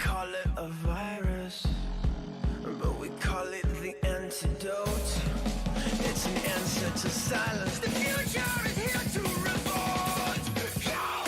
call it a virus, but we call it the antidote. It's an answer to silence. The future is here to revolt. Yeah!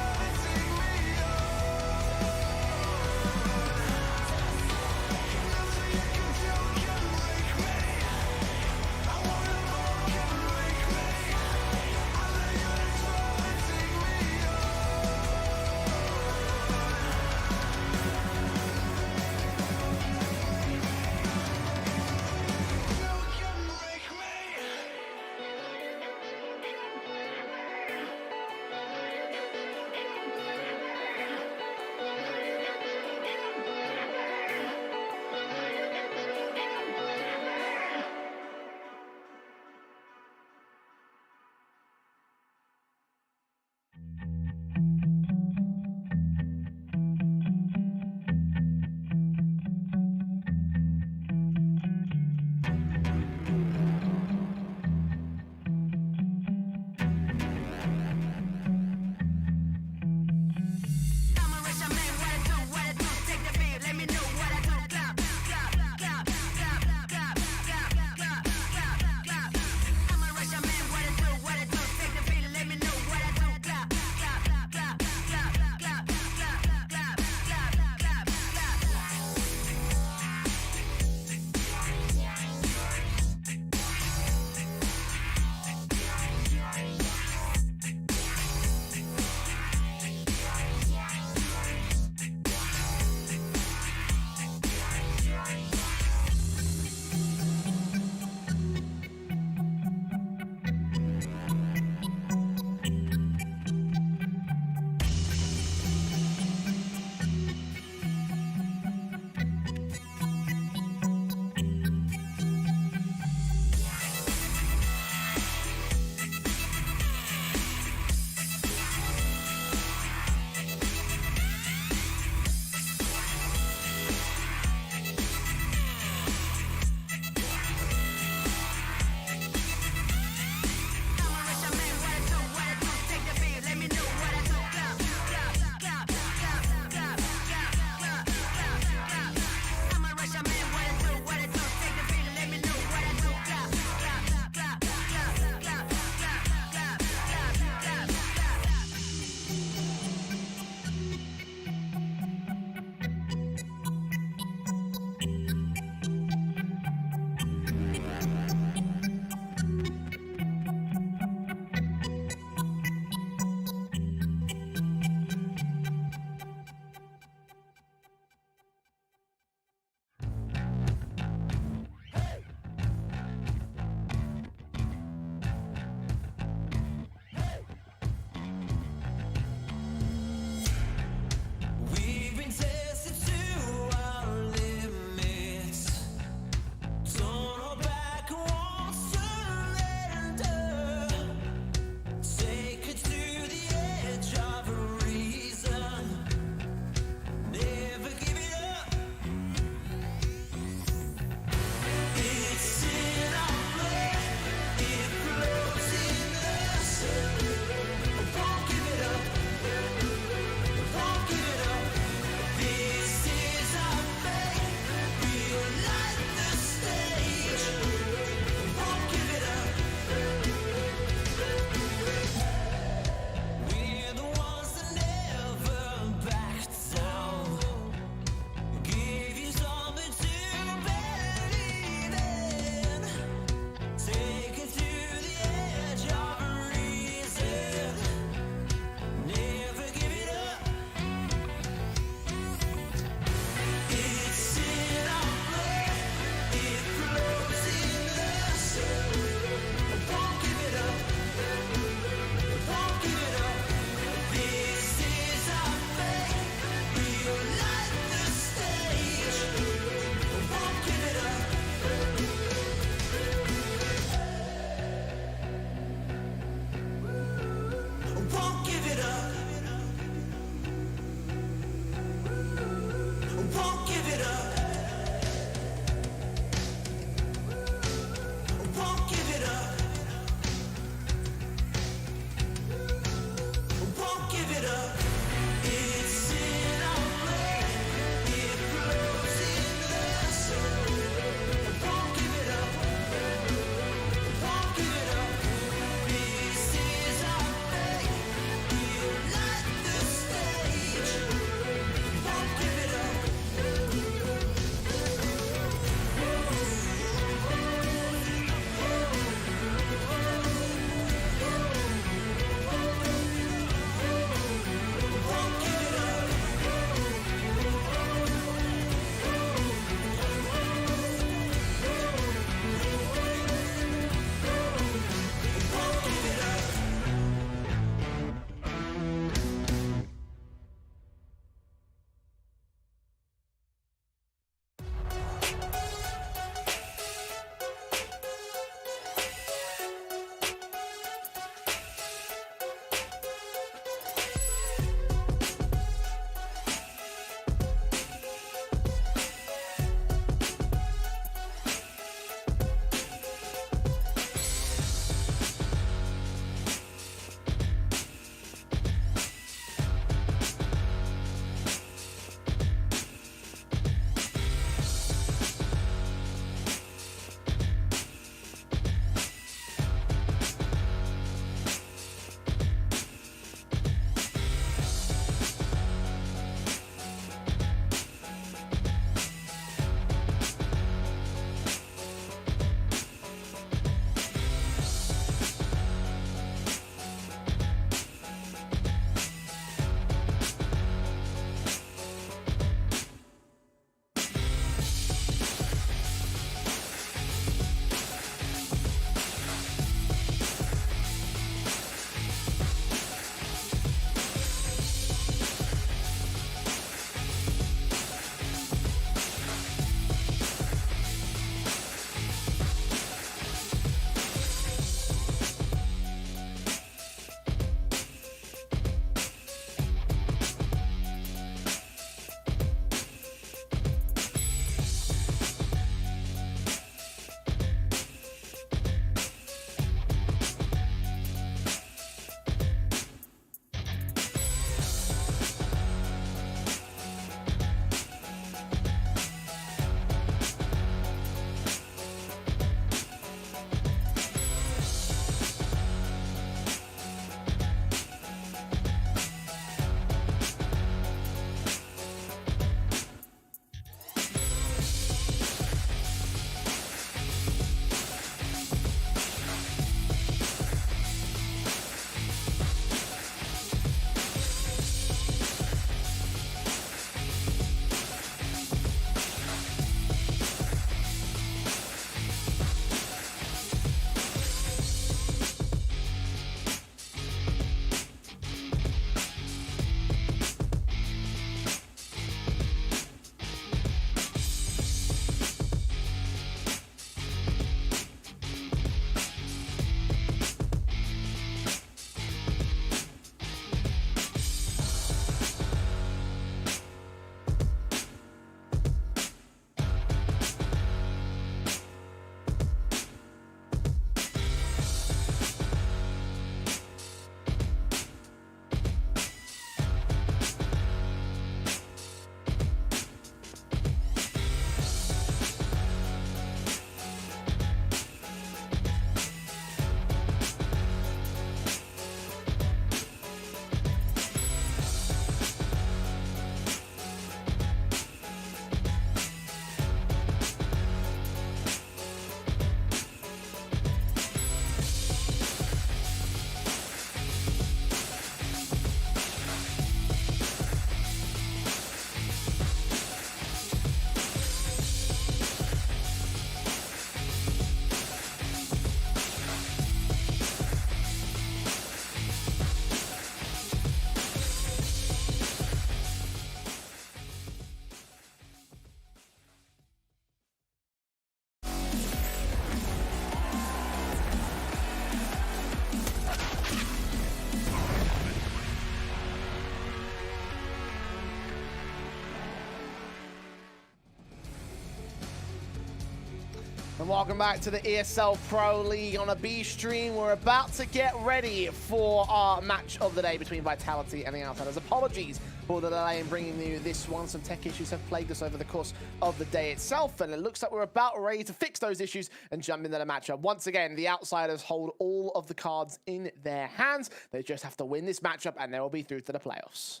And welcome back to the ESL Pro League on a B stream. We're about to get ready for our match of the day between Vitality and the Outsiders. Apologies for the delay in bringing you this one. Some tech issues have plagued us over the course of the day itself, and it looks like we're about ready to fix those issues and jump into the matchup. Once again, the Outsiders hold all of the cards in their hands. They just have to win this matchup, and they will be through to the playoffs.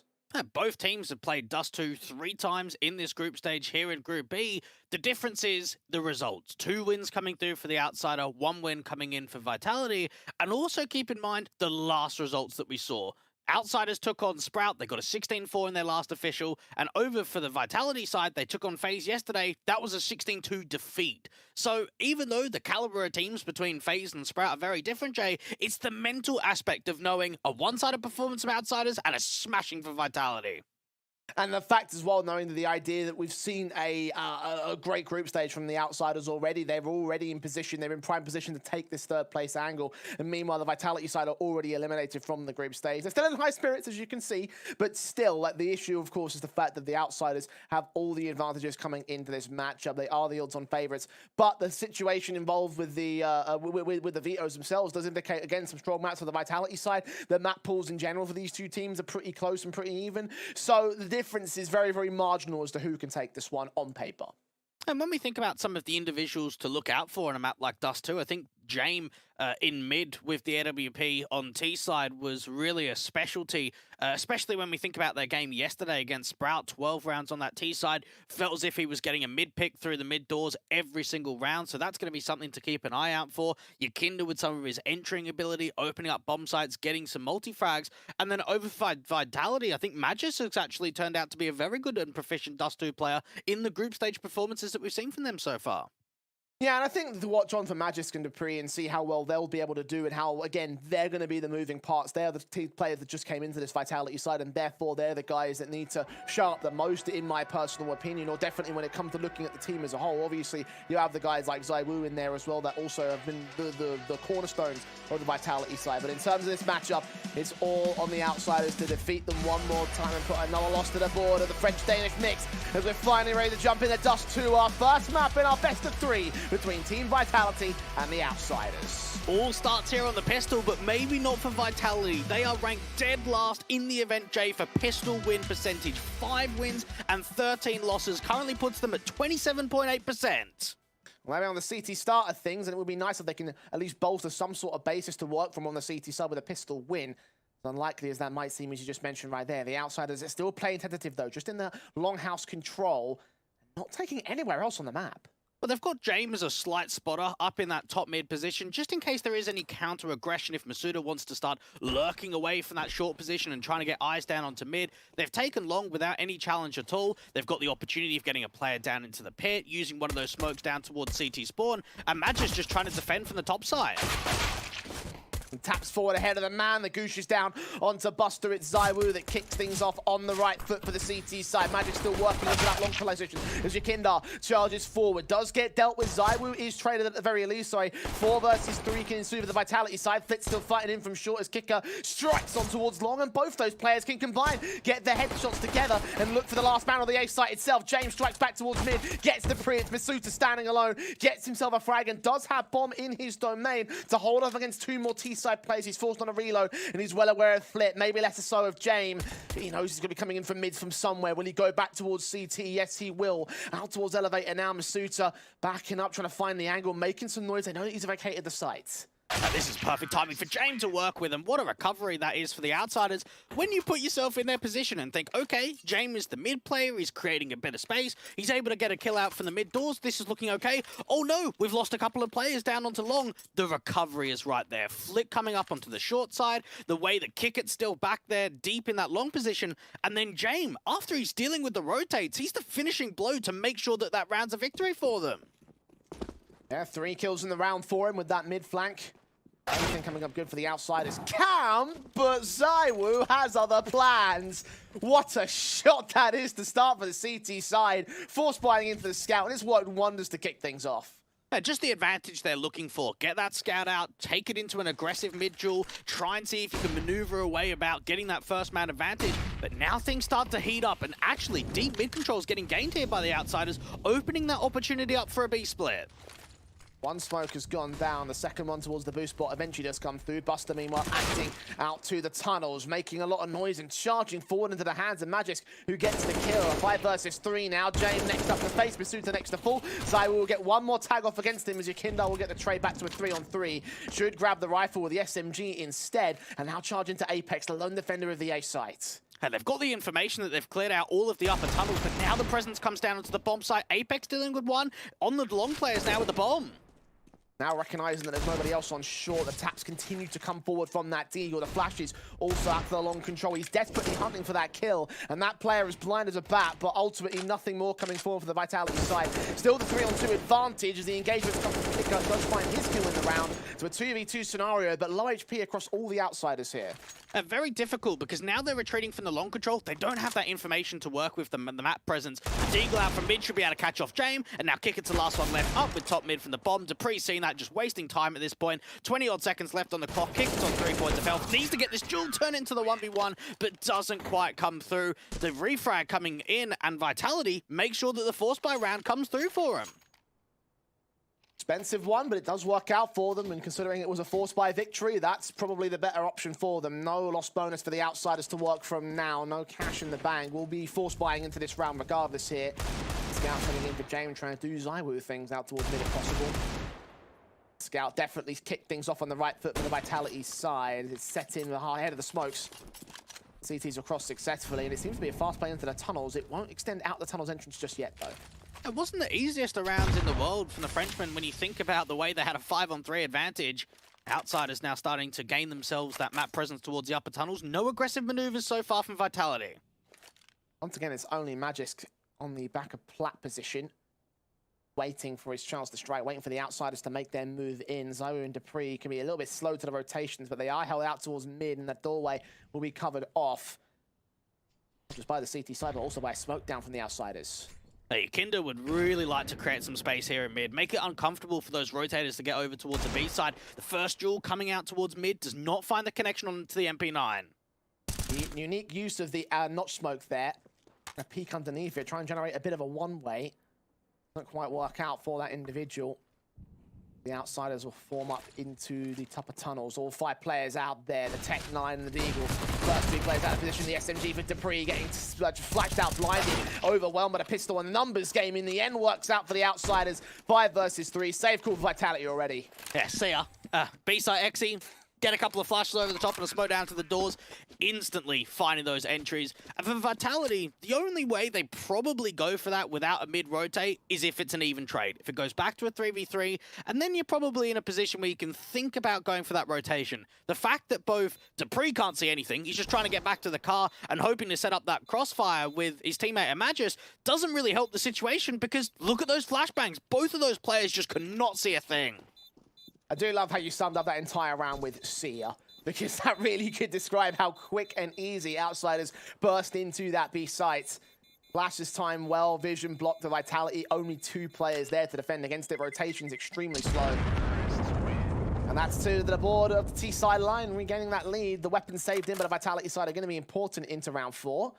Both teams have played Dust 2 3 times in this group stage here in Group B. The difference is the results. 2 wins coming through for the Outsider, 1 win coming in for Vitality. And also keep in mind the last results that we saw. Outsiders took on Sprout. They got a 16-4 in their last official. And over for the Vitality side, they took on FaZe yesterday. That was a 16-2 defeat. So even though the caliber of teams between FaZe and Sprout are very different, Jay, it's the mental aspect of knowing a one-sided performance of Outsiders and a smashing for Vitality. And the fact as well, knowing that the idea that we've seen a great group stage from the Outsiders already. They're already in position. They're in prime position to take this third place angle. And meanwhile, the Vitality side are already eliminated from the group stage. They're still in high spirits, as you can see. But still, like, the issue, of course, is the fact that the Outsiders have all the advantages coming into this matchup. They are the odds-on favorites. But the situation involved with the vetoes themselves does indicate, again, some strong maps for the Vitality side. The map pools in general for these two teams are pretty close and pretty even. So the difference is very, very marginal as to who can take this one on paper. And when we think about some of the individuals to look out for in a map like Dust 2, I think James in mid with the AWP on T side was really a specialty, especially when we think about their game yesterday against Sprout. 12 rounds on that T side. Felt as if he was getting a mid pick through the mid doors every single round, so that's going to be something to keep an eye out for. Yakinda with some of his entering ability, opening up bomb sites, getting some multi-frags, and then over Vitality, I think Magis has actually turned out to be a very good and proficient Dust 2 player in the group stage performances that we've seen from them so far. Yeah, and I think to watch on for Magisk and Dupree and see how well they'll be able to do and how, again, they're going to be the moving parts. They're the players that just came into this Vitality side, and therefore they're the guys that need to show up the most, in my personal opinion, or definitely when it comes to looking at the team as a whole. Obviously, you have the guys like Zywoo in there as well that also have been the cornerstones of the Vitality side. But in terms of this matchup, it's all on the Outsiders to defeat them one more time and put another loss to the board of the French-Danish mix as we're finally ready to jump into Dust 2, our first map in our best of 3 between Team Vitality and the Outsiders. All starts here on the pistol, but maybe not for Vitality. They are ranked dead last in the event, Jay, for pistol win percentage. 5 wins and 13 losses currently puts them at 27.8%. Well, maybe on the CT start of things, and it would be nice if they can at least bolster some sort of basis to work from on the CT side with a pistol win. As unlikely as that might seem, as you just mentioned right there. The Outsiders are still playing tentative, though, just in the longhouse control, not taking anywhere else on the map. But they've got James as a slight spotter up in that top mid position, just in case there is any counter-aggression if Masuda wants to start lurking away from that short position and trying to get eyes down onto mid. They've taken long without any challenge at all. They've got the opportunity of getting a player down into the pit, using one of those smokes down towards CT spawn, and Magis just trying to defend from the top side. And taps forward ahead of the man. The goosh is down onto Buster. It's Zywoo that kicks things off on the right foot for the CT side. Magic still working into that long position as Yakinda charges forward. Does get dealt with. Zywoo is traded at the very least. Sorry, 4 versus 3 can ensue for the Vitality side. Flitz still fighting in from short as Kicker strikes on towards long, and both those players can combine, get their headshots together, and look for the last man on the A site itself. James strikes back towards mid, gets the pre. It's Masuta standing alone, gets himself a frag, and does have bomb in his domain to hold off against 2 more T-side players. He's forced on a reload, and he's well aware of Flit. Maybe less so of James. He knows he's going to be coming in from mid from somewhere. Will he go back towards CT? Yes, he will. Out towards Elevator now. Masuta backing up, trying to find the angle, making some noise. They know that he's vacated the site. This is perfect timing for James to work with, and what a recovery that is for the Outsiders. When you put yourself in their position and think, okay, James is the mid player, he's creating a bit of space, he's able to get a kill out from the mid doors, this is looking okay. Oh no, we've lost a couple of players down onto long. The recovery is right there. Flick coming up onto the short side, the way that Kickett's still back there, deep in that long position, and then James, after he's dealing with the rotates, he's the finishing blow to make sure that that round's a victory for them. Yeah, 3 kills in the round for him with that mid flank. Everything coming up good for the Outsiders. But Zywoo has other plans. What a shot that is to start for the CT side. Force biting into the scout, and it's worked wonders to kick things off. Yeah, just the advantage they're looking for. Get that scout out, take it into an aggressive mid-duel, try and see if you can maneuver away about getting that first man advantage. But now things start to heat up, and actually deep mid control is getting gained here by the Outsiders, opening that opportunity up for a B split. One smoke has gone down. The second one towards the boost bot eventually does come through. Buster, meanwhile, acting out to the tunnels, making a lot of noise and charging forward into the hands of Magisk, who gets the kill. 5 versus 3 now. James next up to face, Masuta next to full. Zywoo will get one more tag off against him as Yakindar will get the trade back to a 3-on-3. Should grab the rifle with the SMG instead, and now charge into Apex, the lone defender of the A site. And they've got the information that they've cleared out all of the upper tunnels, but now the presence comes down into the bomb site. Apex dealing with one. On the long players now with the bomb. Now recognizing that there's nobody else on shore, the taps continue to come forward from that deagle. The flashes also after the long control. He's desperately hunting for that kill, and that player is blind as a bat, but ultimately nothing more coming forward for the Vitality side. Still the 3-on-2 advantage as the engagement comes from Niko, does find his kill in the round to a 2v2 scenario, but low HP across all the outsiders here. Very difficult because now they're retreating from the long control. They don't have that information to work with the map presence. The Deagle out from mid should be able to catch off James, and now kick it to the last one left up with top mid from the bomb. Dupree seeing that, just wasting time at this point. 20-odd seconds left on the clock. Kick it on 3 points of health. Needs to get this duel turn into the 1v1, but doesn't quite come through. The refrag coming in, and Vitality make sure that the force buy round comes through for him. Expensive one, but it does work out for them, and considering it was a force buy victory, that's probably the better option for them. No loss bonus for the outsiders to work from now. No cash in the bank. We'll be force buying into this round regardless here. Scout turning in for James, trying to do Zywoo things out towards mid if possible. Scout definitely kicked things off on the right foot for the Vitality side. It's set in ahead of the smokes. CT's across successfully, and it seems to be a fast play into the tunnels. It won't extend out the tunnels entrance just yet, though. It wasn't the easiest of rounds in the world from the Frenchmen when you think about the way they had a 5-on-3 advantage. Outsiders now starting to gain themselves that map presence towards the upper tunnels. No aggressive maneuvers so far from Vitality. Once again, it's only Magisk on the back of plat position, waiting for his chance to strike, waiting for the outsiders to make their move in. Zywoo and Dupree can be a little bit slow to the rotations, but they are held out towards mid, and that doorway will be covered off. Not just by the CT side, but also by a smoke down from the outsiders. Hey, Kinder would really like to create some space here in mid, make it uncomfortable for those rotators to get over towards the B side. The first duel coming out towards mid does not find the connection onto the MP9. The unique use of the notch smoke there, a peek underneath it, try and generate a bit of a one-way. Doesn't quite work out for that individual. The outsiders will form up into the upper tunnels. All 5 players out there. The Tech 9 and the Deagle. First 3 players out of position. The SMG for Dupree getting flashed out, blinded, overwhelmed by the pistol. And the numbers game in the end works out for the outsiders. 5 versus 3. Save call for Vitality already. Yeah, see ya. B-side Exy. Get a couple of flashes over the top and a smoke down to the doors, instantly finding those entries. And for Vitality, the only way they probably go for that without a mid-rotate is if it's an even trade. If it goes back to a 3v3, and then you're probably in a position where you can think about going for that rotation. The fact that both Dupree can't see anything, he's just trying to get back to the car and hoping to set up that crossfire with his teammate Imagis, doesn't really help the situation because look at those flashbangs. Both of those players just could not see a thing. I do love how you summed up that entire round with "see ya," because that really could describe how quick and easy outsiders burst into that B site. Flash's time well, vision blocked the Vitality. Only 2 players there to defend against it. Rotation's extremely slow. And that's to the board of the T side line, regaining that lead. The weapons saved in, but the Vitality side are going to be important into round 4.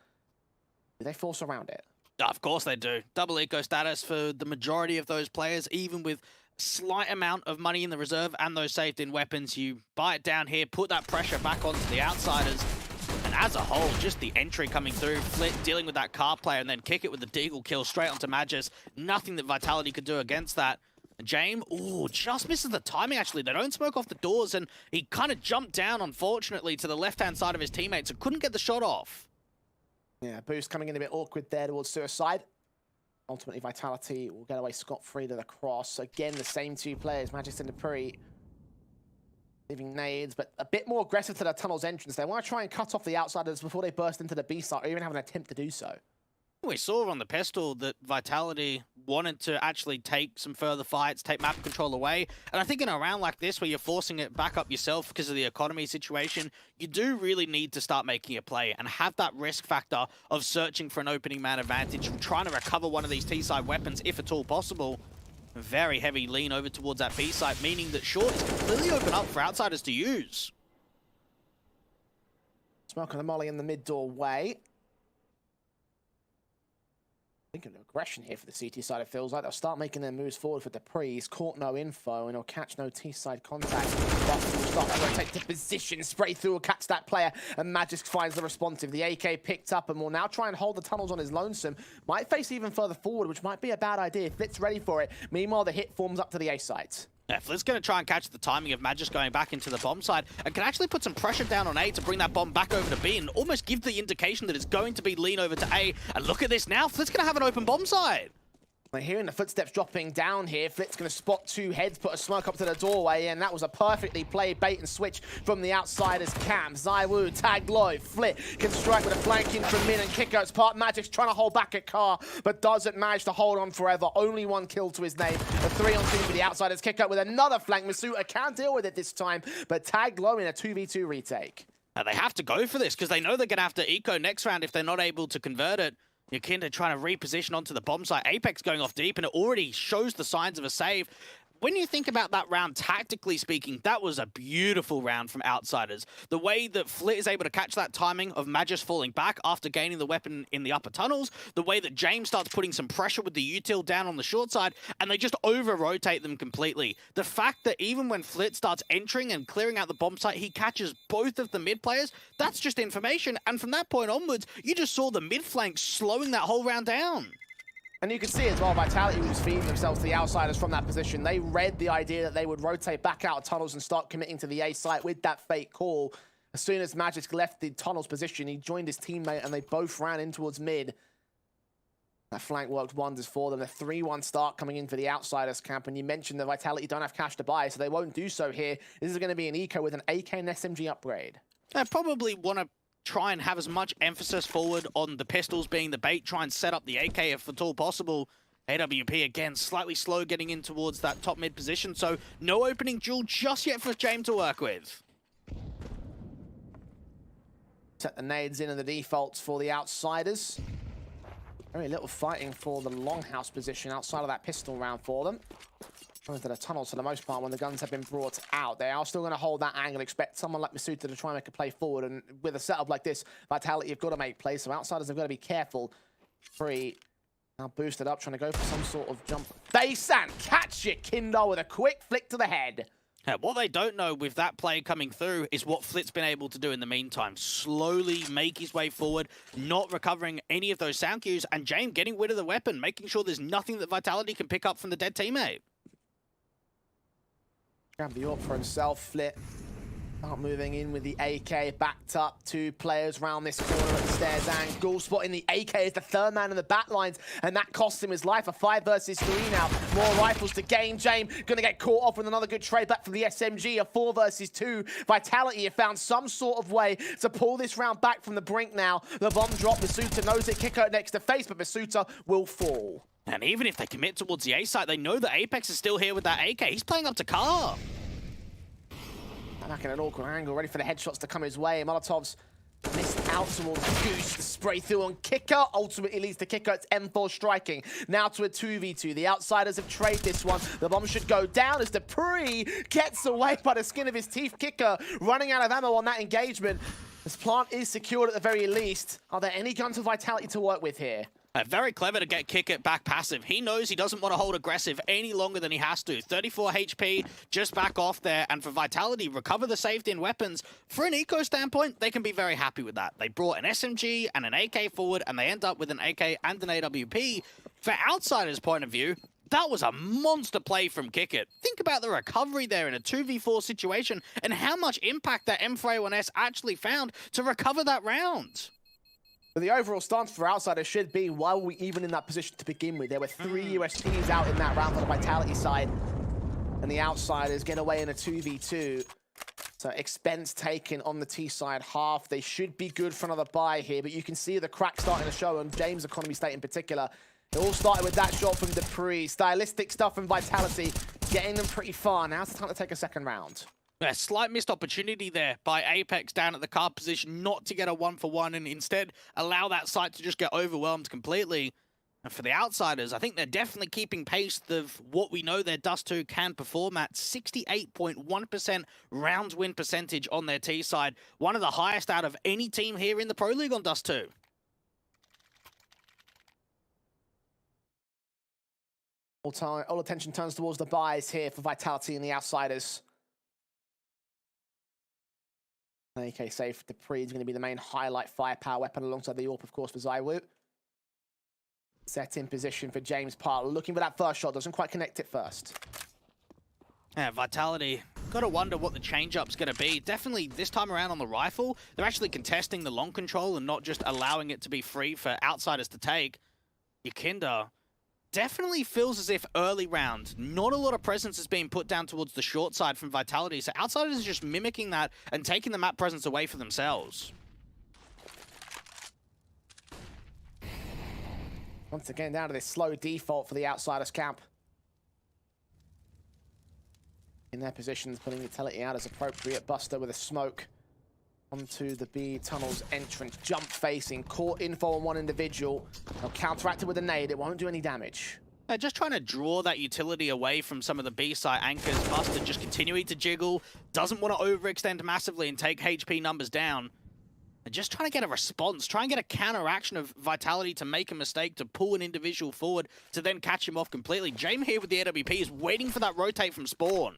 Do they force around it? Of course they do. Double eco status for the majority of those players, even with slight amount of money in the reserve and those saved in weapons. You buy it down here, put that pressure back onto the outsiders, and as a whole, just the entry coming through, Flit dealing with that car player, and then kick it with the Deagle kill straight onto Magis. Nothing that Vitality could do against that. James, ooh, just misses the timing actually. They don't smoke off the doors, and he kind of jumped down, unfortunately, to the left-hand side of his teammates and couldn't get the shot off. Yeah, boost coming in a bit awkward there towards Suicide. Ultimately, Vitality will get away scot-free to the cross. Again, the same 2 players, Magis and Dupree, leaving nades, but a bit more aggressive to the tunnel's entrance. They want to try and cut off the outsiders before they burst into the B site, or even have an attempt to do so. We saw on the pistol that Vitality wanted to actually take some further fights, take map control away. And I think in a round like this, where you're forcing it back up yourself because of the economy situation, you do really need to start making a play and have that risk factor of searching for an opening man advantage, trying to recover one of these T-side weapons, if at all possible. Very heavy lean over towards that B site, meaning that short is completely open up for outsiders to use. Smoke on the molly in the mid doorway. Thinking of aggression here for the CT side, it feels like they'll start making their moves forward for Dupree. He's caught no info and he'll catch no T-side contact. But will start to rotate to position, spray through, will catch that player, and Magisk finds the responsive. The AK picked up and will now try and hold the tunnels on his lonesome. Might face even further forward, which might be a bad idea. Flit's ready for it. Meanwhile, the hit forms up to the A sides. Yeah, Flit's going to try and catch the timing of Magisk going back into the bomb side and can actually put some pressure down on A to bring that bomb back over to B and almost give the indication that it's going to be lean over to A. And look at this now, Flit's going to have an open bomb side. We're hearing the footsteps dropping down here. Flit's going to spot two heads, put a smoke up to the doorway, and that was a perfectly played bait and switch from the outsiders' camp. Zywoo tagged low. Flit can strike with a flank in from mid and kicker. It's part Magic's trying to hold back a car, but doesn't manage to hold on forever. Only one kill to his name. A 3-on-2 for the outsiders. Kicker with another flank. Masuta can't deal with it this time, but tagged low in a 2v2 retake. Now they have to go for this because they know they're going to have to eco next round if they're not able to convert it. Yakinda trying to reposition onto the bomb site. Apex going off deep, and it already shows the signs of a save. When you think about that round, tactically speaking, that was a beautiful round from Outsiders. The way that Flit is able to catch that timing of Magis falling back after gaining the weapon in the upper tunnels, the way that James starts putting some pressure with the util down on the short side, and they just over-rotate them completely. The fact that even when Flit starts entering and clearing out the bomb site, he catches both of the mid players, that's just information. And from that point onwards, you just saw the mid flank slowing that whole round down. And you can see as well, Vitality was feeding themselves to the outsiders from that position. They read the idea that they would rotate back out of tunnels and start committing to the A site with that fake call. As soon as Magisk left the tunnels position, he joined his teammate and they both ran in towards mid. That flank worked wonders for them. The 3-1 start coming in for the outsiders camp. And you mentioned that Vitality don't have cash to buy, so they won't do so here. This is going to be an eco with an AK and SMG upgrade. I probably want to try and have as much emphasis forward on the pistols being the bait, try and set up the AK if at all possible. AWP again, slightly slow getting in towards that top mid position, so no opening duel just yet for James to work with. Set the nades in and the defaults for the outsiders. Very little fighting for the longhouse position outside of that pistol round for them. Into the tunnels for the most part when the guns have been brought out. They are still going to hold that angle. Expect someone like Masuta to try and make a play forward. And with a setup like this, Vitality have got to make plays. So outsiders have got to be careful. Free. Now boosted up, trying to go for some sort of jump. Face and catch it. Kindle with a quick flick to the head. What they don't know with that play coming through is what Flit's been able to do in the meantime. Slowly make his way forward, not recovering any of those sound cues, and James getting rid of the weapon, making sure there's nothing that Vitality can pick up from the dead teammate. Grab the AWP for himself, Flit. Start moving in with the AK, backed up. Two players round this corner at the stairs angle. Spotting the AK as the third man in the back lines, and that cost him his life. A 5 versus 3 now. More rifles to gain. James gonna get caught off with another good trade back from the SMG. A 4 versus 2. Vitality have found some sort of way to pull this round back from the brink now. The bomb drop. Masuta knows it. Kicker next to face, but Masuta will fall. And even if they commit towards the A site, they know that Apex is still here with that AK. He's playing up to car. Back in an awkward angle, ready for the headshots to come his way. Molotov's missed out towards Goose. The spray through on Kicker. Ultimately leads to Kicker. It's M4 striking. Now to a 2v2. The outsiders have traded this one. The bomb should go down as Dupree gets away by the skin of his teeth. Kicker running out of ammo on that engagement. This plant is secured at the very least. Are there any guns for Vitality to work with here? Very clever to get Kicker back passive. He knows he doesn't want to hold aggressive any longer than he has to. 34 HP, just back off there. And for Vitality, recover the saved in weapons. For an eco standpoint, they can be very happy with that. They brought an SMG and an AK forward, and they end up with an AK and an AWP. For Outsiders' point of view, that was a monster play from Kicker. Think about the recovery there in a 2v4 situation and how much impact that M4A1S actually found to recover that round. But the overall stance for Outsiders should be, why were we even in that position to begin with? There were 3 US teams out in that round for the Vitality side. And the Outsiders get away in a 2v2. So expense taken on the T side half. They should be good for another buy here, but you can see the crack starting to show on James' economy state in particular. It all started with that shot from Dupree. Stylistic stuff from Vitality, getting them pretty far. Now it's time to take a second round. A slight missed opportunity there by Apex down at the card position not to get a 1-for-1 and instead allow that site to just get overwhelmed completely. And for the Outsiders, I think they're definitely keeping pace of what we know their Dust 2 can perform at. 68.1% rounds win percentage on their T side. One of the highest out of any team here in the Pro League on Dust 2. All attention turns towards the buys here for Vitality and the Outsiders. AK safe. Dupree is going to be the main highlight firepower weapon alongside the AWP, of course, for ZywOo. Set in position for James Part. Looking for that first shot. Doesn't quite connect it first. Yeah, Vitality. Got to wonder what the change-up's going to be. Definitely this time around on the rifle, they're actually contesting the long control and not just allowing it to be free for Outsiders to take. Yakinda definitely feels as if early round, not a lot of presence is being put down towards the short side from Vitality, so Outsiders is just mimicking that and taking the map presence away for themselves. Once again, down to this slow default for the Outsiders camp. In their positions, putting Utility out as appropriate. Buster with a smoke onto the B tunnel's entrance. Jump facing, caught info on one individual. They'll counteract it with a nade. It won't do any damage. Just trying to draw that utility away from some of the B-side anchors. Buster just continuing to jiggle. Doesn't want to overextend massively and take HP numbers down. And just trying to get a response. Try and get a counteraction of Vitality to make a mistake, to pull an individual forward, to then catch him off completely. James here with the AWP is waiting for that rotate from spawn.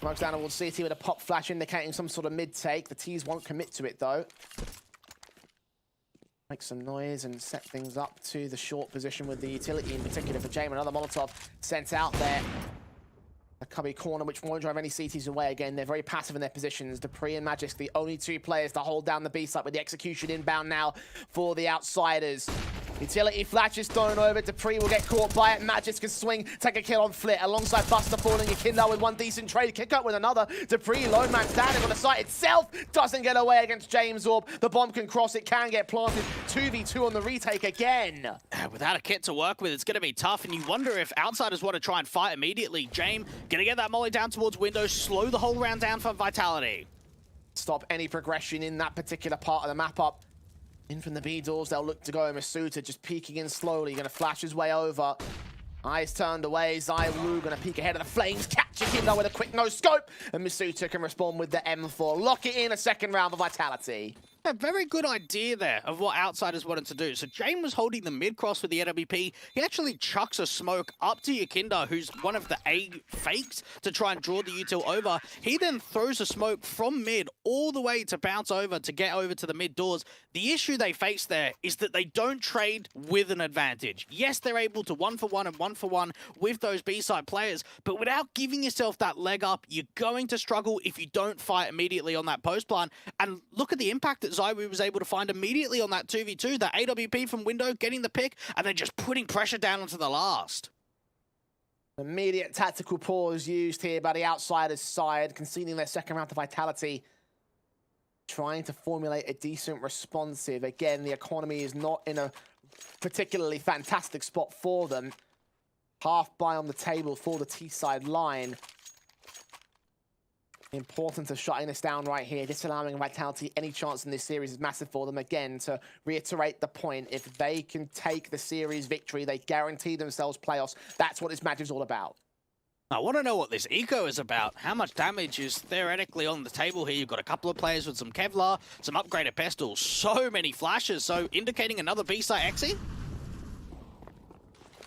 Smokes down towards CT with a pop flash indicating some sort of mid-take. The T's won't commit to it, though. Make some noise and set things up to the short position with the utility in particular for James. Another Molotov sent out there. A cubby corner which won't drive any CTs away. Again, they're very passive in their positions. Dupree and Magic, the only two players to hold down the B site with the execution inbound now for the Outsiders. Utility flash is thrown over. Dupree will get caught by it. Magic can swing, take a kill on Flit alongside Buster falling. Yakinda with one decent trade. Kick up with another. Dupree, lone man standing on the site itself. Doesn't get away against James Orb. The bomb can cross. It can get planted. 2v2 on the retake again. Without a kit to work with, it's going to be tough. And you wonder if Outsiders want to try and fight immediately. James going to get that molly down towards window. Slow the whole round down for Vitality. Stop any progression in that particular part of the map up. In from the B doors, they'll look to go. Masuta just peeking in slowly, gonna flash his way over. Eyes turned away, ZywOo gonna peek ahead of the flames, catch Yakinda with a quick no-scope, and Masuta can respond with the M4. Lock it in a second round for Vitality. A very good idea there of what Outsiders wanted to do. So James was holding the mid-cross with the AWP. He actually chucks a smoke up to Yakinda, who's one of the A fakes, to try and draw the util over. He then throws a smoke from mid all the way to bounce over to get over to the mid doors. The issue they face there is that they don't trade with an advantage. Yes, they're able to 1-for-1 and 1-for-1 with those B-side players, but without giving yourself that leg up, you're going to struggle if you don't fight immediately on that post plan. And look at the impact that ZywOo was able to find immediately on that 2v2, the AWP from window, getting the pick, and then just putting pressure down onto the last. Immediate tactical pause used here by the Outsiders side, conceding their second round to Vitality. Trying to formulate a decent responsive. Again, the economy is not in a particularly fantastic spot for them. Half buy on the table for the T-side line. The importance of shutting this down right here, disallowing Vitality any chance in this series is massive for them. Again, to reiterate the point, if they can take the series victory, they guarantee themselves playoffs. That's what this match is all about. I want to know what this eco is about. How much damage is theoretically on the table here? You've got a couple of players with some Kevlar, some upgraded pistols, so many flashes, so indicating another B-side Exy?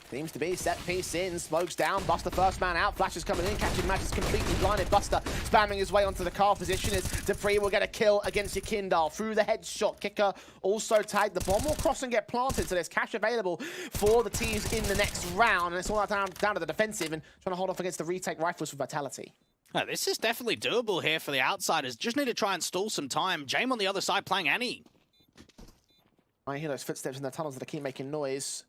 Seems to be set piece in, smokes down, Buster first man out, flashes coming in, catching Magic's completely blinded. Buster spamming his way onto the car position as Dupree will get a kill against Yakinda through the headshot. Kicker also tagged. The bomb will cross and get planted, so there's cash available for the teams in the next round, and it's all down to the defensive and trying to hold off against the retake rifles for Vitality. Oh, this is definitely doable here for the Outsiders. Just need to try and stall some time. James on the other side playing Annie. I hear those footsteps in the tunnels that keep making noise.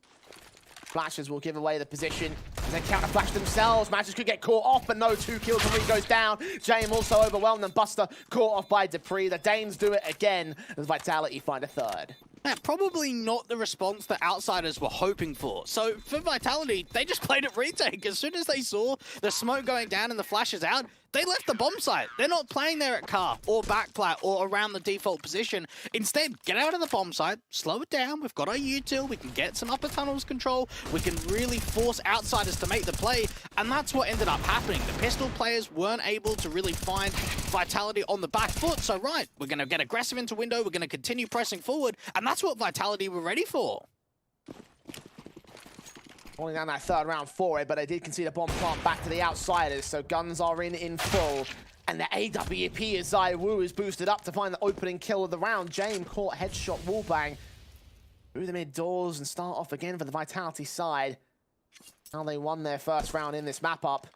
Flashes will give away the position. As they counter flash themselves, Magic could get caught off, but no, 2 kills and he goes down. James also overwhelmed and Buster caught off by Dupree. The Danes do it again as Vitality find a third. Yeah, probably not the response that Outsiders were hoping for. So for Vitality, they just played it retake. As soon as they saw the smoke going down and the flashes out, they left the bomb site. They're not playing there at car or backplat or around the default position. Instead, get out of the bomb site, slow it down. We've got our util. We can get some upper tunnels control. We can really force Outsiders to make the play. And that's what ended up happening. The pistol players weren't able to really find Vitality on the back foot. So right, we're going to get aggressive into window. We're going to continue pressing forward. And that's what Vitality were ready for. Falling down that third round for it, but they did concede a bomb plant back to the outsiders, so guns are in full. And the AWP as zywoo is boosted up to find the opening kill of the round. James caught headshot wallbang through the mid doors and start off again for the Vitality side. Now they won their first round in this map up.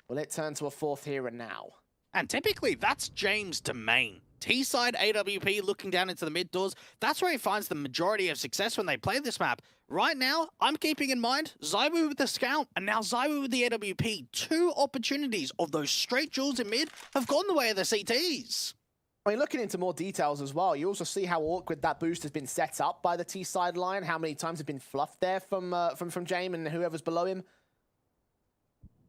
Will it turn to a fourth here and now? And typically, that's James' domain. T-side AWP looking down into the mid doors, that's where he finds the majority of success when they play this map. Right now, I'm keeping in mind zywoo with the scout and now zywoo with the AWP. Two opportunities of those straight duels in mid have gone the way of the CTs. I mean, looking into more details as well, you also see how awkward that boost has been set up by the T-side line, how many times have been fluffed there from James and whoever's below him.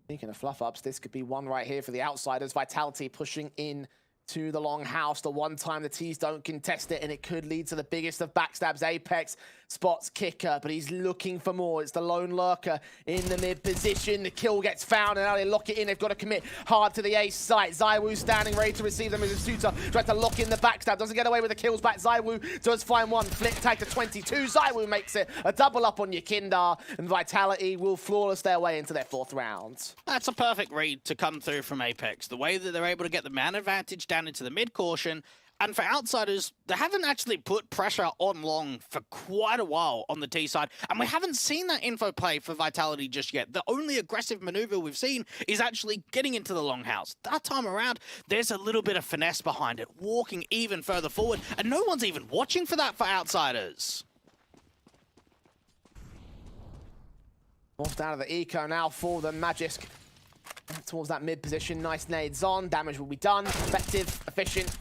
Speaking of fluff ups, this could be one right here for the outsiders. Vitality pushing in to the long house. The one time the T's don't contest it, and it could lead to the biggest of backstabs. Apex spots Kicker, but he's looking for more. It's the lone lurker in the mid position. The kill gets found, and now they lock it in. They've got to commit hard to the ace site. zywoo standing ready to receive them as a shooter. Tries to lock in the backstab. Doesn't get away with the kills back. zywoo does find one. Flip tag to 22. zywoo makes it a double up on Yakindar, and Vitality will flawless their way into their fourth round. That's a perfect read to come through from Apex. The way that they're able to get the man advantage down into the mid caution. And for outsiders, they haven't actually put pressure on long for quite a while on the T side. And we haven't seen that info play for Vitality just yet. The only aggressive maneuver we've seen is actually getting into the long house. That time around, there's a little bit of finesse behind it, walking even further forward. And no one's even watching for that for outsiders. Forced out of the eco now for the Magisk. Towards that mid position, nice nades on. Damage will be done. Effective, efficient.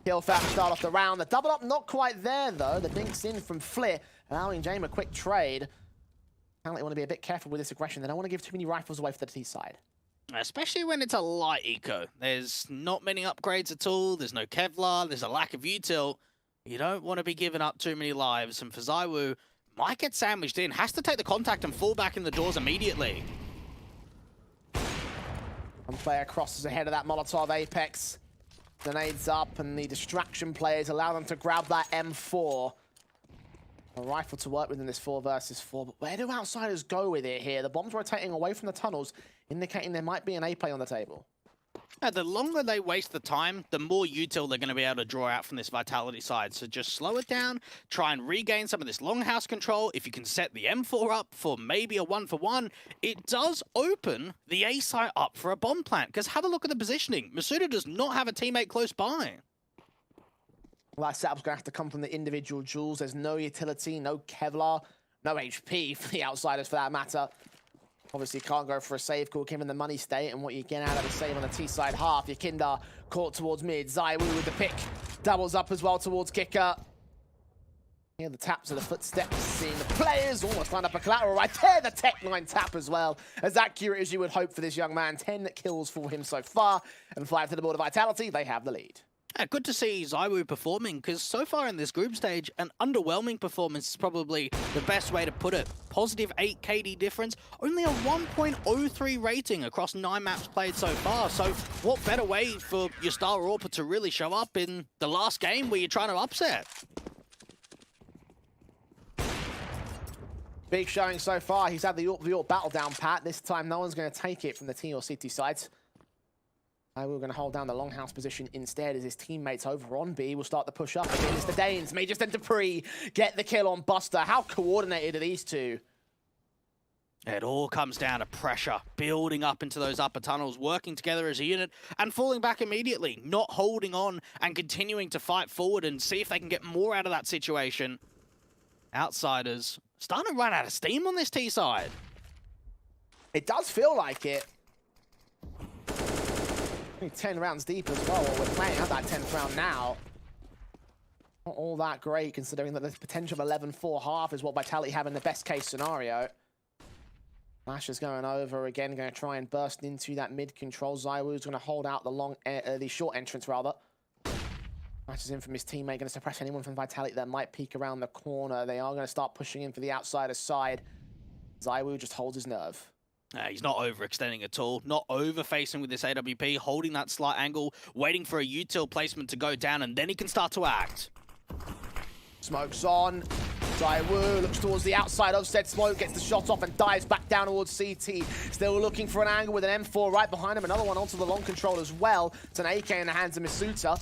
Kill fast to start off the round. The double up not quite there though. The dinks in from Flit, allowing James a quick trade. Apparently want to be a bit careful with this aggression. They don't want to give too many rifles away for the T side. Especially when it's a light eco. There's not many upgrades at all. There's no Kevlar. There's a lack of util. You don't want to be giving up too many lives. And for zywoo, might get sandwiched in. Has to take the contact and fall back in the doors immediately. One player crosses ahead of that Molotov Apex. Grenades up, and the distraction players allow them to grab that M4. A rifle to work with in this 4 versus 4, but where do outsiders go with it here? The bomb's rotating away from the tunnels, indicating there might be an A play on the table. The longer they waste the time, the more util they're going to be able to draw out from this Vitality side. So just slow it down, try and regain some of this longhouse control. If you can set the M4 up for maybe a 1-for-1, it does open the A site up for a bomb plant. Because have a look at the positioning. Masuda does not have a teammate close by. Well, that setup's going to have to come from the individual jewels. There's no utility, no Kevlar, no HP for the outsiders for that matter. Obviously can't go for a save call given the money state and what you get out of the save on the T-side half. Yakindar caught towards mid. zywoo with the pick. Doubles up as well towards Kicker. Hear the taps of the footsteps. Seeing the players almost lined up a collateral right there. The Tech 9 tap as well. As accurate as you would hope for this young man. 10 kills for him so far. And 5 to the board of Vitality. They have the lead. Good to see zywoo performing, because so far in this group stage, an underwhelming performance is probably the best way to put it. Positive 8 KD difference, only a 1.03 rating across 9 maps played so far. So what better way for your star AWPer to really show up in the last game where you're trying to upset? Big showing so far. He's had the AWP battle down pat. This time no one's going to take it from the T or CT sides. We're going to hold down the longhouse position instead as his teammates over on B will start to push up again. It's the Danes. Majors and Dupree get the kill on Buster. How coordinated are these two? It all comes down to pressure, building up into those upper tunnels, working together as a unit, and falling back immediately, not holding on and continuing to fight forward and see if they can get more out of that situation. Outsiders starting to run out of steam on this T side. It does feel like it. 10 rounds deep as well. We're playing out that 10th round now. Not all that great, considering that the potential of 11-4 half is what Vitality have in the best case scenario. Flash is going over again, going to try and burst into that mid control. zywoo's going to hold out the short entrance rather. Flash is in from his teammate, going to suppress anyone from Vitality that might peek around the corner. They are going to start pushing in for the outsider side. zywoo just holds his nerve. He's not overextending at all, not over-facing with this AWP, holding that slight angle, waiting for a util placement to go down, and then he can start to act. Smoke's on. Zywoo looks towards the outside of said smoke, gets the shot off and dives back down towards CT. Still looking for an angle with an M4 right behind him. Another one onto the long control as well. It's an AK in the hands of Masuta.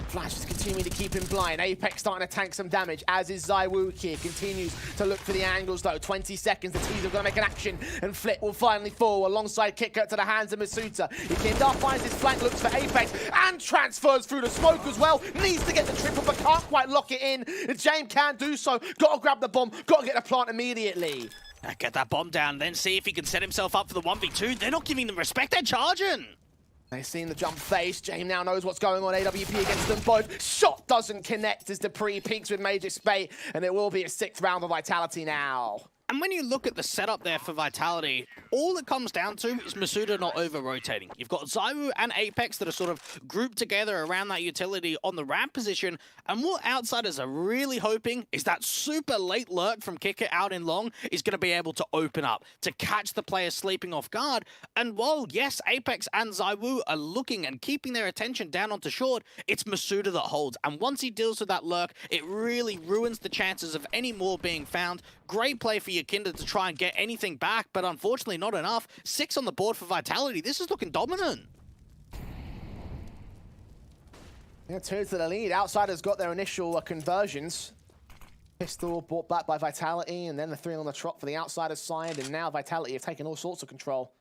Flash is continuing to keep him blind. Apex starting to tank some damage, as is Zywoo here. Continues to look for the angles though. 20 seconds, the teams are going to make an action, and Flit will finally fall alongside kicker to the hands of Masuta. Ikindar finds his flank, looks for Apex, and transfers through the smoke as well. Needs to get the triple, but can't quite lock it in. James can do so. Got to grab the bomb, got to get the plant immediately. Get that bomb down, then see if he can set himself up for the 1v2. They're not giving them respect, they're charging. They've seen the jump face. James now knows what's going on. AWP against them both. Shot doesn't connect as Dupree peaks with major spate, and it will be a 6th round for Vitality now. And when you look at the setup there for Vitality, all it comes down to is Masuda not over-rotating. You've got Zywoo and Apex that are sort of grouped together around that utility on the ramp position, and what Outsiders are really hoping is that super late lurk from Kicker out in long is going to be able to open up, to catch the player sleeping off guard. And while, yes, Apex and Zywoo are looking and keeping their attention down onto short, it's Masuda that holds. And once he deals with that lurk, it really ruins the chances of any more being found. Great play for Yakinda to try and get anything back, but unfortunately not enough. 6 on the board for Vitality. This is looking dominant. Yeah, 2 to the lead. Outsiders got their initial conversions. Pistol brought back by Vitality, and then the 3 on the trot for the Outsiders side, and now Vitality have taken all sorts of control.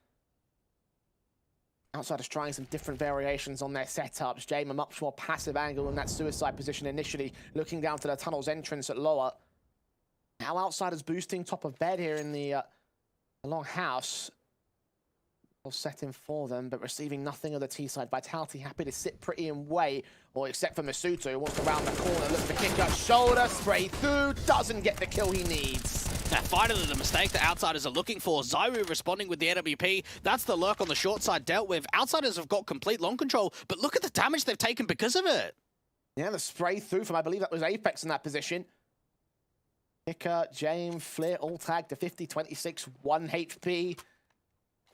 Outsiders trying some different variations on their setups. Jame a much more passive angle in that suicide position initially, looking down to the tunnel's entrance at lower. Now Outsiders boosting top of bed here in the long house. Will set in for them, but receiving nothing of the T-side. Vitality happy to sit pretty and wait, or except for Masuta, who wants to round the corner, looks for kick up shoulder, spray through, doesn't get the kill he needs. Now, finally, the mistake that Outsiders are looking for. Zywoo responding with the AWP. That's the lurk on the short side dealt with. Outsiders have got complete long control, but look at the damage they've taken because of it. Yeah, the spray through from, I believe that was Apex in that position. Kicker, James, Flair, all tagged to 50, 26, 1 HP.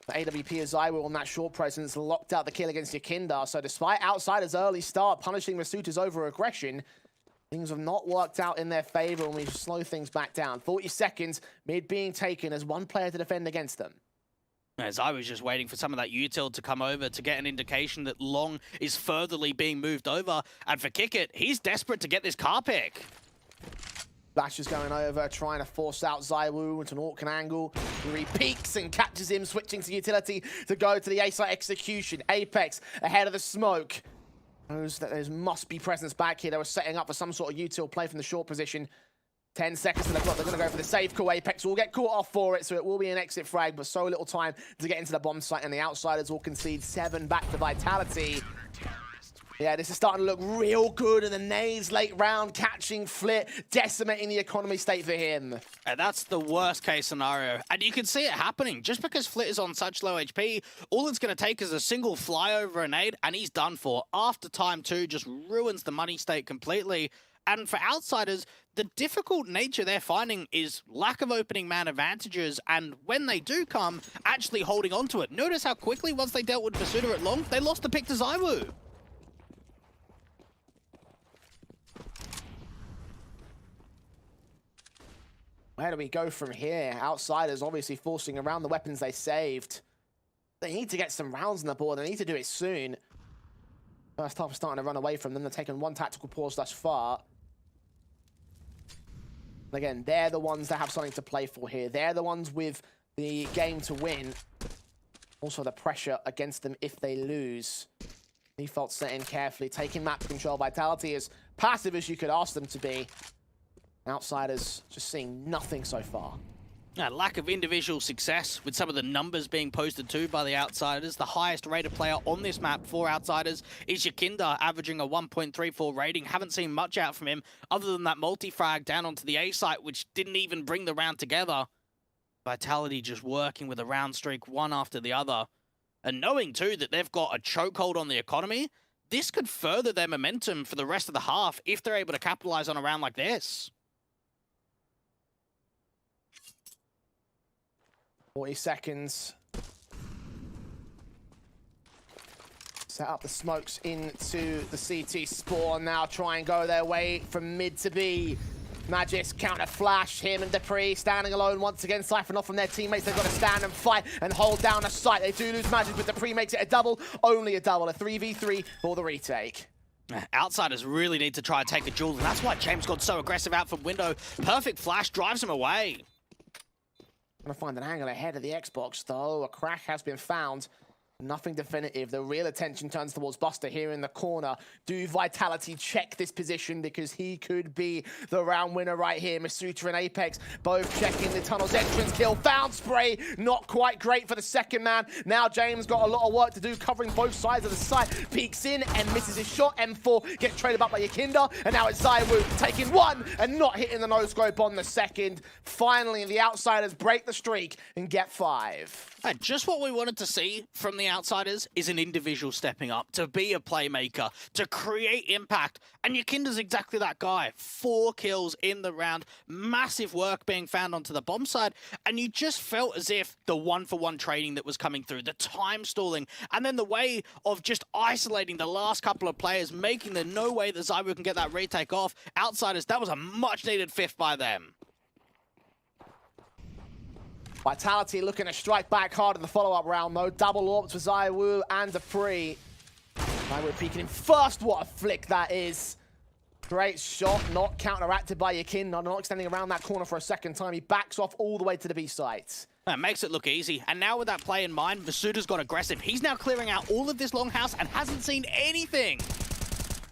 The AWP as Zywoo on that short presence locked out the kill against Yakinda. So despite Outsiders' early start punishing Masuta's over-aggression, things have not worked out in their favor when we slow things back down. 40 seconds, mid being taken as 1 player to defend against them. As I was just waiting for some of that util to come over to get an indication that long is furtherly being moved over. And for Kickit, he's desperate to get this car pick. Flash is going over, trying to force out Zywoo into an Orcan angle. He peeks and catches him, switching to utility to go to the A-side execution. Apex ahead of the smoke. Knows that there must be presence back here. They were setting up for some sort of util play from the short position. 10 seconds to the clock. They're going to go for the safe call. Apex will get caught off for it, so it will be an exit frag, but so little time to get into the bomb site, and the Outsiders will concede 7 back to Vitality. Yeah, this is starting to look real good, and the nades late round catching Flit, decimating the economy state for him. And that's the worst case scenario. And you can see it happening. Just because Flit is on such low HP, all it's going to take is a single flyover nade, and he's done for. After time 2, just ruins the money state completely. And for Outsiders, the difficult nature they're finding is lack of opening man advantages, and when they do come, actually holding on to it. Notice how quickly, once they dealt with Masuda at long, they lost the pick to Zywoo. Where do we go from here? Outsiders obviously forcing around the weapons they saved. They need to get some rounds on the board. They need to do it soon. First half is starting to run away from them. They're taking 1 tactical pause thus far. Again, they're the ones that have something to play for here. They're the ones with the game to win. Also the pressure against them if they lose. Default set in carefully, taking map control. Vitality as passive as you could ask them to be. Outsiders just seeing nothing so far. Lack of individual success with some of the numbers being posted too by the Outsiders. The highest rated player on this map for Outsiders is Yakinda, averaging a 1.34 rating. Haven't seen much out from him other than that multi-frag down onto the A site, which didn't even bring the round together. Vitality just working with a round streak one after the other. And knowing too that they've got a chokehold on the economy, this could further their momentum for the rest of the half if they're able to capitalize on a round like this. 40 seconds. Set up the smokes into the CT spawn. Now try and go their way from mid to B. Magis counter flash, him and Dupree standing alone once again, siphon off from their teammates. They've got to stand and fight and hold down a site. They do lose Magis, but Dupree makes it a double, only a double, a 3v3 for the retake. Outsiders really need to try and take a duel, and that's why James got so aggressive out from window. Perfect flash drives him away. Gonna find an angle ahead of the Xbox, though. A crack has been found. Nothing definitive. The real attention turns towards Buster here in the corner. Do Vitality check this position because he could be the round winner right here. Masuta and Apex both checking the tunnel's entrance kill. Found spray. Not quite great for the second man. Now James got a lot of work to do covering both sides of the site. Peeks in and misses his shot. M4 gets traded up by Yakinda. And now it's Zywoo taking one and not hitting the no-scope on the second. Finally, the Outsiders break the streak and get 5. And just what we wanted to see from the Outsiders is an individual stepping up, to be a playmaker, to create impact. And Yakinda's exactly that guy. 4 kills in the round, massive work being found onto the bomb side, and you just felt as if the one-for-one trading that was coming through, the time stalling, and then the way of just isolating the last couple of players, making there no way that Zywoo can get that retake off. Outsiders, that was a much-needed 5th by them. Vitality looking to strike back hard in the follow-up round, though. Double AWPs for Zywoo and Dupree. Zywoo peeking in first. What a flick that is. Great shot, not counteracted by Yakinda. Not extending around that corner for a second time. He backs off all the way to the B site. That makes it look easy. And now with that play in mind, Vasuta's got aggressive. He's now clearing out all of this longhouse and hasn't seen anything.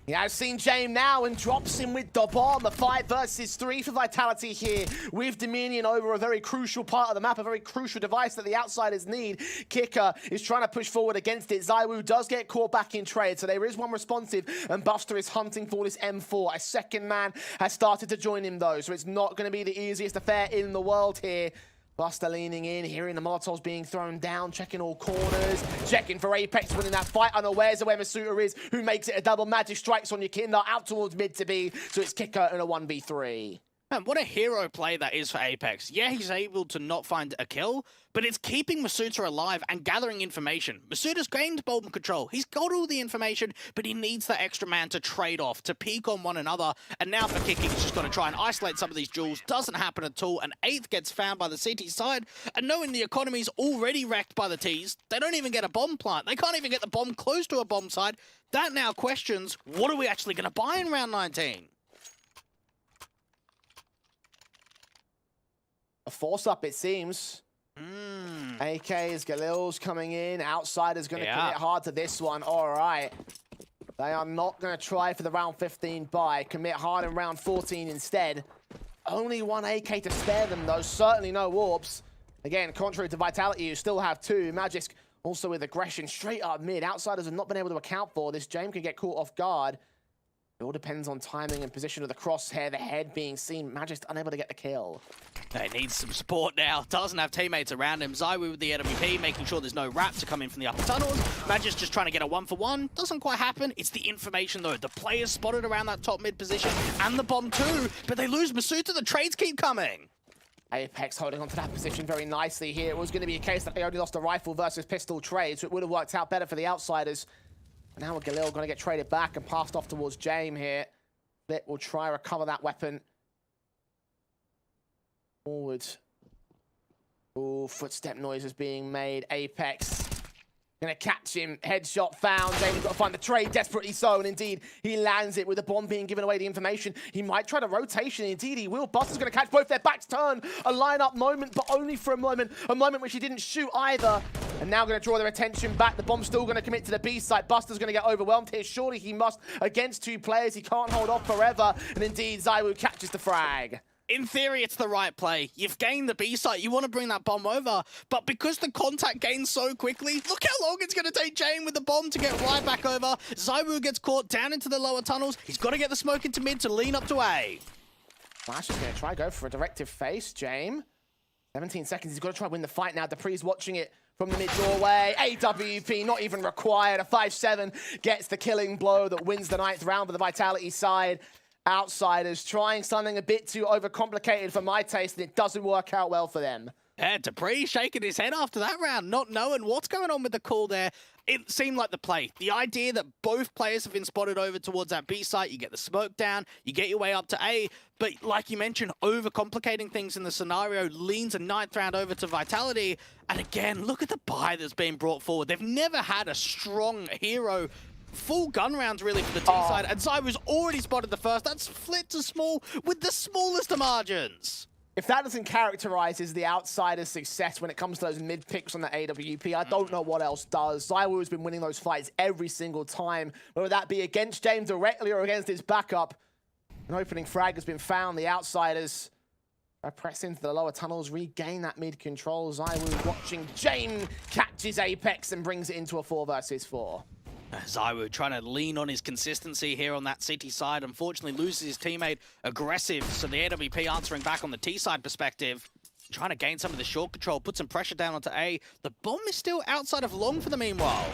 He has seen James now and drops him with the bomb. A 5 versus 3 for Vitality here with Dominion over a very crucial part of the map, a very crucial device that the Outsiders need. Kicker is trying to push forward against it. Zywoo does get caught back in trade, so there is one responsive, and Buster is hunting for this M4. A second man has started to join him, though, so it's not going to be the easiest affair in the world here. Buster leaning in, hearing the Molotovs being thrown down, checking all corners, checking for Apex, winning that fight, unawares of where Masuta is, who makes it a double. Magic strikes on Yakinda, out towards mid to B, so it's Kicker in a 1v3. Man, what a hero play that is for Apex. Yeah, he's able to not find a kill, but it's keeping Masuta alive and gathering information. Masuta's gained bomb control. He's got all the information, but he needs that extra man to trade off, to peek on one another. And now for Kicking, he's just got to try and isolate some of these duels. Doesn't happen at all. An 8th gets found by the CT side, and knowing the economy's already wrecked by the Ts, they don't even get a bomb plant. They can't even get the bomb close to a bomb side. That now questions, what are we actually going to buy in round 19? A force up, it seems. AKs, Galil's coming in. Outsiders going to commit hard to this one. All right. They are not going to try for the round 15 buy. Commit hard in round 14 instead. Only 1 AK to spare them, though. Certainly no warps. Again, contrary to Vitality, who still have 2. Magisk also with aggression straight up mid. Outsiders have not been able to account for this. James can get caught off guard. It all depends on timing and position of the crosshair, the head being seen. Magisk unable to get the kill. He needs some support now. Doesn't have teammates around him. Zywoo with the AWP, making sure there's no wrap to come in from the upper tunnels. Magisk just trying to get a 1-for-1. Doesn't quite happen. It's the information, though. The players spotted around that top mid position and the bomb too, but they lose Masuta. The trades keep coming. Apex holding onto that position very nicely here. It was going to be a case that they only lost a rifle versus pistol trade, so it would have worked out better for the Outsiders. Now Galil going to get traded back and passed off towards James here. Flit will try to recover that weapon. Forward. Ooh, footstep noises being made. Apex gonna catch him. Headshot found. James got to find the trade, desperately so, and indeed he lands it with the bomb being given away the information. He might try the rotation. Indeed he will. Buster's gonna catch both their backs turned. A lineup moment, but only for a moment. A moment which he didn't shoot either. And now gonna draw their attention back. The bomb's still gonna commit to the B site. Buster's gonna get overwhelmed here. Surely he must against 2 players. He can't hold off forever. And indeed Zywoo catches the frag. In theory, it's the right play. You've gained the B site. You want to bring that bomb over. But because the contact gains so quickly, look how long it's going to take Jane with the bomb to get right back over. Zywoo gets caught down into the lower tunnels. He's got to get the smoke into mid to lean up to A. Flash is going to try go for a directive face. James. 17 seconds. He's got to try win the fight now. Dupree's watching it from the mid doorway. AWP not even required. A 5-7 gets the killing blow that wins the 9th round for the Vitality side. Outsiders trying something a bit too overcomplicated for my taste, and it doesn't work out well for them. Yeah, Dupree shaking his head after that round, not knowing what's going on with the call there. It seemed like the play. The idea that both players have been spotted over towards that B site, you get the smoke down, you get your way up to A, but like you mentioned, overcomplicating things in the scenario leans a 9th round over to Vitality. And again, look at the buy that's being brought forward. They've never had a strong hero. Full gun rounds really for the T side, and Zywoo's already spotted the first. That's flit to small with the smallest of margins. If that doesn't characterize as the outsider's success when it comes to those mid picks on the AWP, I don't know what else does. Zywoo has been winning those fights every single time, whether that be against James directly or against his backup. An opening frag has been found. The outsiders press into the lower tunnels, regain that mid control. Zywoo watching James catches Apex and brings it into a 4 versus 4. Zywoo trying to lean on his consistency here on that City side. Unfortunately, loses his teammate aggressive, so the AWP answering back on the T side perspective. Trying to gain some of the short control, put some pressure down onto A. The bomb is still outside of long for the meanwhile.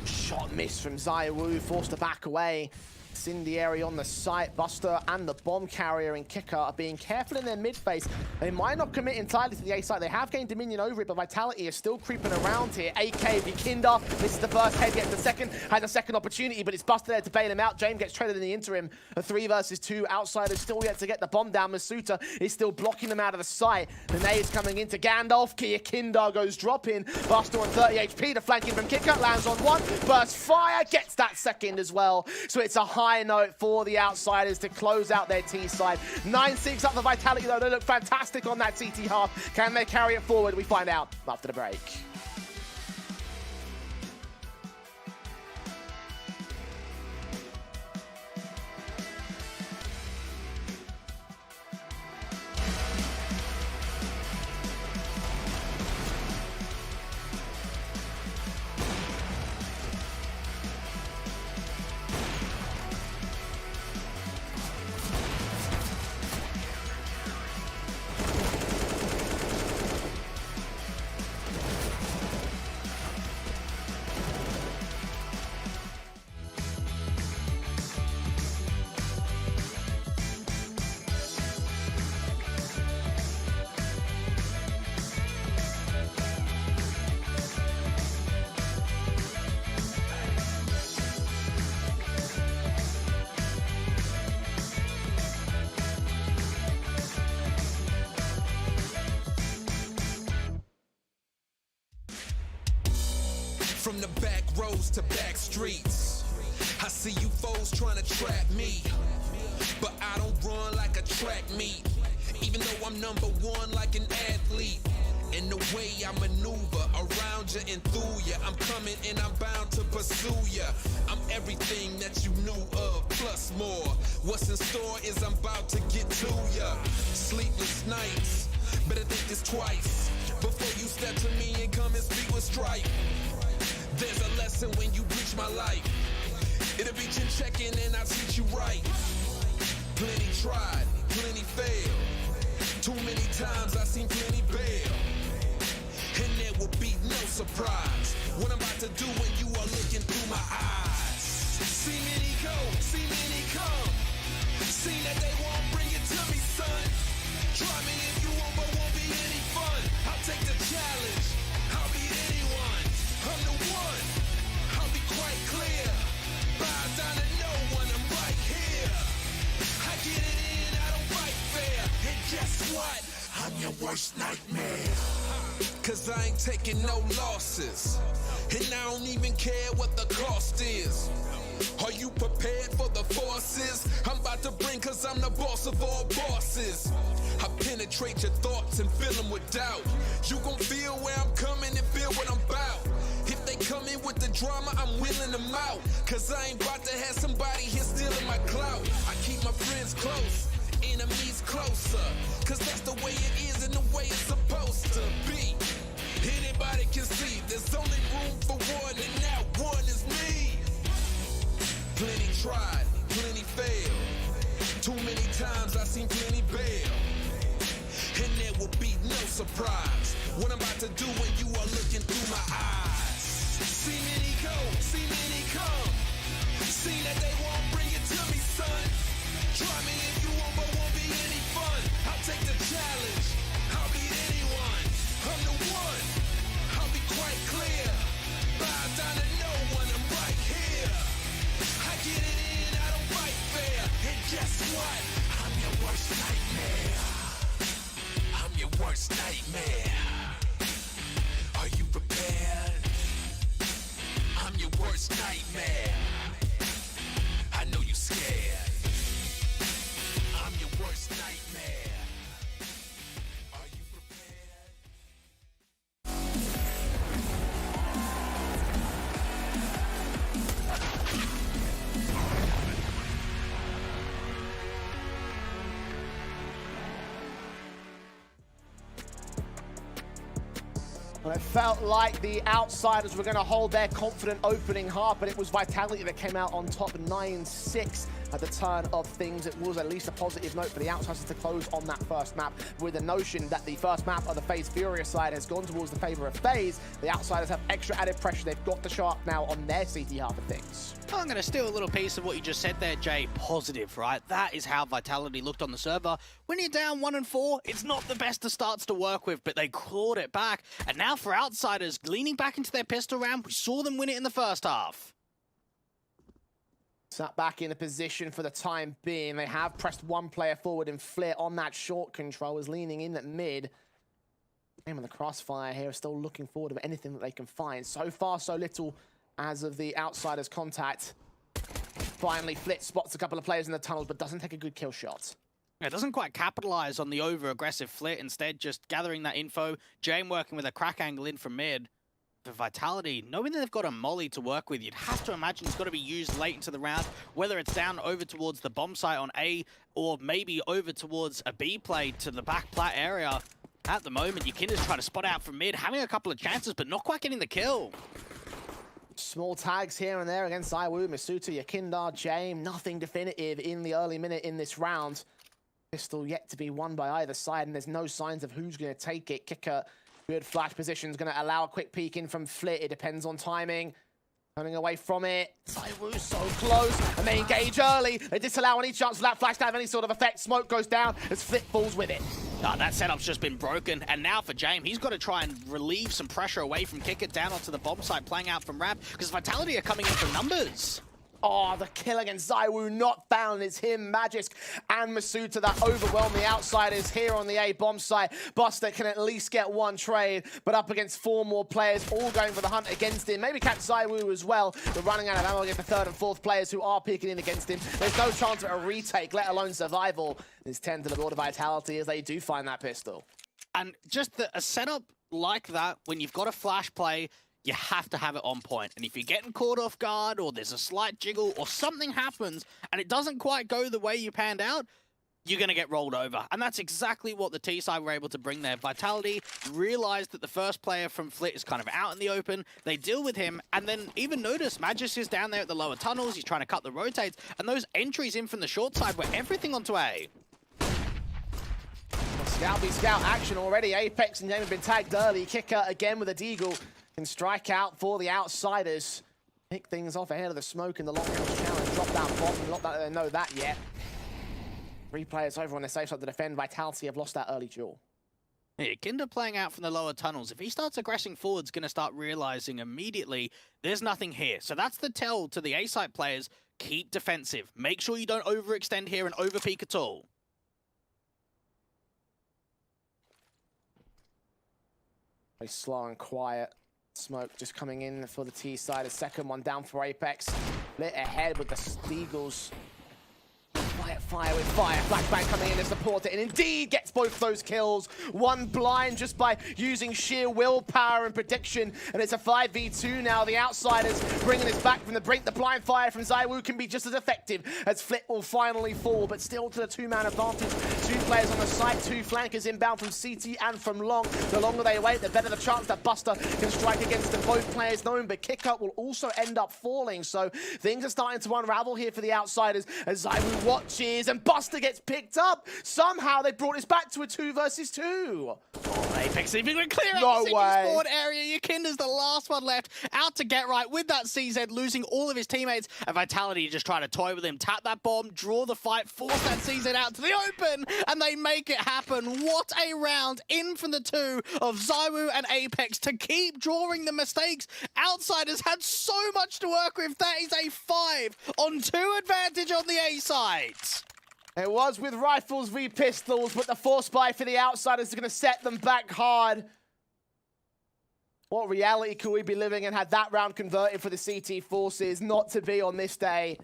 Shot miss from Zywoo, forced to back away. Incendiary on the site. Buster and the bomb carrier and Kicker are being careful in their mid phase. They might not commit entirely to the A site. They have gained dominion over it, but Vitality is still creeping around here. AK, Vikinda, misses the first head, gets the second, has a second opportunity, but it's Buster there to bail him out. James gets traded in the interim. A 3 versus 2. Outsiders still yet to get the bomb down. Masuta is still blocking them out of the site. The nade's coming into Gandalf. Kinder goes dropping. Buster on 30 HP. The flanking from Kicker lands on 1. Burst fire, gets that second as well. So it's a high note for the outsiders to close out their T side. 9-6 up the Vitality though. They look fantastic on that CT half. Can they carry it forward? We find out after the break. From the back roads to back streets, I see you foes trying to trap me, but I don't run like a track meet, even though I'm #1 like an athlete. And the way I maneuver around you and through you, I'm coming and I'm bound to pursue you. I'm everything that you knew of, plus more. What's in store is I'm about to get to you. Sleepless nights, better think this twice before you step to me and come and speak with strife. There's a lesson when you breach my life. It'll be chin checking and I'll teach you right. Plenty tried, plenty failed. Too many times I've seen plenty bail. And there will be no surprise what I'm about to do when you are looking through my eyes. See many go, see many come. See that they won't bring it to me, son. Try me if you want, but won't be any fun. I'll take the challenge. I'll beat anyone. I'm the one. I'll be quite clear. Bow down to no one. I'm right here. I get it in. I don't fight fair. And guess what? I'm your worst nightmare. Cause I ain't taking no losses. And I don't even care what the cost is. Are you prepared for the forces I'm about to bring? Cause I'm the boss of all bosses. I penetrate your thoughts and fill them with doubt. You gon' feel where I'm coming and feel what I'm about. If they come in with the drama, I'm wheeling them out. Cause I ain't about to have somebody here stealing my clout. I keep my friends close, enemies closer. Cause that's the way it is and the way it's supposed to be. Anybody can see there's only room for one, and that one is me. Plenty tried, plenty failed. Too many times I've seen plenty bail. And there will be no surprise what I'm about to do when you are looking through my eyes. See many go, see many come. See that they won't bring it to me, son. Try me if you want, but won't be any fun. I'll take the challenge. I'll beat anyone. Well, it felt like the outsiders were going to hold their confident opening half, but it was Vitality that came out on top 9-6 at the turn of things. It was at least a positive note for the outsiders to close on that first map, with the notion that the first map of the FaZe Furious side has gone towards the favor of FaZe. The outsiders have extra added pressure. They've got the shark now on their CT half of things. I'm going to steal a little piece of what you just said there, Jay. Positive, right? That is how Vitality looked on the server. When you're down 1-4, it's not the best of starts to work with, but they clawed it back. And now for outsiders, leaning back into their pistol round, we saw them win it in the first half. Sat back in a position for the time being. They have pressed one player forward, and Flit on that short control is leaning in at mid. Aim on the crossfire here, still looking forward to anything that they can find. So far, so little as of the outsiders' contact. Finally, Flit spots a couple of players in the tunnels, but doesn't take a good kill shot. It doesn't quite capitalize on the over-aggressive Flit, instead just gathering that info. Jame working with a crack angle in from mid. For Vitality, knowing that they've got a molly to work with, you'd have to imagine it's got to be used late into the round, whether it's down over towards the bomb site on A, or maybe over towards a B play to the back plat area. At the moment, Yakinda's trying to spot out from mid, having a couple of chances, but not quite getting the kill. Small tags here and there against Zywoo, Masuta, Yakinda, Jame. Nothing definitive in the early minute in this round. Pistol yet to be won by either side, and there's no signs of who's going to take it. Kicker, good flash position, is going to allow a quick peek in from Flit. It depends on timing. Running away from it. Zywoo so close, and they engage early. They disallow any chance for that flash to have any sort of effect. Smoke goes down as Flit falls with it. Oh, that setup's just been broken, and now for Jame, he's got to try and relieve some pressure away from Kicker down onto the bomb site, playing out from Ramp, because Vitality are coming in for numbers. Oh, the kill against Zywoo not found. It's him, Magisk, and Masuta that overwhelm the outsiders here on the A bomb site. Buster can at least get one trade, but up against four more players, all going for the hunt against him. Maybe catch Zywoo as well, but running out of ammo against the third and fourth players who are peeking in against him. There's no chance of a retake, let alone survival. There's 10 to the board of Vitality as they do find that pistol. And just a setup like that, when you've got a flash play, you have to have it on point. And if you're getting caught off guard, or there's a slight jiggle, or something happens, and it doesn't quite go the way you panned out, you're going to get rolled over. And that's exactly what the T side were able to bring there. Vitality realized that the first player from Flit is kind of out in the open. They deal with him, and then even notice Magisk is down there at the lower tunnels. He's trying to cut the rotates, and those entries in from the short side were everything onto A. Scout v Scout action already. Apex and Jame have been tagged early. Kicker again with a deagle. Can strike out for the outsiders. Pick things off ahead of the smoke in the long range challenge. Drop that bomb. Not that they know that yet. 3 players over on the safe side to defend. Vitality have lost that early duel. Yeah, Kinder playing out from the lower tunnels. If he starts aggressing forward, going to start realizing immediately there's nothing here. So that's the tell to the A-side players. Keep defensive. Make sure you don't overextend here and overpeak at all. Very slow and quiet. Smoke just coming in for the T side. A second one down for Apex. Lit ahead with the Steagles. Fire with fire. Flashbang coming in to support it, and indeed gets both those kills. One blind just by using sheer willpower and prediction, and it's a 5v2 now. The outsiders bringing this back from the brink. The blind fire from Zywoo can be just as effective as Flit will finally fall, but still to the 2-man advantage. 2 players on the site, 2 flankers inbound from CT and from long. The longer they wait, the better the chance that Buster can strike against them. Both players known, but Kick-Up will also end up falling, so things are starting to unravel here for the outsiders as Zywoo watches and Buster gets picked up. Somehow they brought this back to a 2 versus 2. Oh, Apex even going to clear out the forward area. Yakinda's the last one left. Out to get right with that CZ, losing all of his teammates. And Vitality just trying to toy with him. Tap that bomb, draw the fight, force that CZ out to the open, and they make it happen. What a round in from the 2 of Zywoo and Apex to keep drawing the mistakes. Outsiders had so much to work with. That is a 5-on-2 advantage on the A side. It was with rifles v pistols, but the force buy for the outsiders is going to set them back hard. What reality could we be living in had that round converted for the CT forces not to be on this day?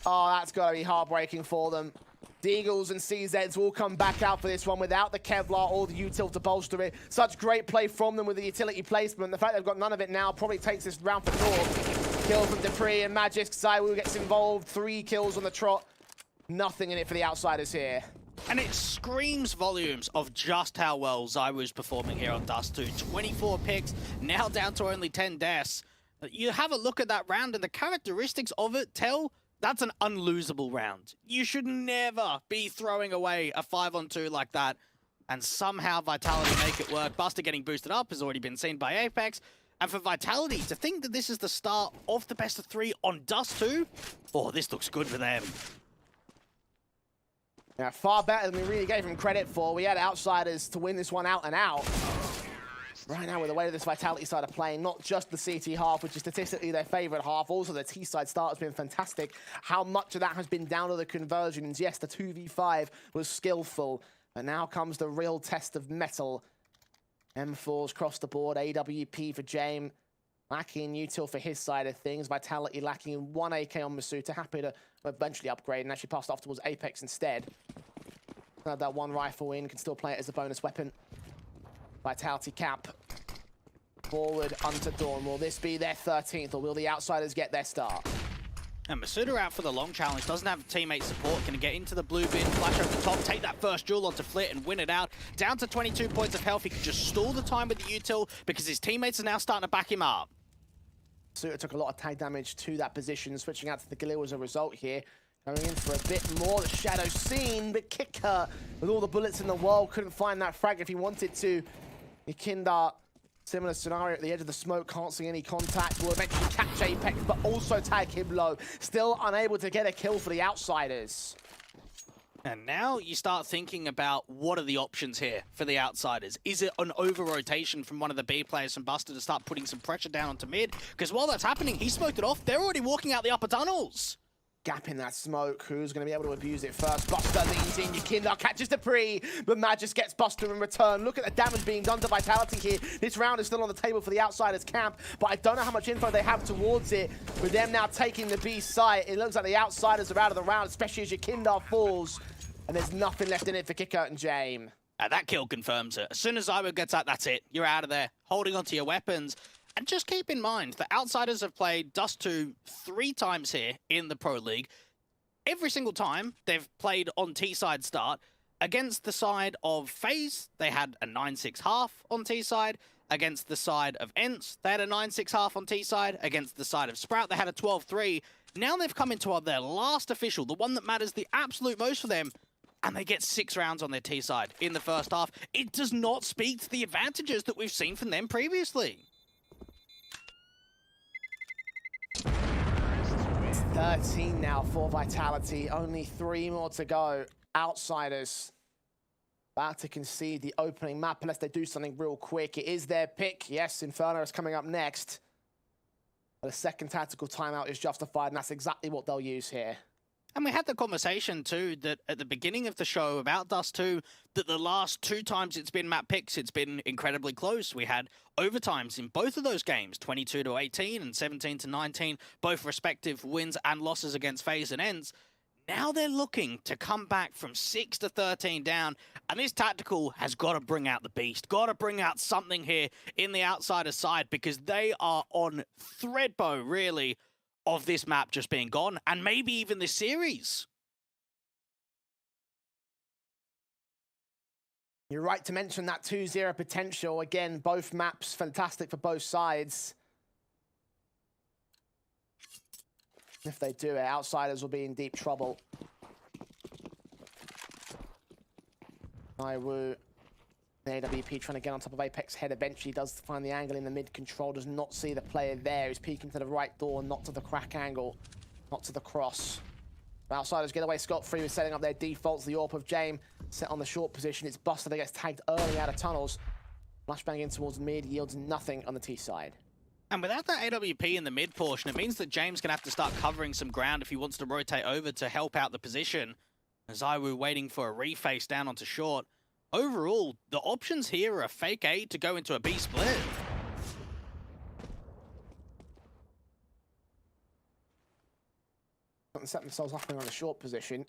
Oh, that's got to be heartbreaking for them. Deagles and CZs will come back out for this one without the Kevlar or the util to bolster it. Such great play from them with the utility placement. The fact they've got none of it now probably takes this round for North. Kill from Dupree and Magisk. Zywoo gets involved. 3 kills on the trot. Nothing in it for the outsiders here. And it screams volumes of just how well zywoo's performing here on Dust 2. 24 picks, now down to only 10 deaths. You have a look at that round and the characteristics of it tell that's an unlosable round. You should never be throwing away a 5-on-2 like that. And somehow Vitality make it work. Buster getting boosted up has already been seen by Apex. And for Vitality, to think that this is the start of the best of 3 on Dust 2, oh, this looks good for them. Yeah, far better than we really gave him credit for. We had outsiders to win this one out and out. Right now, with the way that this Vitality side are playing, not just the CT half, which is statistically their favorite half, also the T side start has been fantastic. How much of that has been down to the conversions? Yes, the 2v5 was skillful, but now comes the real test of metal. M4s across the board, AWP for James. Lacking in util for his side of things. Vitality lacking in 1 AK on Masuta. Happy to eventually upgrade and actually pass off towards Apex instead. That 1 rifle in, can still play it as a bonus weapon. Vitality cap. Forward onto Dawn. Will this be their 13th or will the outsiders get their start? And Masuda out for the long challenge, doesn't have teammate support, can get into the blue bin, flash over the top, take that first duel onto Flit and win it out. Down to 22 points of health, he can just stall the time with the util because his teammates are now starting to back him up. Suter took a lot of tag damage to that position, switching out to the Galil as a result here. Going in for a bit more, the Shadow seen, but Kicker, with all the bullets in the world, couldn't find that frag if he wanted to. Nikinda, similar scenario at the edge of the smoke, can't see any contact, will eventually catch Apex, but also tag him low. Still unable to get a kill for the outsiders. And now you start thinking about what are the options here for the outsiders. Is it an over-rotation from one of the B players from Buster to start putting some pressure down onto mid? Because while that's happening, he smoked it off. They're already walking out the upper tunnels. Gap in that smoke. Who's going to be able to abuse it first? Buster leans in. Yukinda catches Dupree, but Magis gets Buster in return. Look at the damage being done to Vitality here. This round is still on the table for the outsiders camp, but I don't know how much info they have towards it. With them now taking the B site, it looks like the outsiders are out of the round, especially as Yukinda falls. And there's nothing left in it for Kicker and James. That kill confirms it. As soon as zywoo gets out, that's it. You're out of there. Holding onto your weapons. And just keep in mind, the outsiders have played Dust 2 3 times here in the Pro League. Every single time they've played on T-side start. Against the side of FaZe, they had a 9-6 half on T-side. Against the side of ENCE, they had a 9-6 half on T-side. Against the side of Sprout, they had a 12-3. Now they've come into their last official, the one that matters the absolute most for them. And they get 6 rounds on their T side in the first half. It does not speak to the advantages that we've seen from them previously. 13 now for Vitality. Only 3 more to go. Outsiders about to concede the opening map unless they do something real quick. It is their pick. Yes, Inferno is coming up next. But a second tactical timeout is justified, and that's exactly what they'll use here. And we had the conversation too that at the beginning of the show about Dust 2, that the last 2 times it's been map picks, it's been incredibly close. We had overtimes in both of those games, 22-18 and 17-19, both respective wins and losses against FaZe and ENCE. Now they're looking to come back from 6-13 down, and this tactical has got to bring out the beast, got to bring out something here in the outsider side, because they are on threadbow, really, of this map just being gone, and maybe even this series. You're right to mention that 2-0 potential. Again, both maps fantastic for both sides. If they do it, outsiders will be in deep trouble. zywoo, the AWP trying to get on top of Apex head, eventually does find the angle in the mid control, does not see the player there. He's peeking to the right door, not to the crack angle, not to the cross. Outsiders get away scot-free with setting up their defaults. The AWP of James set on the short position. It's Buster that gets tagged early out of tunnels. Flashbang in towards mid, yields nothing on the T side. And without that AWP in the mid portion, it means that James can have to start covering some ground if he wants to rotate over to help out the position. zywoo waiting for a reface down onto short. Overall, the options here are a fake A to go into a B split. Set themselves up on the short position.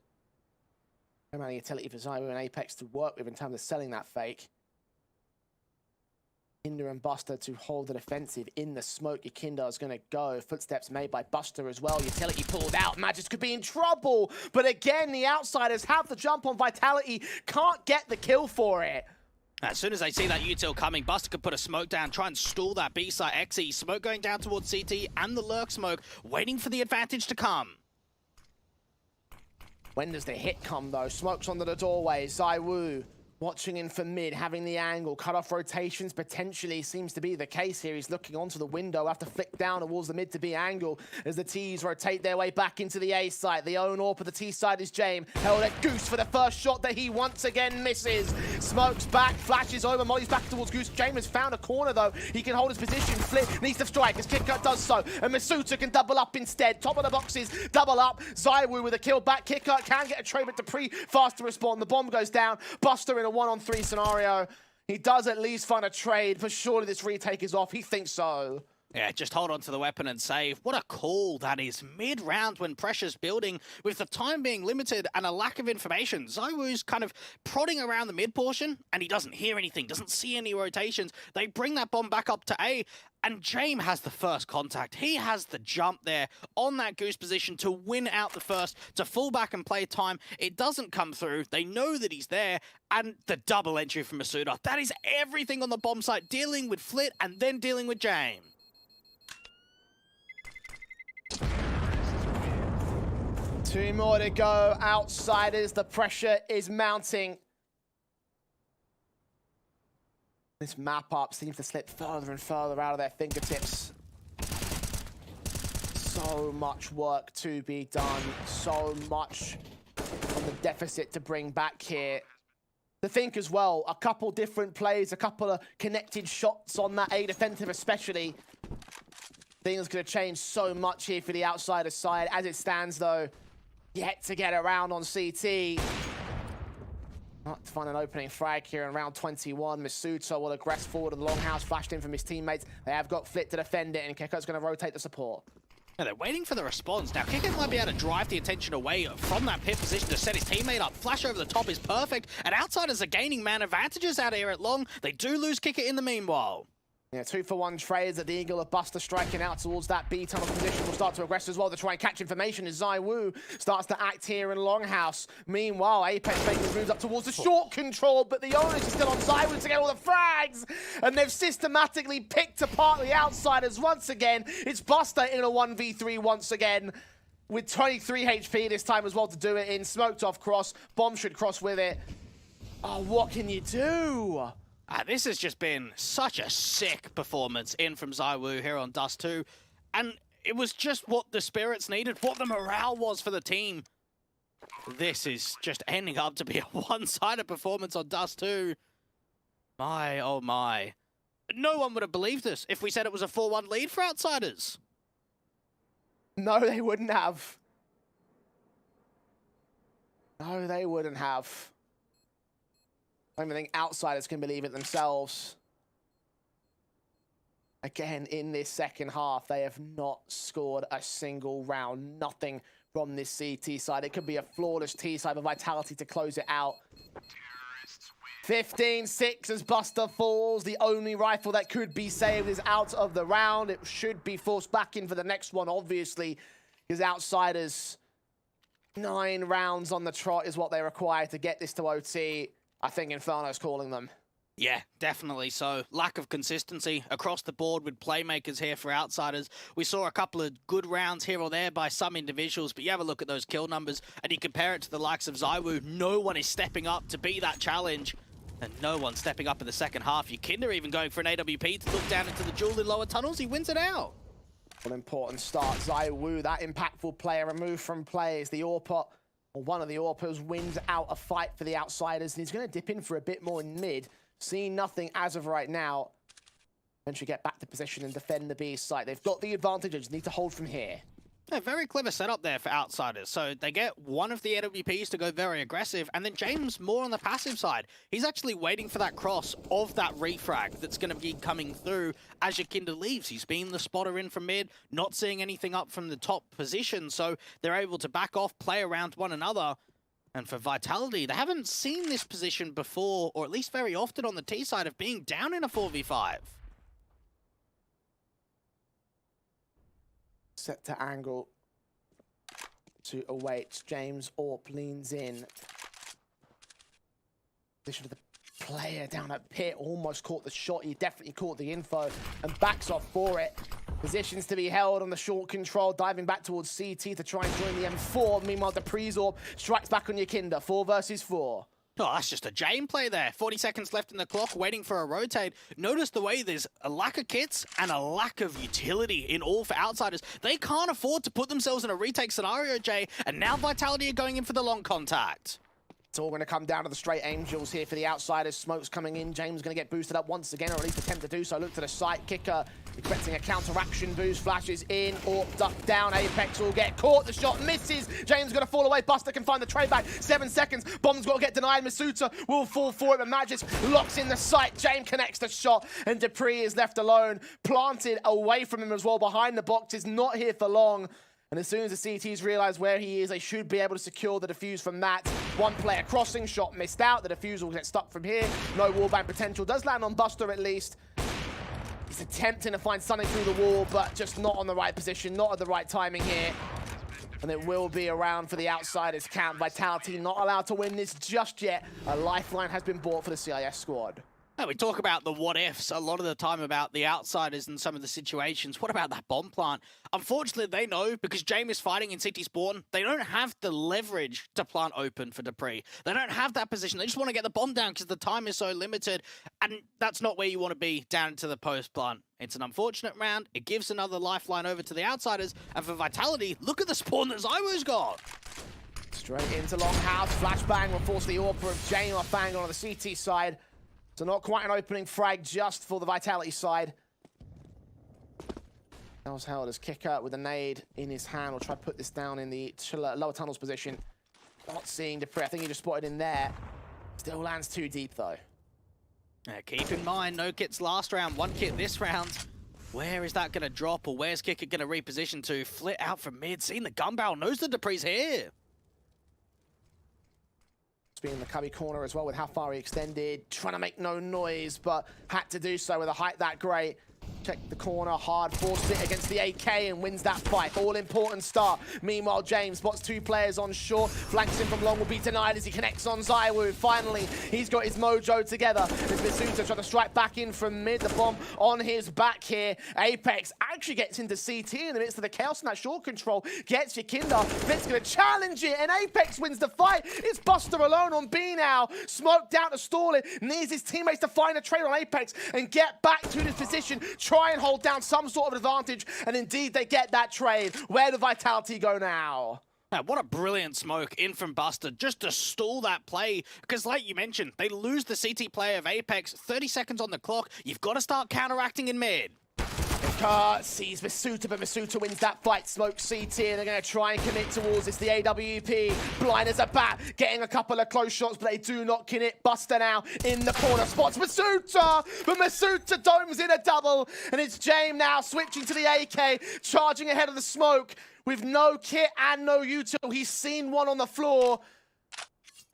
No amount of utility for zywoo and Apex to work with in terms of selling that fake. Hinder and Buster to hold the defensive in the smoke. Yakinda is going to go. Footsteps made by Buster as well. Utility pulled out. Magis could be in trouble. But again, the outsiders have the jump on Vitality. Can't get the kill for it. As soon as they see that util coming, Buster could put a smoke down, try and stall that B site. XE, smoke going down towards CT and the lurk smoke, waiting for the advantage to come. When does the hit come, though? Smoke's under the doorway. Zywoo watching in for mid, having the angle. Cut off rotations potentially seems to be the case here. He's looking onto the window. Have to flick down towards the mid to be angle as the T's rotate their way back into the A side. The own AWP of the T side is James. Held at Goose for the first shot that he once again misses. Smokes back, flashes over, mollies back towards Goose. James has found a corner, though. He can hold his position. Flip needs to strike as Kickout does so. And Masuta can double up instead. Top of the boxes, double up. Zywoo with a kill back. Kickout can get a trade, but Dupree fast to respond. The bomb goes down. Buster in a 1-on-3 scenario. He does at least find a trade, but surely this retake is off. He thinks so. Yeah, just hold on to the weapon and save. What a call that is. Mid-round when pressure's building, with the time being limited and a lack of information. Zywoo's kind of prodding around the mid portion, and he doesn't hear anything, doesn't see any rotations. They bring that bomb back up to A, and James has the first contact. He has the jump there on that Goose position to win out the first, to fall back and play time. It doesn't come through. They know that he's there, and the double entry from Masuda. That is everything on the bomb site, dealing with Flit and then dealing with James. Two more to go. Outsiders, the pressure is mounting. This map up seems to slip further and further out of their fingertips. So much work to be done. So much on the deficit to bring back here. To think as well, a couple different plays, a couple of connected shots on that A defensive especially. Things could have changed so much here for the outsider side. As it stands, though, yet to get around on CT. Not to find an opening frag here in round 21. Masuto will aggress forward to the longhouse, flashed in from his teammates. They have got Flit to defend it, and Kiko's going to rotate the support. Yeah, they're waiting for the response. Now, Kiko might be able to drive the attention away from that pit position to set his teammate up. Flash over the top is perfect, and outsiders are gaining man advantages out here at long. They do lose Kiko in the meanwhile. Yeah, 2-for-1 trades at the Eagle of Buster striking out towards that B tunnel position. Will start to aggress as well to try and catch information as Zywoo starts to act here in Longhouse. Meanwhile, Apex making his moves up towards the short control, but the onus is still on Zywoo to get all the frags. And they've systematically picked apart the outsiders once again. It's Buster in a 1v3 once again, with 23 HP this time as well to do it in. Smoked off cross. Bomb should cross with it. Oh, what can you do? This has just been such a sick performance in from Zywoo here on Dust 2. And it was just what the spirits needed, what the morale was for the team. This is just ending up to be a one-sided performance on Dust 2. My, oh my. No one would have believed this if we said it was a 4-1 lead for outsiders. No, they wouldn't have. No, they wouldn't have. I don't even think outsiders can believe it themselves. Again, in this second half, they have not scored a single round. Nothing from this CT side. It could be a flawless T side of Vitality to close it out. 15-6 as Buster falls. The only rifle that could be saved is out of the round. It should be forced back in for the next one, obviously, because outsiders, 9 rounds on the trot is what they require to get this to OT. I think Inferno's calling them. Yeah, definitely so. Lack of consistency across the board with playmakers here for outsiders. We saw a couple of good rounds here or there by some individuals, but you have a look at those kill numbers and you compare it to the likes of Zywoo. No one is stepping up to be that challenge, and no one stepping up in the second half. Yakinda even going for an AWP to look down into the jewel in lower tunnels. He wins it out. An important start. Zywoo, that impactful player, removed from plays. The AWPer, or one of the AWPers, wins out a fight for the outsiders, and he's going to dip in for a bit more in mid. Seeing nothing as of right now. Eventually get back to position and defend the B site. They've got the advantage, just need to hold from here. A very clever setup there for outsiders. So they get one of the AWPs to go very aggressive, and then James more on the passive side. He's actually waiting for that cross of that refrag that's going to be coming through as Yakinda leaves. He's been the spotter in from mid, not seeing anything up from the top position, so they're able to back off, play around one another. And for Vitality, they haven't seen this position before, or at least very often on the T side, of being down in a 4v5. Set to angle to await. James Orp leans in. Position of the player down at pit, almost caught the shot. He definitely caught the info and backs off for it. Positions to be held on the short control, diving back towards CT to try and join the M4. Meanwhile, the Prezorb strikes back on Yakinda. 4 versus 4. Oh, that's just a Jane play there. 40 seconds left in the clock, waiting for a rotate. Notice the way there's a lack of kits and a lack of utility in all for outsiders. They can't afford to put themselves in a retake scenario, Jay, and now Vitality are going in for the long contact. It's all going to come down to the straight angels here for the outsiders. Smoke's coming in. James going to get boosted up once again, or at least attempt to do so. Look to the site. Kicker expecting a counteraction boost. Flashes in, or duck down. Apex will get caught. The shot misses. James going to fall away. Buster can find the trade back. 7 seconds. Bomb's got to get denied. Masuta will fall for it, but Magis locks in the site. James connects the shot, and Dupree is left alone. Planted away from him as well behind the boxes. Not here for long. And as soon as the CTs realize where he is, they should be able to secure the defuse from that. One player crossing, shot missed out. The defuse will get stuck from here. No wallbang potential. Does land on Buster at least. He's attempting to find something through the wall, but just not on the right position, not at the right timing here. And it will be around for the outsiders camp. Vitality not allowed to win this just yet. A lifeline has been bought for the CIS squad. Now, we talk about the what-ifs a lot of the time about the outsiders and some of the situations. What about that bomb plant? Unfortunately, they know, because James is fighting in CT spawn, they don't have the leverage to plant open for Dupree. They don't have that position. They just want to get the bomb down because the time is so limited, and that's not where you want to be down into the post plant. It's an unfortunate round. It gives another lifeline over to the outsiders, and for Vitality, look at the spawn that Zywoo's got. Straight into Longhouse. Flashbang will force the AWP of Jane off angle on the CT side. So not quite an opening frag just for the Vitality side. That was held as kicker with a nade in his hand. We'll try to put this down in the lower tunnels position. Not seeing Dupree. I think he just spotted in there. Still lands too deep though. Keep in mind, no kits last round, 1 kit this round. Where is that going to drop, or where's Kicker going to reposition to? Flit out from mid, seeing the gun barrel, knows the Dupree's here. Being in the cubby corner as well with how far he extended, trying to make no noise, but had to do so with a height that great. Check the corner hard, forced it against the AK and wins that fight. All important start. Meanwhile, James spots 2 players on short. Flanks him from long, will be denied as he connects on Zywoo. Finally, he's got his mojo together. As Masuta trying to strike back in from mid. The bomb on his back here. Apex actually gets into CT in the midst of the chaos in that short control. Gets Yakinda. Fit's going to challenge it, and Apex wins the fight. It's Buster alone on B now. Smoked out to stall it. Needs his teammates to find a trade on Apex and get back to this position. Try and hold down some sort of advantage, and indeed they get that trade. Where do Vitality go now? What a brilliant smoke in from Buster just to stall that play, because like you mentioned, they lose the CT player of Apex, 30 seconds on the clock. You've got to start counteracting in mid. Sees Masuta, but Masuta wins that fight. Smoke CT, and they're going to try and commit towards this. The AWP, blind as a bat, getting a couple of close shots, but they do not commit. Buster now in the corner, spots Masuta, but Masuta domes in a double, and it's James now switching to the AK, charging ahead of the smoke with no kit and no util. He's seen one on the floor,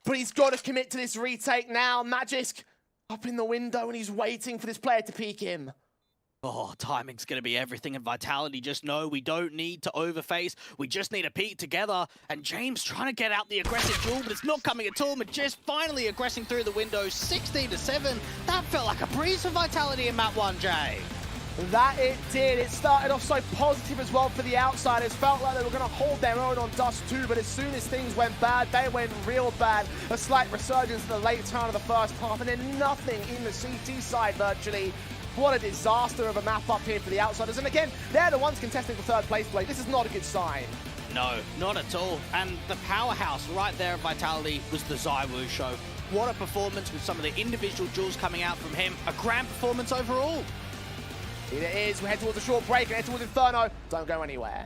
but he's got to commit to this retake now. Magisk up in the window, and he's waiting for this player to peek him. Oh, timing's going to be everything, and Vitality just know we don't need to overface. We just need to peek together. And James trying to get out the aggressive duel, but it's not coming at all. But just finally aggressing through the window, 16-7. That felt like a breeze for Vitality in map 1, Jay. That it did. It started off so positive as well for the outsiders. Felt like they were going to hold their own on Dust 2, but as soon as things went bad, they went real bad. A slight resurgence in the late turn of the first half, and then nothing in the CT side virtually. What a disaster of a map up here for the outsiders. And again, they're the ones contesting for third place play. This is not a good sign. No, not at all. And the powerhouse right there of Vitality was the Zywoo show. What a performance with some of the individual duels coming out from him. A grand performance overall. Here it is. We head towards a short break and head towards Inferno. Don't go anywhere.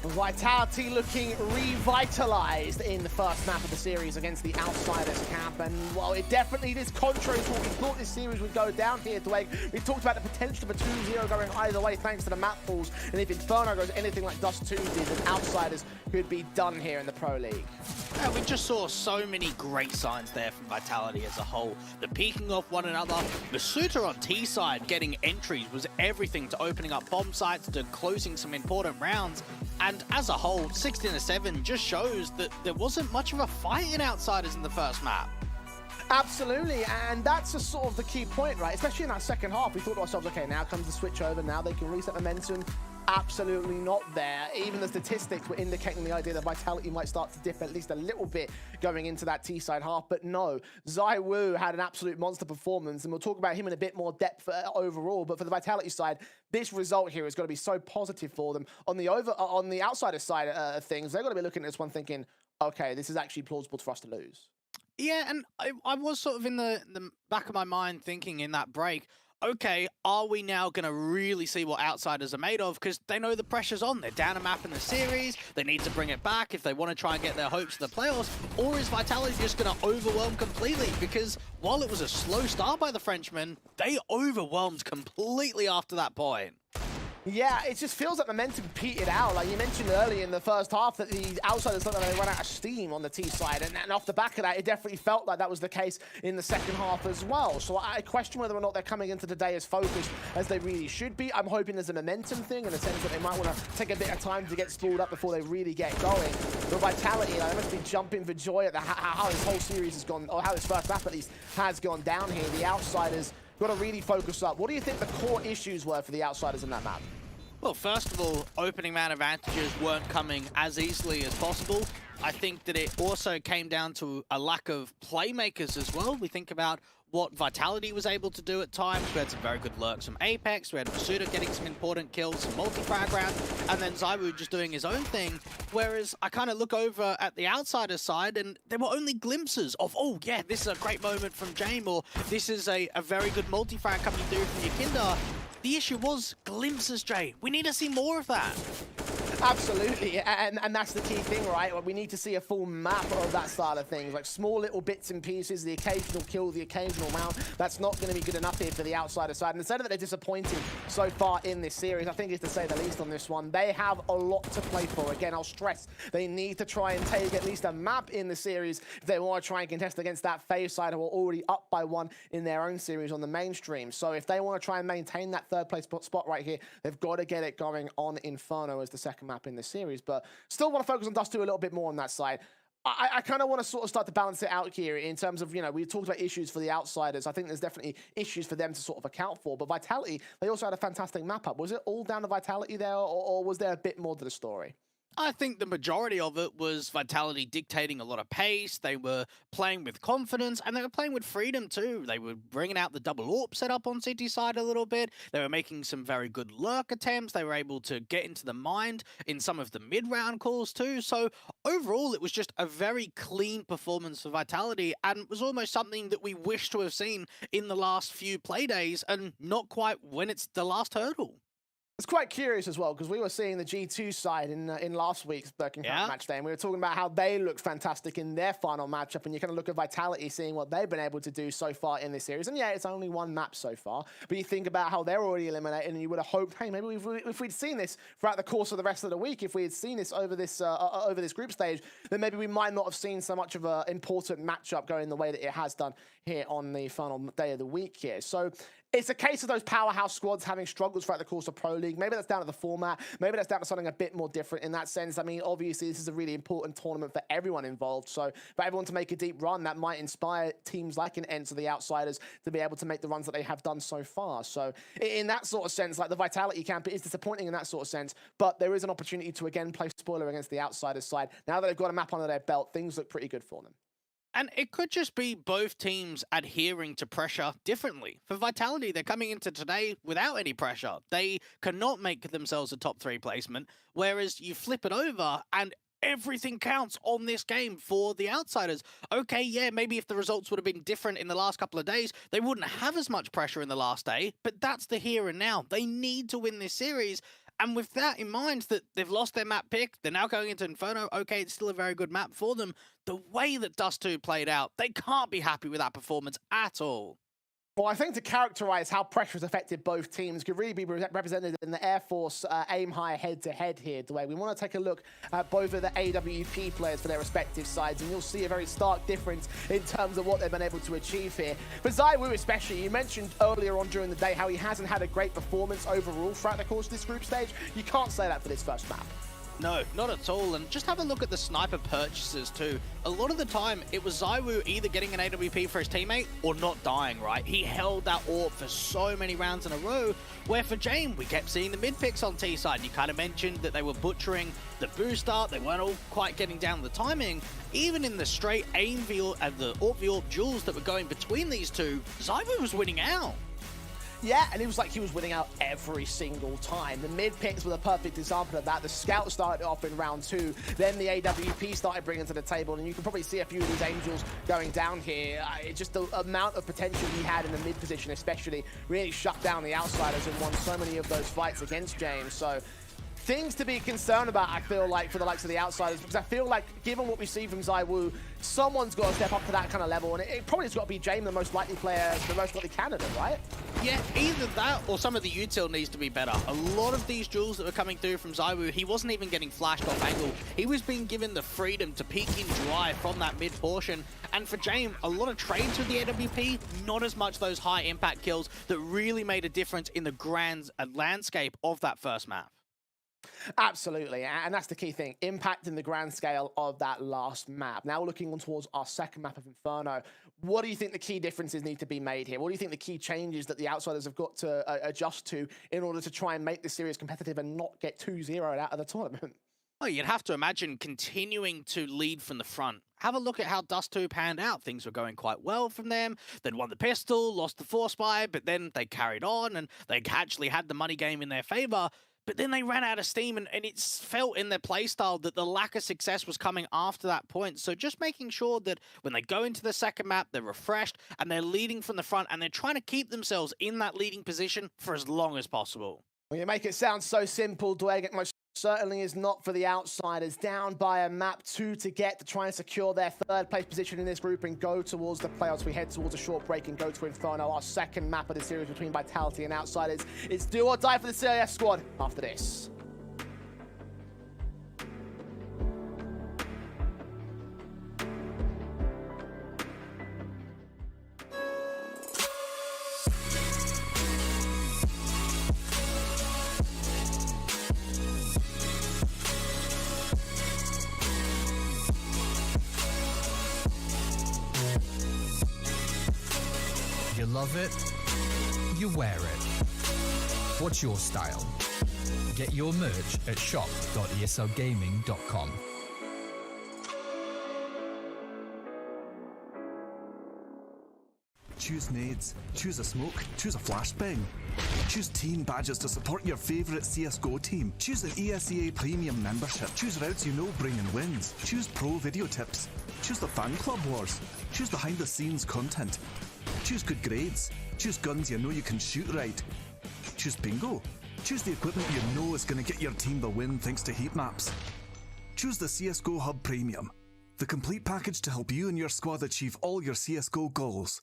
Vitality looking revitalized in the first map of the series against the Outsiders camp, and well, it definitely is contrary to what we thought this series would go down here. We talked about the potential of a 2-0 going either way thanks to the map pools, and if Inferno goes anything like Dust 2 did, then Outsiders could be done here in the Pro League. Yeah, we just saw so many great signs there from Vitality as a whole. The peeking off one another. Masuta on T side getting entries was everything to opening up bomb sites to closing some important rounds. And as a whole, 16-7 just shows that there wasn't much of a fight in Outsiders in the first map. Absolutely, and that's a sort of the key point, right? Especially in that second half, we thought to ourselves, okay, now comes the switch over, now they can reset momentum. Absolutely not there. Even the statistics were indicating the idea that Vitality might start to dip at least a little bit going into that T-side half, but no. Zywoo had an absolute monster performance, and we'll talk about him in a bit more depth overall, but for the Vitality side, this result here is going to be so positive for them. On the Outsider side of things, they're going to be looking at this one thinking, okay, this is actually plausible for us to lose. Yeah, and I was sort of in the back of my mind thinking in that break, okay, are we now going to really see what Outsiders are made of? Because they know the pressure's on. They're down a map in the series. They need to bring it back if they want to try and get their hopes to the playoffs. Or is Vitality just going to overwhelm completely? Because while it was a slow start by the Frenchmen, they overwhelmed completely after that point. Yeah, it just feels like momentum petered out. Like you mentioned earlier in the first half that the Outsiders looked like they ran out of steam on the T side, and off the back of that, it definitely felt like that was the case in the second half as well. So I question whether or not they're coming into today as focused as they really should be. I'm hoping there's a momentum thing in the sense that they might want to take a bit of time to get spooled up before they really get going. But Vitality, they must be jumping for joy at how this whole series has gone, or how this first map at least has gone down here. The Outsiders got to really focus up. What do you think the core issues were for the Outsiders in that map? Well, first of all, opening man advantages weren't coming as easily as possible. I think that it also came down to a lack of playmakers as well. We think about what Vitality was able to do at times. We had some very good lurks from Apex. We had Masuda getting some important kills, some multi-frag rounds, and then Zywoo just doing his own thing. Whereas I kind of look over at the Outsider side and there were only glimpses of, oh yeah, this is a great moment from James, or this is a very good multi-frag coming through from Yakinda. The issue was glimpses, Jay. We need to see more of that. Absolutely, and that's the key thing, right? We need to see a full map of that style of things, like small little bits and pieces, the occasional kill, the occasional round. That's not going to be good enough here for the Outsider side. And instead of that they're disappointing so far in this series, I think it's to say the least on this one. They have a lot to play for. Again, I'll stress, they need to try and take at least a map in the series if they want to try and contest against that FaZe side who are already up by one in their own series on the mainstream. So if they want to try and maintain that third place spot right here, they've got to get it going on Inferno as the second map in this series, but still want to focus on Dust 2 a little bit more on that side. I kind of want to sort of start to balance it out here in terms of, you know, we talked about issues for the Outsiders. I think there's definitely issues for them to sort of account for, but Vitality, they also had a fantastic map up. Was it all down to Vitality there, or was there a bit more to the story? I think the majority of it was Vitality dictating a lot of pace. They were playing with confidence, and they were playing with freedom too. They were bringing out the double AWP setup on City side a little bit. They were making some very good lurk attempts. They were able to get into the mind in some of the mid-round calls too. So overall, it was just a very clean performance for Vitality, and it was almost something that we wish to have seen in the last few play days, and not quite when it's the last hurdle. It's quite curious as well, because we were seeing the G2 side in last week's Birkenhead match day, and we were talking about how they looked fantastic in their final matchup, and you kind of look at Vitality, seeing what they've been able to do so far in this series. And yeah, it's only one map so far, but you think about how they're already eliminated, and you would have hoped, hey, maybe if we'd seen this throughout the course of the rest of the week, if we had seen this over this group stage, then maybe we might not have seen so much of an important matchup going the way that it has done here on the final day of the week here. So it's a case of those powerhouse squads having struggles throughout the course of Pro League. Maybe that's down to the format. Maybe that's down to something a bit more different in that sense. I mean, obviously, this is a really important tournament for everyone involved. So for everyone to make a deep run, that might inspire teams like an Ents or the Outsiders to be able to make the runs that they have done so far. So in that sort of sense, like the Vitality camp, it is disappointing in that sort of sense. But there is an opportunity to, again, play spoiler against the Outsiders side. Now that they've got a map under their belt, things look pretty good for them. And it could just be both teams adhering to pressure differently. For Vitality, they're coming into today without any pressure. They cannot make themselves a top 3 placement, whereas you flip it over and everything counts on this game for the Outsiders. Okay, yeah, maybe if the results would have been different in the last couple of days, they wouldn't have as much pressure in the last day, but that's the here and now. They need to win this series. And with that in mind, that they've lost their map pick, they're now going into Inferno. Okay, it's still a very good map for them. The way that Dust 2 played out, they can't be happy with that performance at all. Well, I think to characterize how pressure has affected both teams could really be represented in the Air Force aim high head-to-head here, Dwayne. We want to take a look at both of the AWP players for their respective sides, and you'll see a very stark difference in terms of what they've been able to achieve here. For ZywOo especially, you mentioned earlier on during the day how he hasn't had a great performance overall throughout the course of this group stage. You can't say that for this first map. No, not at all. And just have a look at the sniper purchases too. A lot of the time, it was ZywOo either getting an AWP for his teammate or not dying, right? He held that AWP for so many rounds in a row, where for Jame, we kept seeing the mid picks on T side. You kind of mentioned that they were butchering the booster. They weren't all quite getting down the timing. Even in the straight aim and the AWP v AWP duels that were going between these two, ZywOo was winning out. Yeah, and it was like he was winning out every single time. The mid picks were the perfect example of that. The scout started off in round 2, then the AWP started bringing to the table, and you can probably see a few of these angels going down here. Just the amount of potential he had in the mid position especially really shut down the outsiders and won so many of those fights against James. So things to be concerned about, I feel like, for the likes of the outsiders, because I feel like, given what we see from ZywOo, someone's got to step up to that kind of level, and it probably has got to be James, the most likely player, the most likely candidate, right? Yeah, either that or some of the util needs to be better. A lot of these duels that were coming through from ZywOo, he wasn't even getting flashed off angle. He was being given the freedom to peek in dry from that mid portion. And for James, a lot of trades with the AWP, not as much those high impact kills that really made a difference in the grand landscape of that first map. Absolutely, and that's the key thing, impact in the grand scale of that last map. Now looking on towards our second map of Inferno, what do you think the key differences need to be made here? What do you think the key changes that the outsiders have got to adjust to in order to try and make this series competitive and not get 2-0 out of the tournament? Well, you'd have to imagine continuing to lead from the front. Have a look at how Dust 2 panned out. Things were going quite well from them. They'd won the pistol, lost the force buy, but then they carried on and they actually had the money game in their favor. But then they ran out of steam, and it's felt in their playstyle that the lack of success was coming after that point. So just making sure that when they go into the second map, they're refreshed, and they're leading from the front, and they're trying to keep themselves in that leading position for as long as possible. Well, you make it sound so simple, Dwayne. It most certainly is not for the outsiders. Down by a map 2 to get to try and secure their third place position in this group and go towards the playoffs. We head towards a short break and go to Inferno, our second map of the series between Vitality and outsiders. It's do or die for the CIS squad after this. You love it, you wear it. What's your style? Get your merch at shop.eslgaming.com. Choose nades, choose a smoke, choose a flashbang. Choose team badges to support your favourite CSGO team. Choose an ESEA Premium membership. Choose routes you know bring in wins. Choose pro video tips. Choose the fan club wars. Choose behind the scenes content. Choose good grades. Choose guns you know you can shoot right. Choose bingo. Choose the equipment you know is going to get your team the win thanks to heat maps. Choose the CSGO Hub Premium, the complete package to help you and your squad achieve all your CSGO goals.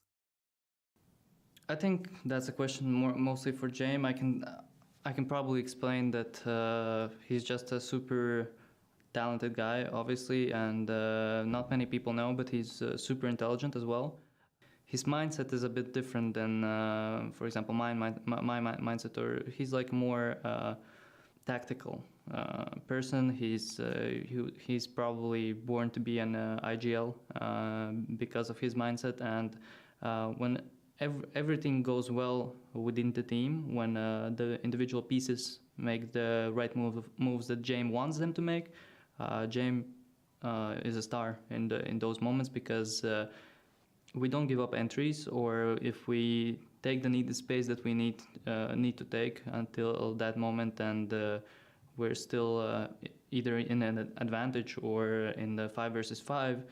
I think that's a question mostly for James. I can probably explain that he's just a super talented guy, obviously, and not many people know, but he's super intelligent as well. His mindset is a bit different than, for example, my mindset. Or he's like more tactical person. He's probably born to be an IGL because of his mindset. And when everything goes well within the team, when the individual pieces make the right moves that James wants them to make, James is a star in those moments, because we don't give up entries, or if we take the needed space that we need to take until that moment, and we're still either in an advantage or in the 5 versus 5,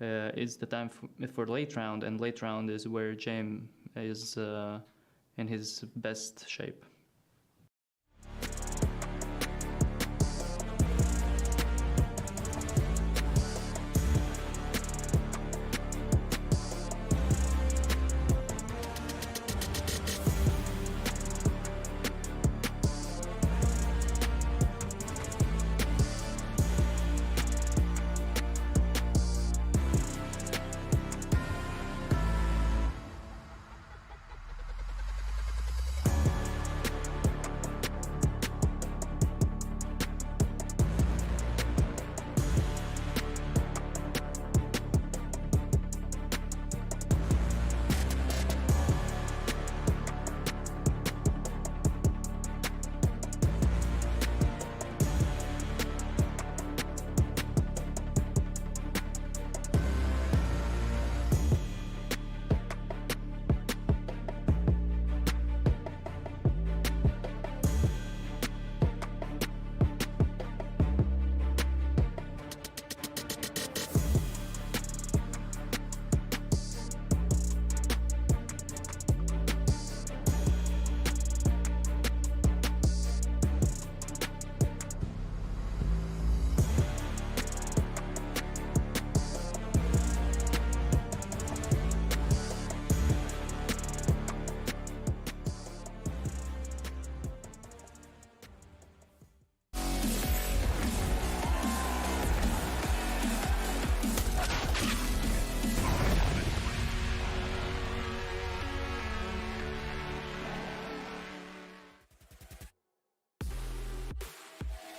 it's the time for late round, and late round is where James is in his best shape.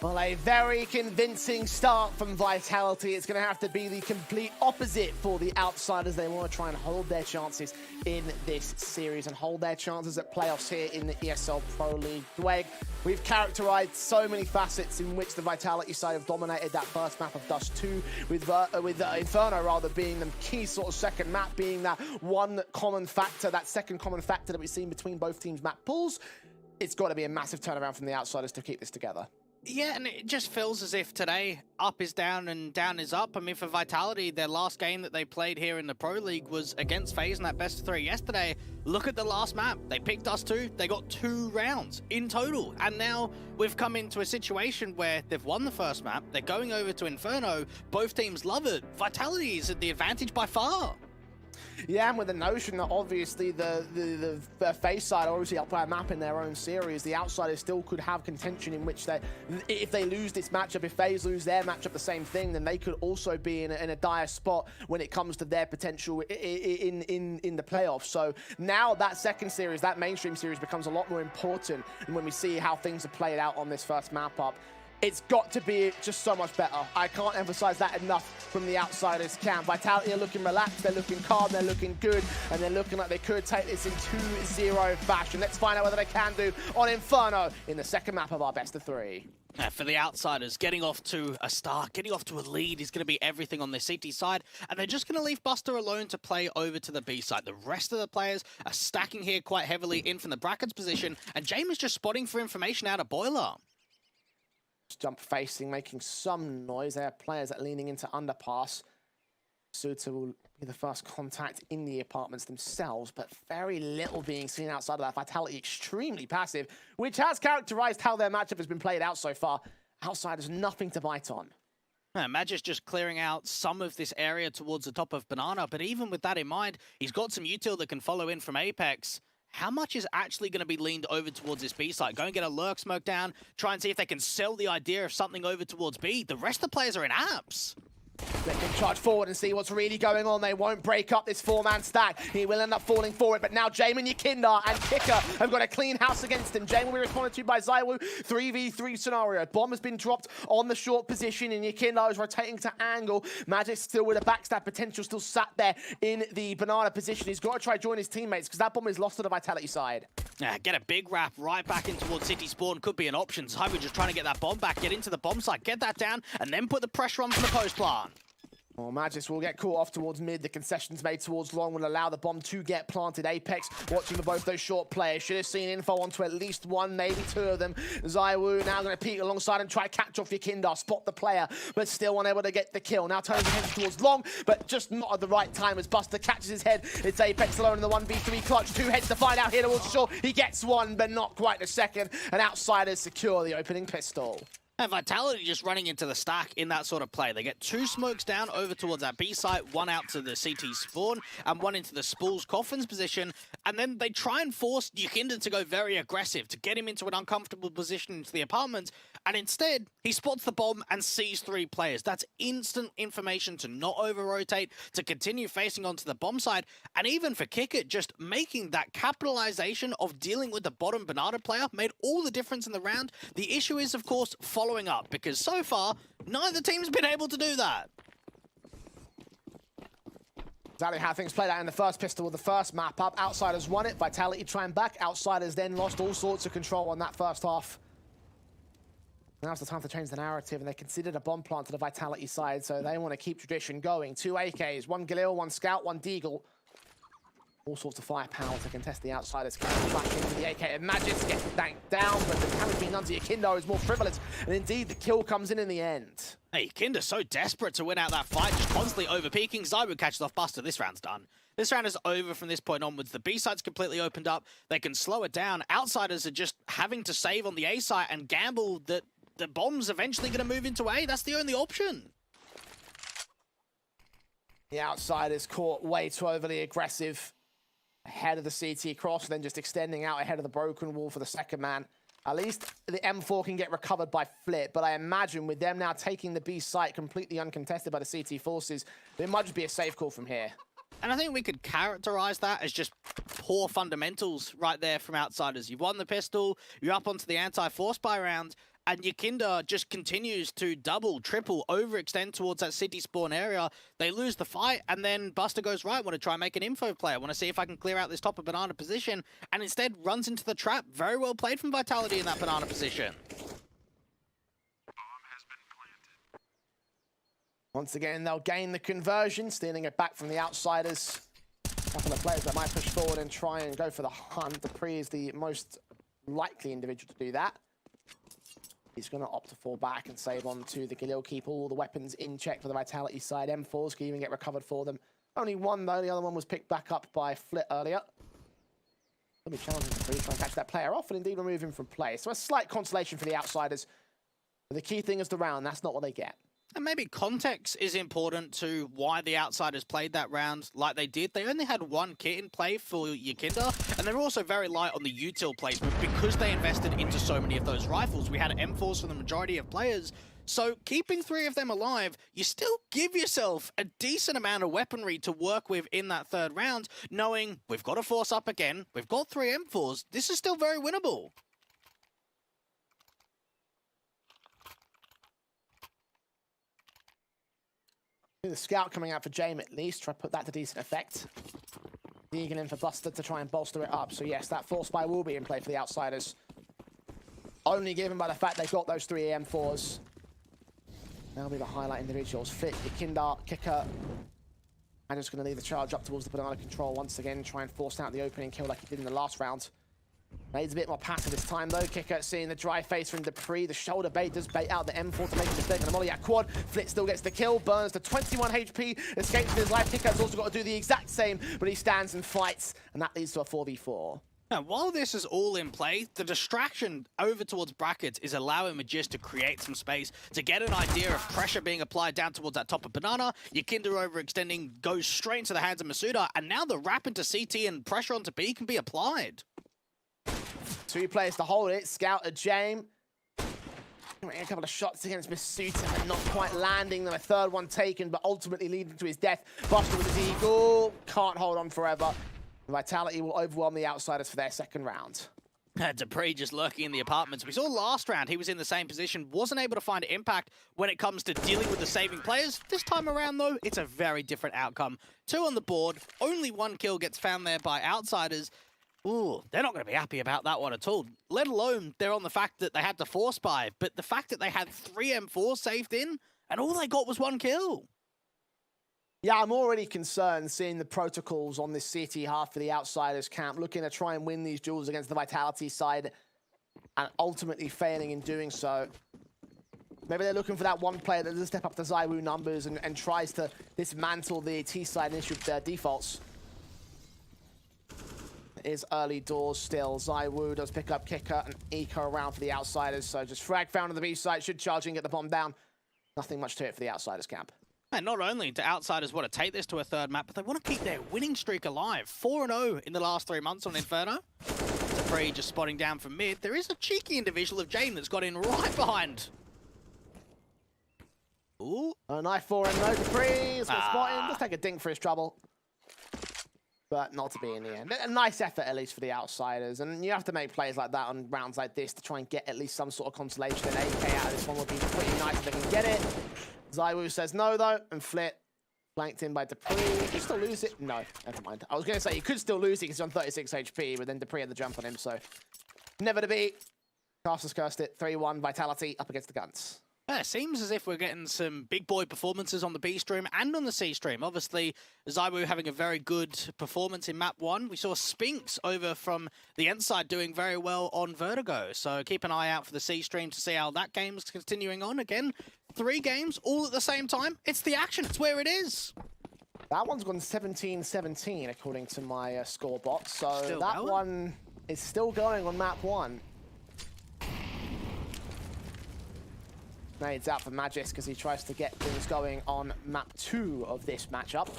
Well, a very convincing start from Vitality. It's going to have to be the complete opposite for the Outsiders. They want to try and hold their chances in this series and hold their chances at playoffs here in the ESL Pro League. Dweg, we've characterized so many facets in which the Vitality side have dominated that first map of Dust 2, with Inferno rather being the key sort of second map, being that one common factor, that second common factor that we've seen between both teams' map pools. It's got to be a massive turnaround from the Outsiders to keep this together. Yeah, and it just feels as if today, up is down and down is up. I mean, for Vitality, their last game that they played here in the Pro League was against FaZe in that best of 3 yesterday. Look at the last map. They picked us 2. They got 2 rounds in total. And now we've come into a situation where they've won the first map. They're going over to Inferno. Both teams love it. Vitality is at the advantage by far. Yeah, and with the notion that obviously the FaZe side are obviously up by a map in their own series, the Outsiders still could have contention in which if they lose this matchup, if FaZe lose their matchup the same thing, then they could also be in a dire spot when it comes to their potential in the playoffs. So now that second series, that mainstream series becomes a lot more important, and when we see how things have played out on this first map up, it's got to be just so much better. I can't emphasize that enough from the Outsiders camp. Vitality are looking relaxed, they're looking calm, they're looking good, and they're looking like they could take this in 2-0 fashion. Let's find out whether they can do on Inferno in the second map of our best of 3. For the Outsiders, getting off to a start, getting off to a lead is going to be everything on their CT side, and they're just going to leave Buster alone to play over to the B side. The rest of the players are stacking here quite heavily in from the brackets position, and James is just spotting for information out of Boiler. Jump facing, making some noise. There are players that are leaning into underpass. Suta will be the first contact in the apartments themselves, but very little being seen outside of that. Vitality extremely passive, which has characterized how their matchup has been played out so far. Outsiders nothing to bite on. Magic's just clearing out some of this area towards the top of Banana, but even with that in mind, he's got some util that can follow in from Apex. How much is actually going to be leaned over towards this B side? Go and get a lurk smoke down, try and see if they can sell the idea of something over towards B. The rest of the players are in apps. They can charge forward and see what's really going on. They won't break up this 4-man stack. He will end up falling forward, but now Jamin, Yakindar, and Kicker have got a clean house against him. Jamin will be responded to by Zywoo. 3v3 scenario. Bomb has been dropped on the short position, and Yakindar is rotating to angle. Magic still with a backstab potential, still sat there in the banana position. He's got to try to join his teammates, because that bomb is lost to the Vitality side. Yeah, get a big wrap right back in towards City Spawn. Could be an option. Zywoo just trying to get that bomb back, get into the bomb site, get that down, and then put the pressure on from the post plant. Well, Magis will get caught off towards mid. The concessions made towards long will allow the bomb to get planted. Apex watching for both those short players. Should have seen info onto at least one, maybe 2 of them. Zywoo now going to peek alongside and try to catch off Yakindar, spot the player, but still unable to get the kill. Now turns his attention towards long, but just not at the right time as Buster catches his head. It's Apex alone in the 1v3 clutch. 2 heads to find out here towards shore. He gets one, but not quite the second. And Outsiders secure the opening pistol. And Vitality just running into the stack in that sort of play. They get 2 smokes down over towards that B site, 1 out to the CT spawn, and 1 into the Spool's Coffin's position. And then they try and force Yukinder to go very aggressive, to get him into an uncomfortable position into the apartment. And instead, he spots the bomb and sees 3 players. That's instant information to not over-rotate, to continue facing onto the bomb side. And even for Kicker, just making that capitalization of dealing with the bottom Banana player made all the difference in the round. The issue is, of course, following up, because so far, neither team's been able to do that. Exactly how things played out in the first pistol with the first map up. Outsiders won it, Vitality trying back. Outsiders then lost all sorts of control on that first half. Now's the time to change the narrative, and they considered a bomb plant to the Vitality side, so they want to keep tradition going. 2 AKs, 1 Galil, 1 Scout, 1 Deagle. All sorts of firepower to contest the Outsiders. Coming back into the AK. Magic's getting banked down, but the damage being done to Yakindo is more frivolous. And indeed, the kill comes in the end. Hey, Kinder's so desperate to win out that fight, just constantly over-peaking. Zywoo catches off Buster. This round's done. This round is over from this point onwards. The B side's completely opened up. They can slow it down. Outsiders are just having to save on the A side and gamble that the bomb's eventually going to move into A. That's the only option. The Outsiders caught way too overly aggressive ahead of the CT cross, then just extending out ahead of the broken wall for the second man. At least the M4 can get recovered by Flip, but I imagine with them now taking the B site completely uncontested by the CT forces, there might just be a safe call from here. And I think we could characterize that as just poor fundamentals right there from Outsiders. You've won the pistol, you're up onto the anti-force buy round, and Yakinda just continues to double, triple, overextend towards that city spawn area. They lose the fight, and then Buster goes, right, I want to try and make an info play. I want to see if I can clear out this top of banana position, and instead runs into the trap. Very well played from Vitality in that banana position. Once again, they'll gain the conversion, stealing it back from the outsiders. A couple of players that might push forward and try and go for the hunt. Dupree is the most likely individual to do that. He's going to opt to fall back and save on to the Galil. Keep all the weapons in check for the Vitality side. M4s can even get recovered for them. Only one, though. The other one was picked back up by Flit earlier. Let me challenge him to try and catch that player off and indeed remove him from play. So a slight consolation for the outsiders. But the key thing is the round. That's not what they get. And maybe context is important to why the outsiders played that round like they did. They only had one kit in play for Yakinda, and they're also very light on the util placement because they invested into so many of those rifles. We had M4s for the majority of players, so keeping 3 of them alive, you still give yourself a decent amount of weaponry to work with in that third round, knowing we've got to force up again, we've got 3 M4s, this is still very winnable. The scout coming out for Jame at least. Try to put that to decent effect. Deegan in for Buster to try and bolster it up. So yes, that force buy will be in play for the outsiders. Only given by the fact they've got those 3 AM4s. That'll be the highlight individuals. Fit, Yakinda, Kicker. And just going to lead the charge up towards the banana control once again. Try and force out the opening kill like he did in the last round. Needs a bit more passive this time though. Kicker seeing the dry face from Dupree. The shoulder bait does bait out the M4 to make a mistake on the molly at quad. Flit still gets the kill. Burns to 21 HP. Escapes with his life. Kicker has also got to do the exact same, but he stands and fights, and that leads to a 4v4. Now, while this is all in play, the distraction over towards brackets is allowing Magist to create some space to get an idea of pressure being applied down towards that top of banana. Yakinda overextending goes straight into the hands of Masuda, and now the wrap into CT and pressure onto B can be applied. 2 players to hold it. Scout at Jame. A couple of shots against Masuda, but not quite landing them. A third one taken, but ultimately leading to his death. Buster with his eagle. Can't hold on forever. Vitality will overwhelm the outsiders for their second round. Dupree just lurking in the apartments. We saw last round he was in the same position, wasn't able to find impact when it comes to dealing with the saving players. This time around, though, it's a very different outcome. 2 on the board, only 1 kill gets found there by outsiders. Ooh, they're not going to be happy about that one at all, let alone they're on the fact that they had to force buy, but the fact that they had 3 M4s saved in, and all they got was 1 kill. Yeah, I'm already concerned seeing the protocols on this CT half for the outsiders camp, looking to try and win these duels against the Vitality side, and ultimately failing in doing so. Maybe they're looking for that one player that doesn't step up to Zywoo numbers and tries to dismantle the T-side initial defaults. Is early doors still. Zywoo does pick up Kicker and Eco around for the outsiders, so just frag found on the B side, should charge and get the bomb down. Nothing much to it for the outsiders camp. And not only do outsiders want to take this to a third map, but they want to keep their winning streak alive. 4-0 in the last 3 months on Inferno. Dupree just spotting down from mid. There is a cheeky individual of Jame that's got in right behind. Ooh. A knife for him, no Dupree. It's going to spot him. Just take a dink for his trouble. But not to be in the end. A nice effort, at least, for the outsiders. And you have to make plays like that on rounds like this to try and get at least some sort of consolation. An AK out of this one would be pretty nice if they can get it. Zywoo says no, though, and Flit flanked in by Dupree. You still lose it? No, never mind. I was going to say you could still lose it because he's on 36 HP, but then Dupree had the jump on him, so never to be. Castles cursed it. 3-1, Vitality up against the guns. Yeah, it seems as if we're getting some big boy performances on the B stream and on the C stream. Obviously, Zywoo having a very good performance in map 1. We saw Spinks over from the end side doing very well on Vertigo. So keep an eye out for the C stream to see how that game's continuing on. Again, 3 games all at the same time. It's the action. It's where it is. That one's gone 17-17 according to my score box. So Still that going? one is still going on map 1. Nades out for Magis because he tries to get things going on map 2 of this matchup.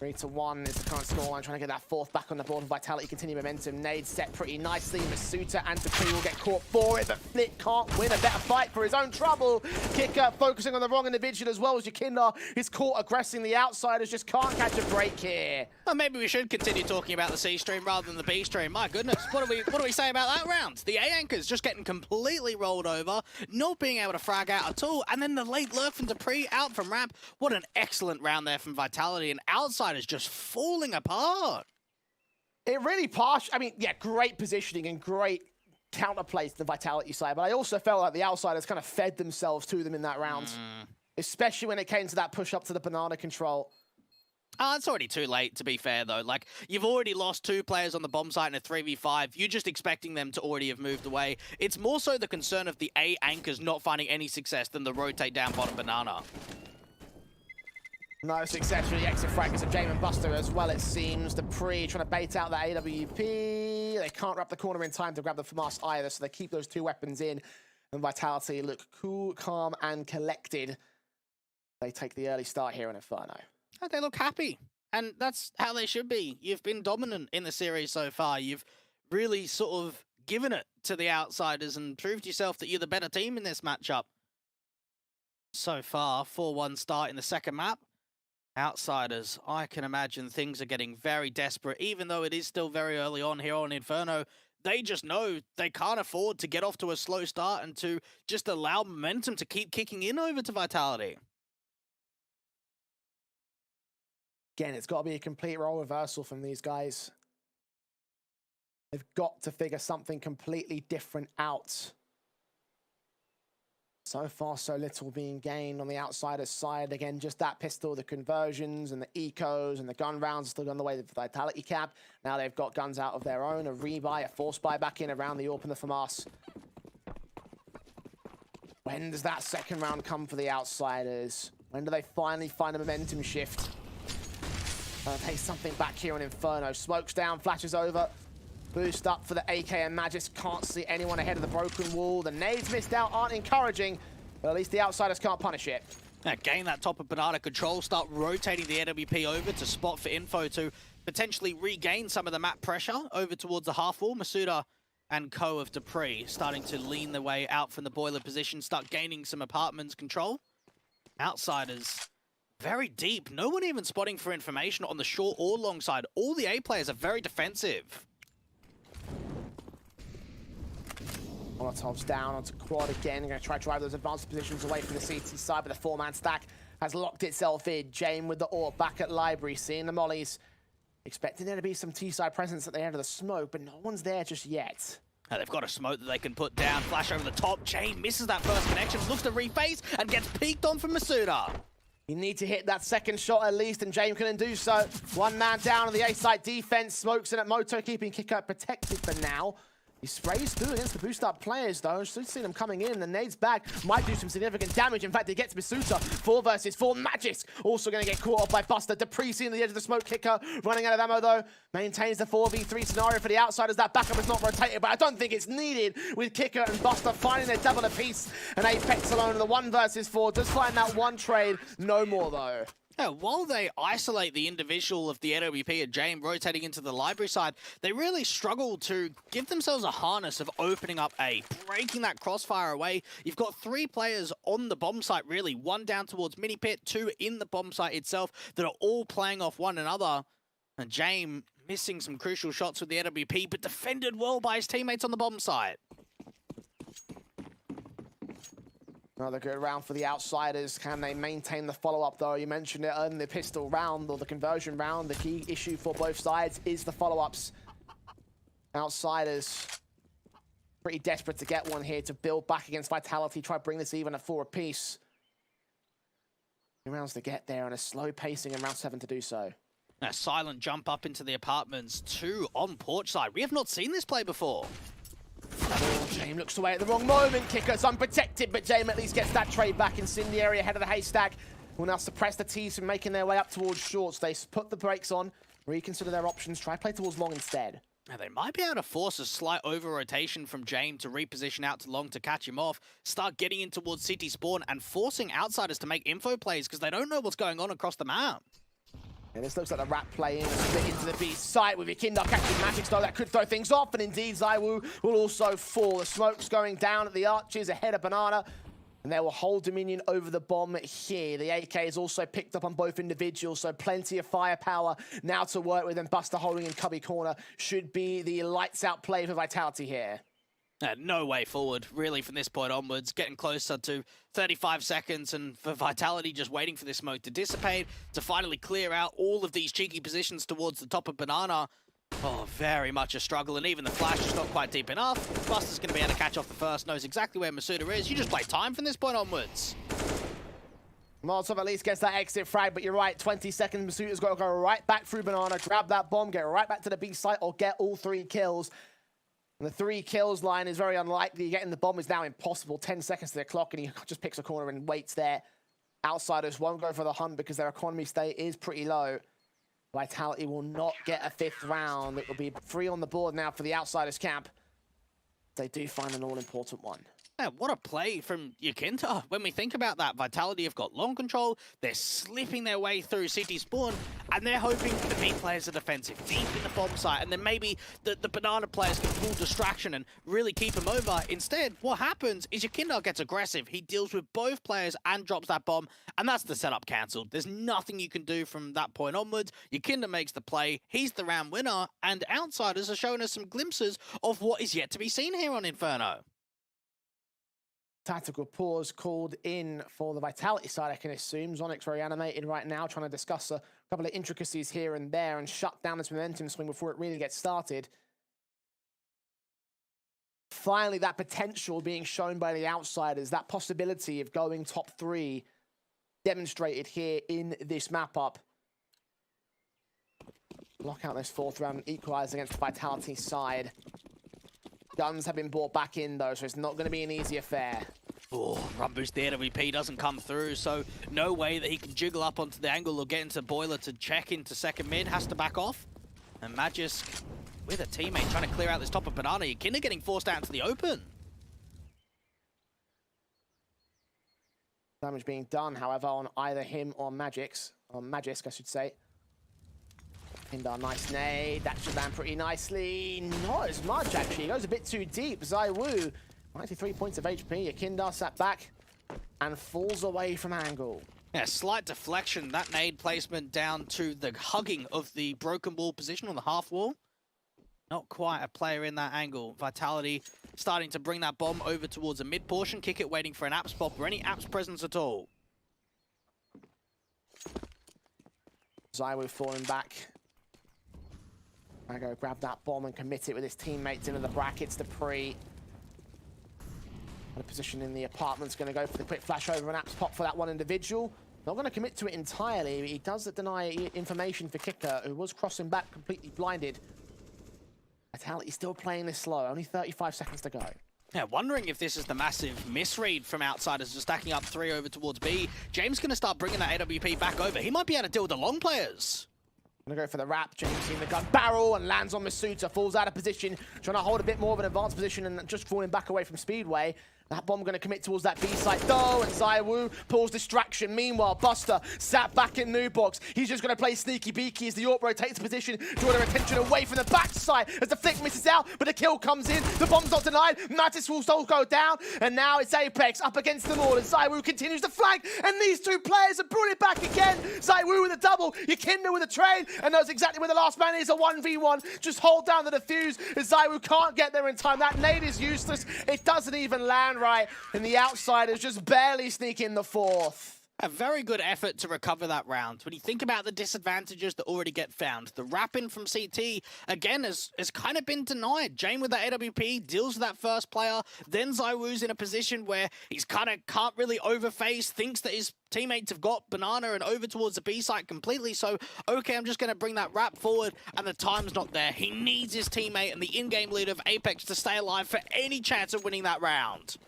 3-1 is the current scoreline, trying to get that fourth back on the board. Vitality continue momentum. Nade set pretty nicely. Masuta and Dupree will get caught for it, but Flick can't win a better fight for his own trouble. Kicker focusing on the wrong individual as well as Yakinda is caught aggressing the outsiders. Just can't catch a break here. Well, maybe we should continue talking about the C stream rather than the B stream. My goodness, what do we say about that round? The A anchors just getting completely rolled over, not being able to frag out at all, and then the late lurk from Dupree out from ramp. What an excellent round there from Vitality, and outside is just falling apart. It really I mean, yeah, great positioning and great counterplays to the Vitality side, but I also felt like the outsiders kind of fed themselves to them in that round, especially when it came to that push up to the banana control. It's already too late, to be fair, though. Like, you've already lost 2 players on the bomb site in a 3v5. You're just expecting them to already have moved away. It's more so the concern of the A anchors not finding any success than the rotate down bottom banana. No success for the exit fragments of Jame and Buster as well, it seems. Dupree trying to bait out the AWP. They can't wrap the corner in time to grab the FAMAS either, so they keep those 2 weapons in. And Vitality look cool, calm, and collected. They take the early start here in Inferno. They look happy, and that's how they should be. You've been dominant in the series so far. You've really sort of given it to the outsiders and proved yourself that you're the better team in this matchup. So far, 4-1 start in the second map. Outsiders, I can imagine things are getting very desperate, even though it is still very early on here on Inferno. They just know they can't afford to get off to a slow start and to just allow momentum to keep kicking in over to Vitality. Again, it's got to be a complete role reversal from these guys. They've got to figure something completely different out. So far, so little being gained on the outsider's side. Again, just that pistol, the conversions and the ecos and the gun rounds are still on the way to the Vitality cap. Now they've got guns out of their own, a rebuy, a force buy back in around the AWP and the FAMAS. When does that second round come for the outsiders? When do they finally find a momentum shift? Take something back here on Inferno. Smokes down, flashes over. Boost up for the AK and Magis. Can't see anyone ahead of the broken wall. The nades missed out aren't encouraging, but at least the outsiders can't punish it. Now, gain that top of banana control, start rotating the AWP over to spot for info to potentially regain some of the map pressure over towards the half wall. Masuda and co of Dupree starting to lean their way out from the boiler position, start gaining some apartments control. Outsiders very deep. No one even spotting for information on the short or long side. All the A players are very defensive. Molotov's down onto quad again. They're going to try to drive those advanced positions away from the CT side, but the 4-man stack has locked itself in. Jame with the AWP back at library, seeing the mollies. Expecting there to be some T-side presence at the end of the smoke, but no one's there just yet. Now they've got a smoke that they can put down. Flash over the top. Jame misses that first connection, looks to reface, and gets peeked on from Masuda. You need to hit that second shot at least, and Jame couldn't do so. 1 man down on the A-side defense. Smokes in at Moto, keeping Kicker protected for now. He sprays through against the boost-up players, though. Should see them coming in. The nades back might do some significant damage. In fact, it gets Masuta. 4 versus 4. Magix also going to get caught off by Buster. Dupree seeing the edge of the smoke. Kicker running out of ammo, though. Maintains the 4v3 scenario for the outsiders. That backup is not rotated, but I don't think it's needed with Kicker and Buster finding their double apiece. And Apex alone in the 1 versus 4. Does find that one trade. No more, though. Yeah, while they isolate the individual of the AWP and Jame rotating into the library side, they really struggle to give themselves a harness of opening up A, breaking that crossfire away. You've got 3 players on the bomb site, really. 1 down towards mini pit, 2 in the bomb site itself that are all playing off one another. And Jame missing some crucial shots with the AWP, but defended well by his teammates on the bomb site. Another good round for the outsiders. Can they maintain the follow-up, though? You mentioned it in the pistol round or the conversion round. The key issue for both sides is the follow-ups. Outsiders pretty desperate to get one here to build back against Vitality. Try to bring this even at 4 apiece. 2 rounds to get there and a slow pacing in round 7 to do so. A silent jump up into the apartments. 2 on porch side. We have not seen this play before. Oh, Jame looks away at the wrong moment. Kicker's unprotected, but Jame at least gets that trade back. Incendiary ahead of the haystack. Will now suppress the T's from making their way up towards shorts. They put the brakes on, reconsider their options, try play towards long instead. Now they might be able to force a slight over-rotation from Jame to reposition out to long to catch him off, start getting in towards city spawn, and forcing outsiders to make info plays because they don't know what's going on across the map. And this looks like the rat play in a split into the B site with Yekindar catching Magic, though that could throw things off, and indeed zywoo will also fall. The smoke's going down at the arches ahead of Banana, and they will hold dominion over the bomb here. The AK is also picked up on both individuals, so plenty of firepower now to work with, and Buster holding in cubby corner should be the lights out play for Vitality here. No way forward, really, from this point onwards. Getting closer to 35 seconds, and for Vitality just waiting for this smoke to dissipate, to finally clear out all of these cheeky positions towards the top of Banana. Oh, very much a struggle, and even the flash is not quite deep enough. Buster's going to be able to catch off the first, knows exactly where Masuda is. You just play time from this point onwards. Molotov at least gets that exit frag, but you're right, 20 seconds. Masuda's got to go right back through Banana, grab that bomb, get right back to the B site, or get all 3 kills. And the 3 kills line is very unlikely. Getting the bomb is now impossible. 10 seconds to the clock, and he just picks a corner and waits there. Outsiders won't go for the hunt because their economy state is pretty low. Vitality will not get a 5th round. It will be 3 on the board now for the Outsiders camp. They do find an all-important one. Yeah, what a play from Yekindar. When we think about that, Vitality have got long control, they're slipping their way through City spawn, and they're hoping the B players are defensive, deep in the bomb site, and then maybe the Banana players can pull distraction and really keep them over. Instead, what happens is Yekindar gets aggressive, he deals with both players and drops that bomb, and that's the setup cancelled. There's nothing you can do from that point onwards. Yekindar makes the play, he's the round winner, and Outsiders are showing us some glimpses of what is yet to be seen here on Inferno. Tactical pause called in for the Vitality side, I can assume. Zonyx very animated right now, trying to discuss a couple of intricacies here and there and shut down this momentum swing before it really gets started. Finally, that potential being shown by the Outsiders, that possibility of going top 3 demonstrated here in this map-up. Lock out this 4th round and equalize against the Vitality side. Guns have been brought back in, though, so it's not going to be an easy affair. Oh, Rumbu's the AWP doesn't come through, so no way that he can jiggle up onto the angle or get into Boiler to check into second mid. Has to back off. And Magisk, with a teammate, trying to clear out this top of Banana. Yekindar getting forced out into the open. Damage being done, however, on either him or Magisk, I should say. Yekindar, nice nade. That should land pretty nicely. Not as much, actually. He goes a bit too deep. zywoo, 93 points of HP. Yekindar sat back and falls away from angle. Yeah, slight deflection. That nade placement down to the hugging of the broken wall position on the half wall. Not quite a player in that angle. Vitality starting to bring that bomb over towards the mid portion. Kick it, waiting for an apps pop or any apps presence at all. zywoo falling back. I go grab that bomb and commit it with his teammates into the brackets to pre. The position in the apartment's going to go for the quick flash over and apps pop for that one individual. Not going to commit to it entirely, but he does deny information for Kicker, who was crossing back completely blinded. Vitality still playing this slow, only 35 seconds to go. Yeah, wondering if this is the massive misread from Outsiders, just stacking up 3 over towards B. James going to start bringing that AWP back over. He might be able to deal with the long players. Gonna go for the wrap. James seeing the gun barrel and lands on Masuda, falls out of position, trying to hold a bit more of an advanced position and just falling back away from Speedway. That bomb going to commit towards that B site though, and zywoo pulls distraction. Meanwhile, Buster sat back in new box. He's just going to play sneaky beaky as the AWP rotates position, drawing their attention away from the backside as the flick misses out, but the kill comes in. The bomb's not denied. Mattis will still go down, and now it's Apex up against them all, and zywoo continues to flank, and these 2 players have brought it back again. zywoo with a double, Yekindar with a trade, and knows exactly where the last man is. A 1v1. Just hold down the defuse as zywoo can't get there in time. That nade is useless. It doesn't even land right, and the Outsiders just barely sneak in the 4th. A very good effort to recover that round. When you think about the disadvantages that already get found, the wrap-in from CT, again, has kind of been denied. Jane with that AWP deals with that first player, then zywoo's in a position where he's kind of can't really overface, thinks that his teammates have got Banana and over towards the B site completely, so okay, I'm just going to bring that wrap forward, and the time's not there. He needs his teammate and the in-game leader of Apex to stay alive for any chance of winning that round.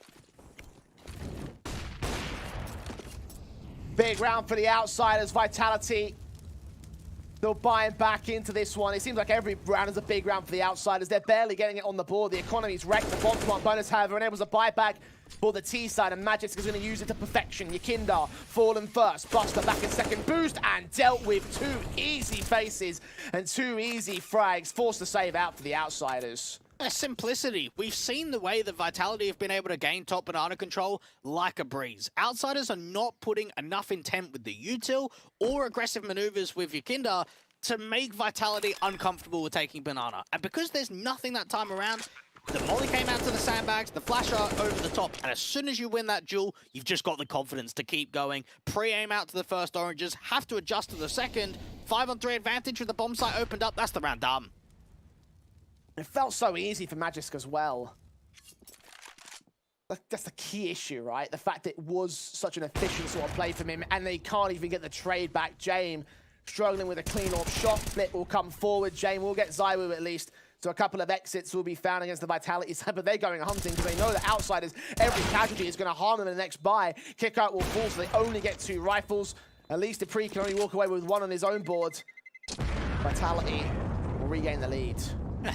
Big round for the Outsiders. Vitality They're buying back into this one. It seems like every round is a big round for the outsiders. They're barely getting it on the board. The economy's wrecked. The bomb plant bonus, however, enables a buyback for the T side, and Magisk is going to use it to perfection. Yakindar fallen first, Buster back in second, boost, and dealt with 2 easy faces and 2 easy frags, forced to save out for the outsiders. Simplicity. We've seen the way that Vitality have been able to gain top banana control like a breeze. Outsiders are not putting enough intent with the util or aggressive maneuvers with Yakindar to make Vitality uncomfortable with taking banana. And because there's nothing that time around, the molly came out to the sandbags, the flasher over the top, and as soon as you win that duel, you've just got the confidence to keep going. Pre-aim out to the first oranges, have to adjust to the second. 5-on-3 advantage with the bomb site opened up, that's the round done. It felt so easy for Magisk as well. That's the key issue, right? The fact that it was such an efficient sort of play from him, and they can't even get the trade back. Jame struggling with a clean off shot. Flit will come forward. Jame will get Zywoo at least. So a couple of exits will be found against the Vitality side, but they're going hunting because they know that outsiders, every casualty is going to harm them in the next buy. Kickout will fall, so they only get 2 rifles. At least Dupree can only walk away with 1 on his own board. Vitality will regain the lead.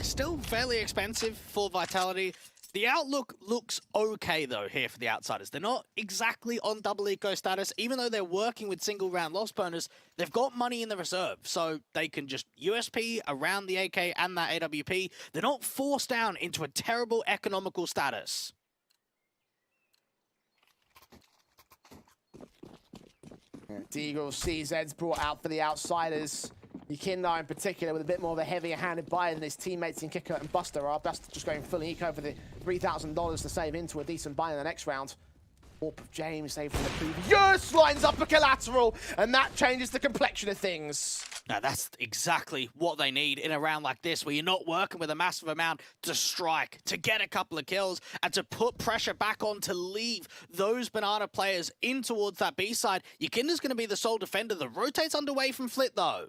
Still fairly expensive for Vitality. The outlook looks okay, though, here for the outsiders. They're not exactly on double eco status. Even though they're working with single round loss bonus, they've got money in the reserve, so they can just USP around the AK and that AWP. They're not forced down into a terrible economical status. Deagle CZ's brought out for the outsiders. Yakindar in particular with a bit more of a heavier-handed buy than his teammates in Kicker and Buster are. Buster just going full eco for the $3,000 to save into a decent buy in the next round. Orp of James saved from the previous, lines up a collateral, and that changes the complexion of things. Now, that's exactly what they need in a round like this, where you're not working with a massive amount to strike, to get a couple of kills, and to put pressure back on to leave those banana players in towards that B side. Yakindar's going to be the sole defender. The rotate's underway from Flit, though.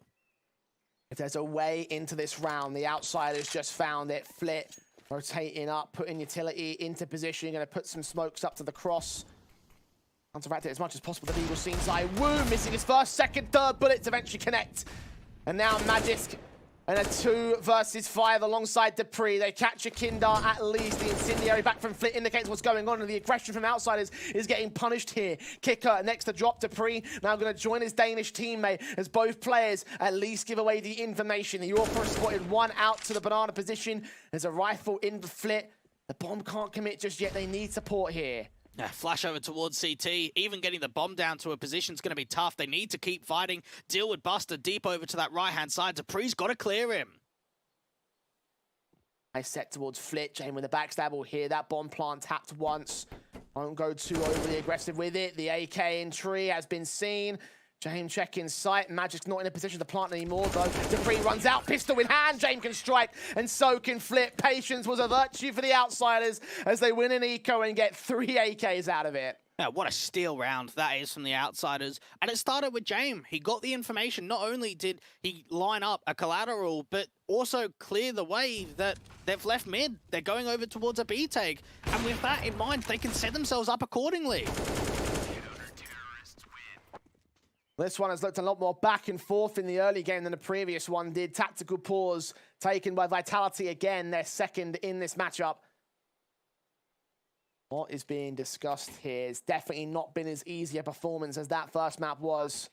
If there's a way into this round, the outsiders just found it. Flit rotating up, putting utility into position, going to put some smokes up to the cross. Counteract it as much as possible. The Eagle seen Zywoo missing his first, second, third bullet to eventually connect. And now Magisk and a 2 versus 5 alongside Dupree. They catch Yakindar at least. The incendiary back from Flit indicates what's going on, and the aggression from outsiders is getting punished here. Kicker next to drop. Dupree now going to join his Danish teammate as both players at least give away the information. The Orpera spotted 1 out to the banana position. There's a rifle in the Flit. The bomb can't commit just yet. They need support here. Flash over towards CT. Even getting the bomb down to a position is going to be tough. They need to keep fighting. Deal with Buster deep over to that right-hand side. Dupree's got to clear him. Nice set towards Flit. Jane with a backstab will hear that bomb plant tapped once. Won't go too overly aggressive with it. The AK in tree has been seen. Jane checking sight. Magic's not in a position to plant anymore, though. Dupree runs out, pistol in hand. Jane can strike, and so can Flit. Patience was a virtue for the outsiders as they win an eco and get 3 AKs out of it. Yeah, what a steal round that is from the outsiders. And it started with Jame. He got the information. Not only did he line up a collateral, but also clear the way that they've left mid. They're going over towards a B take. And with that in mind, they can set themselves up accordingly. This one has looked a lot more back and forth in the early game than the previous one did. Tactical pause taken by Vitality again, their second in this matchup. What is being discussed here has definitely not been as easy a performance as that first map was.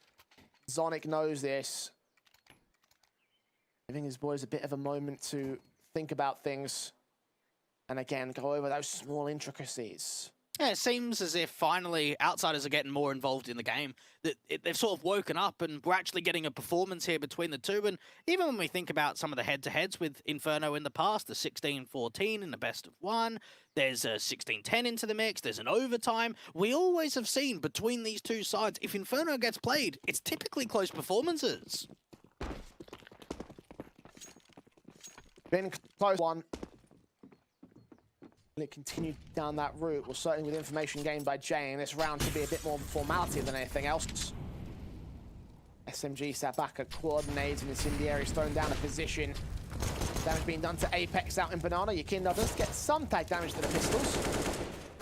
Zonic knows this. Giving his boys a bit of a moment to think about things. And again, go over those small intricacies. Yeah, it seems as if finally outsiders are getting more involved in the game. They've sort of woken up and we're actually getting a performance here between the two. And even when we think about some of the head-to-heads with Inferno in the past, the 16-14 in the best of one, there's a 16-10 into the mix, there's an overtime. We always have seen between these two sides, if Inferno gets played, it's typically close performances. Been close one. It continued down that route. Well, certainly with information gained by Jane, this round should be a bit more formality than anything else. SMG sat back at quad, nades and incendiaries thrown down a position. Damage being done to Apex out in Banana. Yakindar does get some tag damage to the pistols.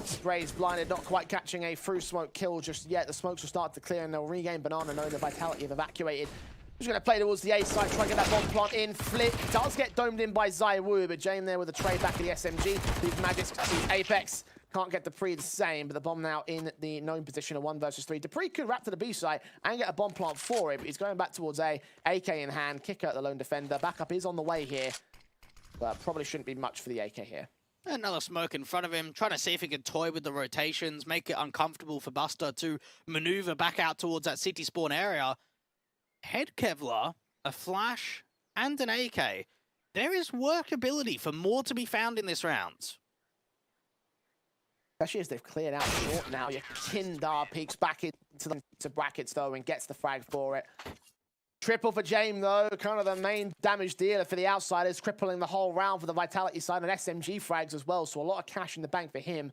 Spray's blinded, not quite catching a through smoke kill just yet. The smokes will start to clear and they'll regain Banana knowing the Vitality have evacuated. Just going to play towards the A side, try to get that bomb plant in. Flip does get domed in by Zywoo, but Jame there with a trade back at the SMG. These Magics to Apex. Can't get Dupree the same, but the bomb now in the known position of 1 versus 3. Dupree could wrap to the B side and get a bomb plant for it, but he's going back towards A. AK in hand, kicker at the lone defender. Backup is on the way here, but probably shouldn't be much for the AK here. Another smoke in front of him, trying to see if he can toy with the rotations, make it uncomfortable for Buster to maneuver back out towards that city spawn area. Head Kevlar, a flash, and an AK. There is workability for more to be found in this round. Especially as they've cleared out short now. Your Kindar peeks back into the brackets though and gets the frag for it. Triple for Jame though, kind of the main damage dealer for the Outsiders, crippling the whole round for the Vitality side and SMG frags as well. So a lot of cash in the bank for him.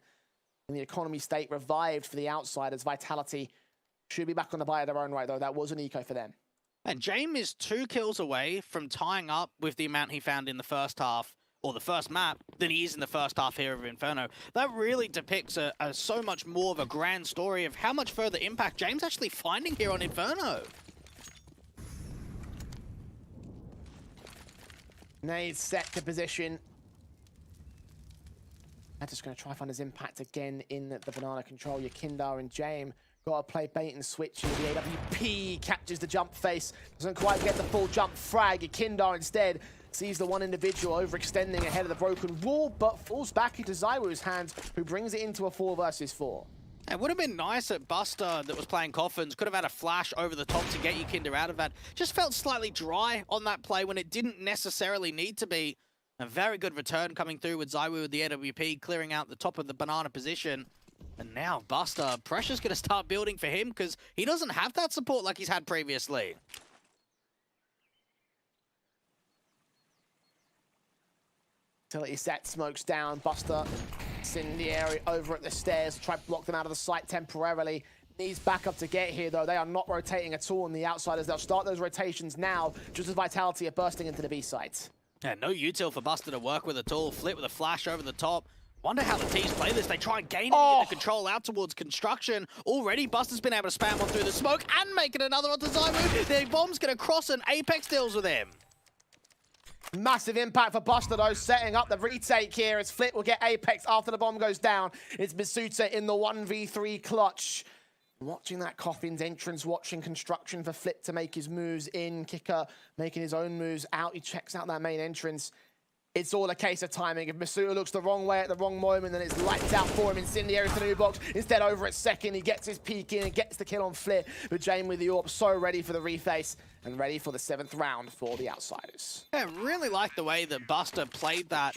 And the economy state revived for the Outsiders. Vitality should be back on the buy of their own right though. That was an eco for them. And Jame is 2 kills away from tying up with the amount he found in the first half, or the first map, than he is in the first half here of Inferno. That really depicts a so much more of a grand story of how much further impact Jame's actually finding here on Inferno. Nade set to position. I'm just going to try to find his impact again in the banana control. Your Kindar and Jame. Got to play bait and switch here. The AWP catches the jump face. Doesn't quite get the full jump frag. Your Kindar instead sees the one individual overextending ahead of the broken wall, but falls back into Zywoo's hands, who brings it into a 4 versus 4. It would have been nice that Buster, that was playing Coffins, could have had a flash over the top to get your Kinder out of that. Just felt slightly dry on that play when it didn't necessarily need to be. A very good return coming through with Zywoo with the AWP, clearing out the top of the banana position. And now Buster, pressure's going to start building for him because he doesn't have that support like he's had previously. Utility set, smokes down. Buster incendiary over at the stairs to try to block them out of the sight temporarily. Needs backup to get here, though. They are not rotating at all on the Outsiders. They'll start those rotations now, just as Vitality are bursting into the B site. Yeah, no util for Buster to work with at all. Flip with a flash over the top. Wonder how the teams play this. They try and gain the control out towards construction. Already, Buster's been able to spam one through the smoke and make it another onto Zywoo. The bomb's going to cross and Apex deals with him. Massive impact for Buster, though, setting up the retake here as Flip will get Apex after the bomb goes down. It's Masuta in the 1v3 clutch. Watching that Coffin's entrance, watching construction for Flip to make his moves in. Kicker making his own moves out. He checks out that main entrance. It's all a case of timing. If Masuta looks the wrong way at the wrong moment, then it's lights out for him. Incendiary to the new box. Instead, over at second, he gets his peek in and gets the kill on Flip. But Jame with the AWP so ready for the reface and ready for the 7th round for the Outsiders. I really like the way that Buster played that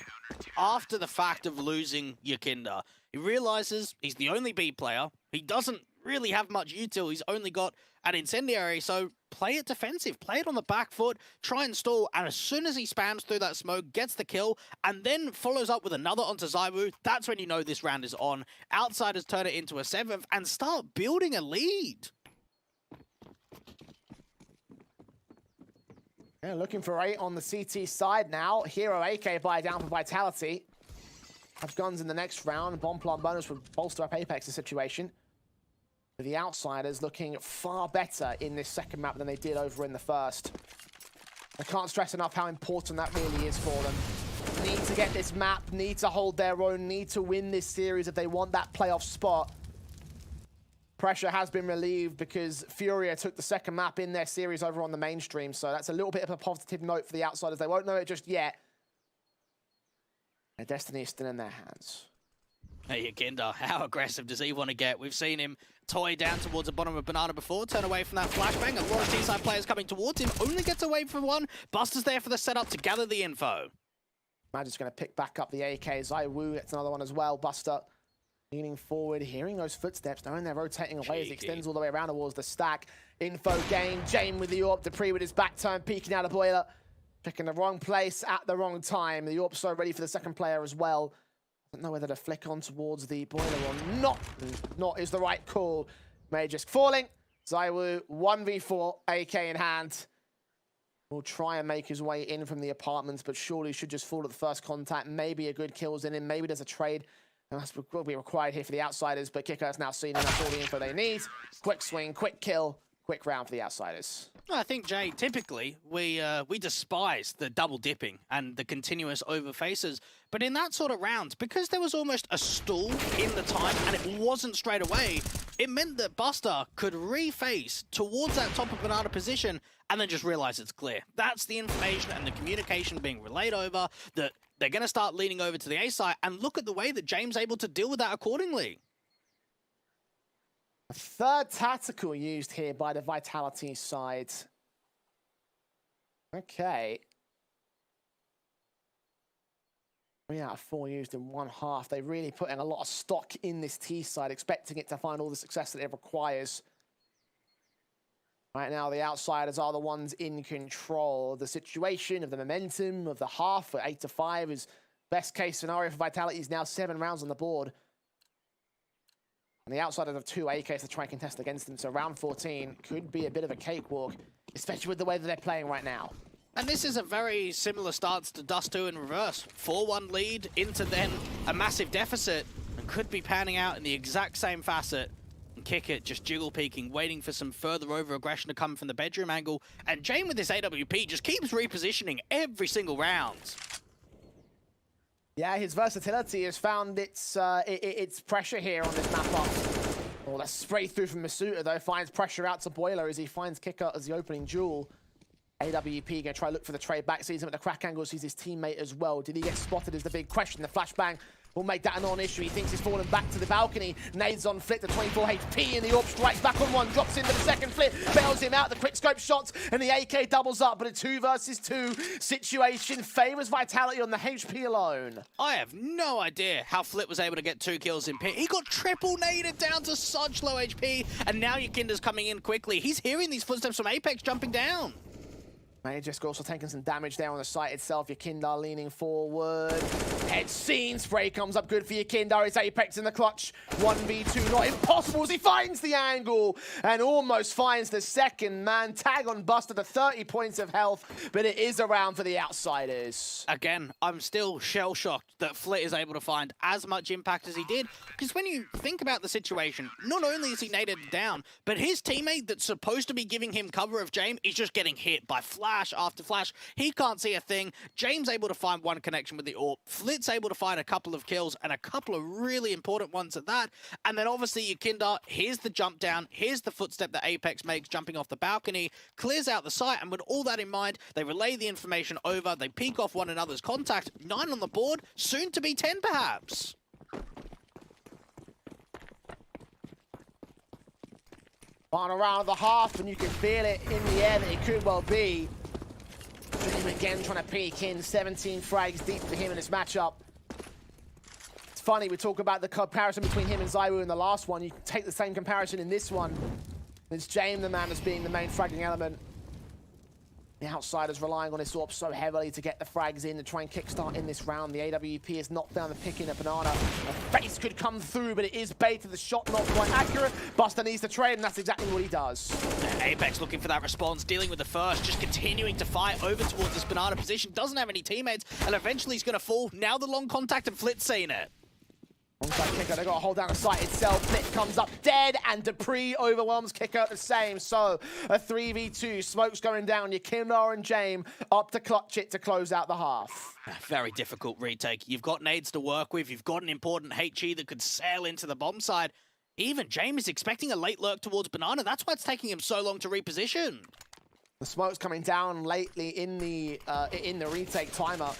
after the fact of losing Yakinda. He realizes he's the only B player. He doesn't really have much util. He's only got an incendiary, so play it defensive, play it on the back foot, try and stall, and as soon as he spams through that smoke, gets the kill, and then follows up with another onto Zywoo, that's when you know this round is on. Outsiders turn it into a 7th and start building a lead. Yeah, looking for 8 on the CT side now. Hero AK buy down for Vitality. Have guns in the next round. Bomb plant bonus would bolster up Apex's situation. The Outsiders looking far better in this second map than they did over in the first. I can't stress enough how important that really is for them. Need to get this map, need to hold their own, need to win this series if they want that playoff spot. Pressure has been relieved because Furia took the second map in their series over on the mainstream, so that's a little bit of a positive note for the Outsiders. They won't know it just yet. Their destiny is still in their hands. Hey, Yakinda, how aggressive does he want to get? We've seen him toy down towards the bottom of Banana before, turn away from that flashbang. A lot of T-side players coming towards him, only gets away from one. Buster's there for the setup to gather the info. Magic's going to pick back up the AK. Zywoo gets another one as well. Buster leaning forward, hearing those footsteps, knowing they're rotating away as he extends all the way around towards the stack. Info gain, Jame with the AWP, Dupree with his back turn, peeking out of Boiler. Picking the wrong place at the wrong time. The AWP so ready for the second player as well. Don't know whether to flick on towards the Boiler or not. Not is the right call. Magisk falling. Zywoo 1v4, AK in hand. Will try and make his way in from the apartments, but surely should just fall at the first contact. Maybe a good kill's in him. Maybe there's a trade. And that's will be required here for the Outsiders, but Kicker has now seen enough all the info they need. Quick swing, quick kill, quick round for the Outsiders. I think, Jay, typically we despise the double dipping and the continuous over faces, but in that sort of round, because there was almost a stall in the time and it wasn't straight away, it meant that Buster could reface towards that top of banana position and then just realize it's clear. That's the information and the communication being relayed over, that they're going to start leaning over to the A side, and look at the way that James able to deal with that accordingly. A third tactical used here by the Vitality side. Okay. 3 out of 4 used in one half. They really put in a lot of stock in this T side, expecting it to find all the success that it requires. Right now, the outsiders are the ones in control of the situation, of the momentum, of the half. 8-5 is best case scenario for Vitality. Is now 7 rounds on the board. And the outsiders have 2 AKs to try and contest against them. So round 14 could be a bit of a cakewalk, especially with the way that they're playing right now. And this is a very similar stance to Dust 2 in reverse. 4-1 lead into then a massive deficit, and could be panning out in the exact same facet. And Kick It just jiggle peeking, waiting for some further over aggression to come from the bedroom angle. And Jane with this AWP just keeps repositioning every single round. Yeah, his versatility has found its pressure here on this map up. Oh, that spray through from Masuta, though, finds pressure out to Boiler as he finds Kicker as the opening duel. AWP gonna try to look for the trade back, sees him at the crack angle, sees his teammate as well. Did he get spotted is the big question. The flashbang will make that a non-issue. He thinks he's fallen back to the balcony. Nades on flick, the 24 HP, and the AWP strikes back on one, drops into the second flip, bails him out, the quick scope shots, and the AK doubles up, but a 2 versus 2 situation favors Vitality on the HP alone. I have no idea how Flip was able to get 2 kills in pit. He got triple naded down to such low HP, and now Yakinda's coming in quickly. He's hearing these footsteps from Apex jumping down. Just also taking some damage there on the site itself. Yakinda leaning forward. Head scene. Spray comes up good for Yakinda. It's Apex in the clutch. 1v2, not impossible as he finds the angle and almost finds the second man. Tag on Buster to 30 points of health, but it is around for the outsiders. Again, I'm still shell-shocked that Flit is able to find as much impact as he did, because when you think about the situation, not only is he naded down, but his teammate that's supposed to be giving him cover of James is just getting hit by flash after flash. He can't see a thing. James able to find one connection with the AWP. Flit's able to find a couple of kills, and a couple of really important ones at that. And then obviously Yakinda, here's the jump down, here's the footstep that Apex makes jumping off the balcony, clears out the site, and with all that in mind, they relay the information over, they peek off one another's contact. 9 on the board, soon to be 10 perhaps. Final round of the half, and you can feel it in the air that it could well be. Him again trying to peek in. 17 frags deep for him in this matchup. It's funny, we talk about the comparison between him and zywoo in the last one. You can take the same comparison in this one. It's James the man as being the main fragging element. The outsiders relying on his AWP so heavily to get the frags in to try and kickstart in this round. The AWP has knocked down the pick in a banana. A face could come through, but it is baited. The shot not quite accurate. Buster needs to trade, and that's exactly what he does. Apex looking for that response, dealing with the first, just continuing to fight over towards this banana position. Doesn't have any teammates, and eventually he's going to fall. Now the long contact, and Flit's seeing it. Onside Kicker, they've got to hold down the site itself. Flip comes up dead, and Dupree overwhelms Kicker the same. So, a 3v2. Smoke's going down. Yakinda and James up to clutch it to close out the half. Very difficult retake. You've got nades to work with. You've got an important HE that could sail into the bomb side. Even James is expecting a late lurk towards banana. That's why it's taking him so long to reposition. The smoke's coming down lately in the retake timer.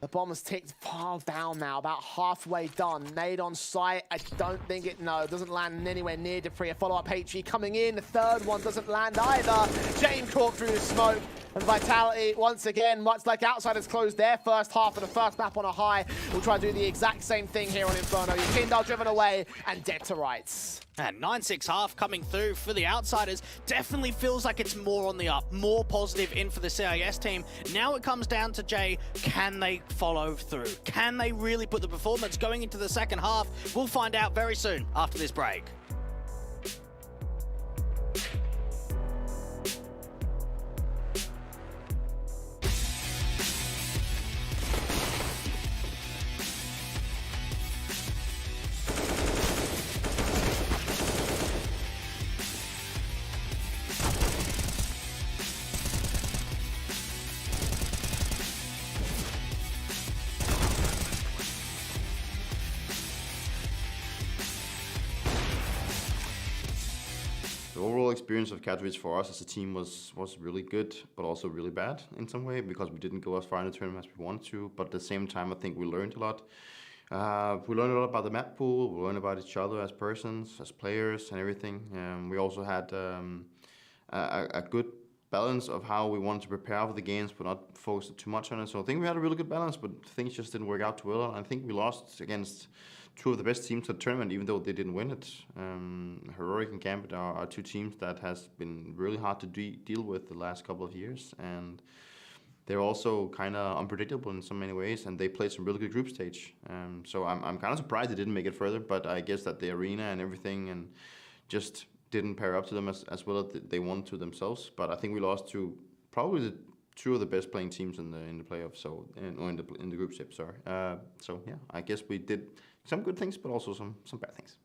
The bomb has ticked far down now, about halfway done. Nade on site, I don't think it, no, it doesn't land anywhere near Dupree. A follow-up HE coming in, the third one doesn't land either. James caught through the smoke, and Vitality, once again, much like Outsiders closed their first half of the first map on a high, will try to do the exact same thing here on Inferno. Yakinda driven away and dead to rights. And 9-6 half coming through for the Outsiders. Definitely feels like it's more on the up, more positive in for the CIS team. Now it comes down to Jay, can they follow through? Can they really put the performance going into the second half? We'll find out very soon after this break. The overall experience of Katowice for us as a team was really good, but also really bad in some way because we didn't go as far in the tournament as we wanted to. But at the same time, I think we learned a lot. We learned a lot about the map pool. We learned about each other as persons, as players, and everything. We also had a good balance of how we wanted to prepare for the games, but not focus too much on it. So I think we had a really good balance, but things just didn't work out too well. I think we lost against two of the best teams at the tournament, even though they didn't win it. Heroic and Gambit are two teams that has been really hard to deal with the last couple of years, and they're also kind of unpredictable in so many ways, and they played some really good group stage. So I'm kind of surprised they didn't make it further, but I guess that the arena and everything and just didn't pair up to them as well as they wanted to themselves. But I think we lost to probably two of the best playing teams in the playoffs, so in the group stage. Sorry. So yeah, I guess we did some good things, but also some bad things.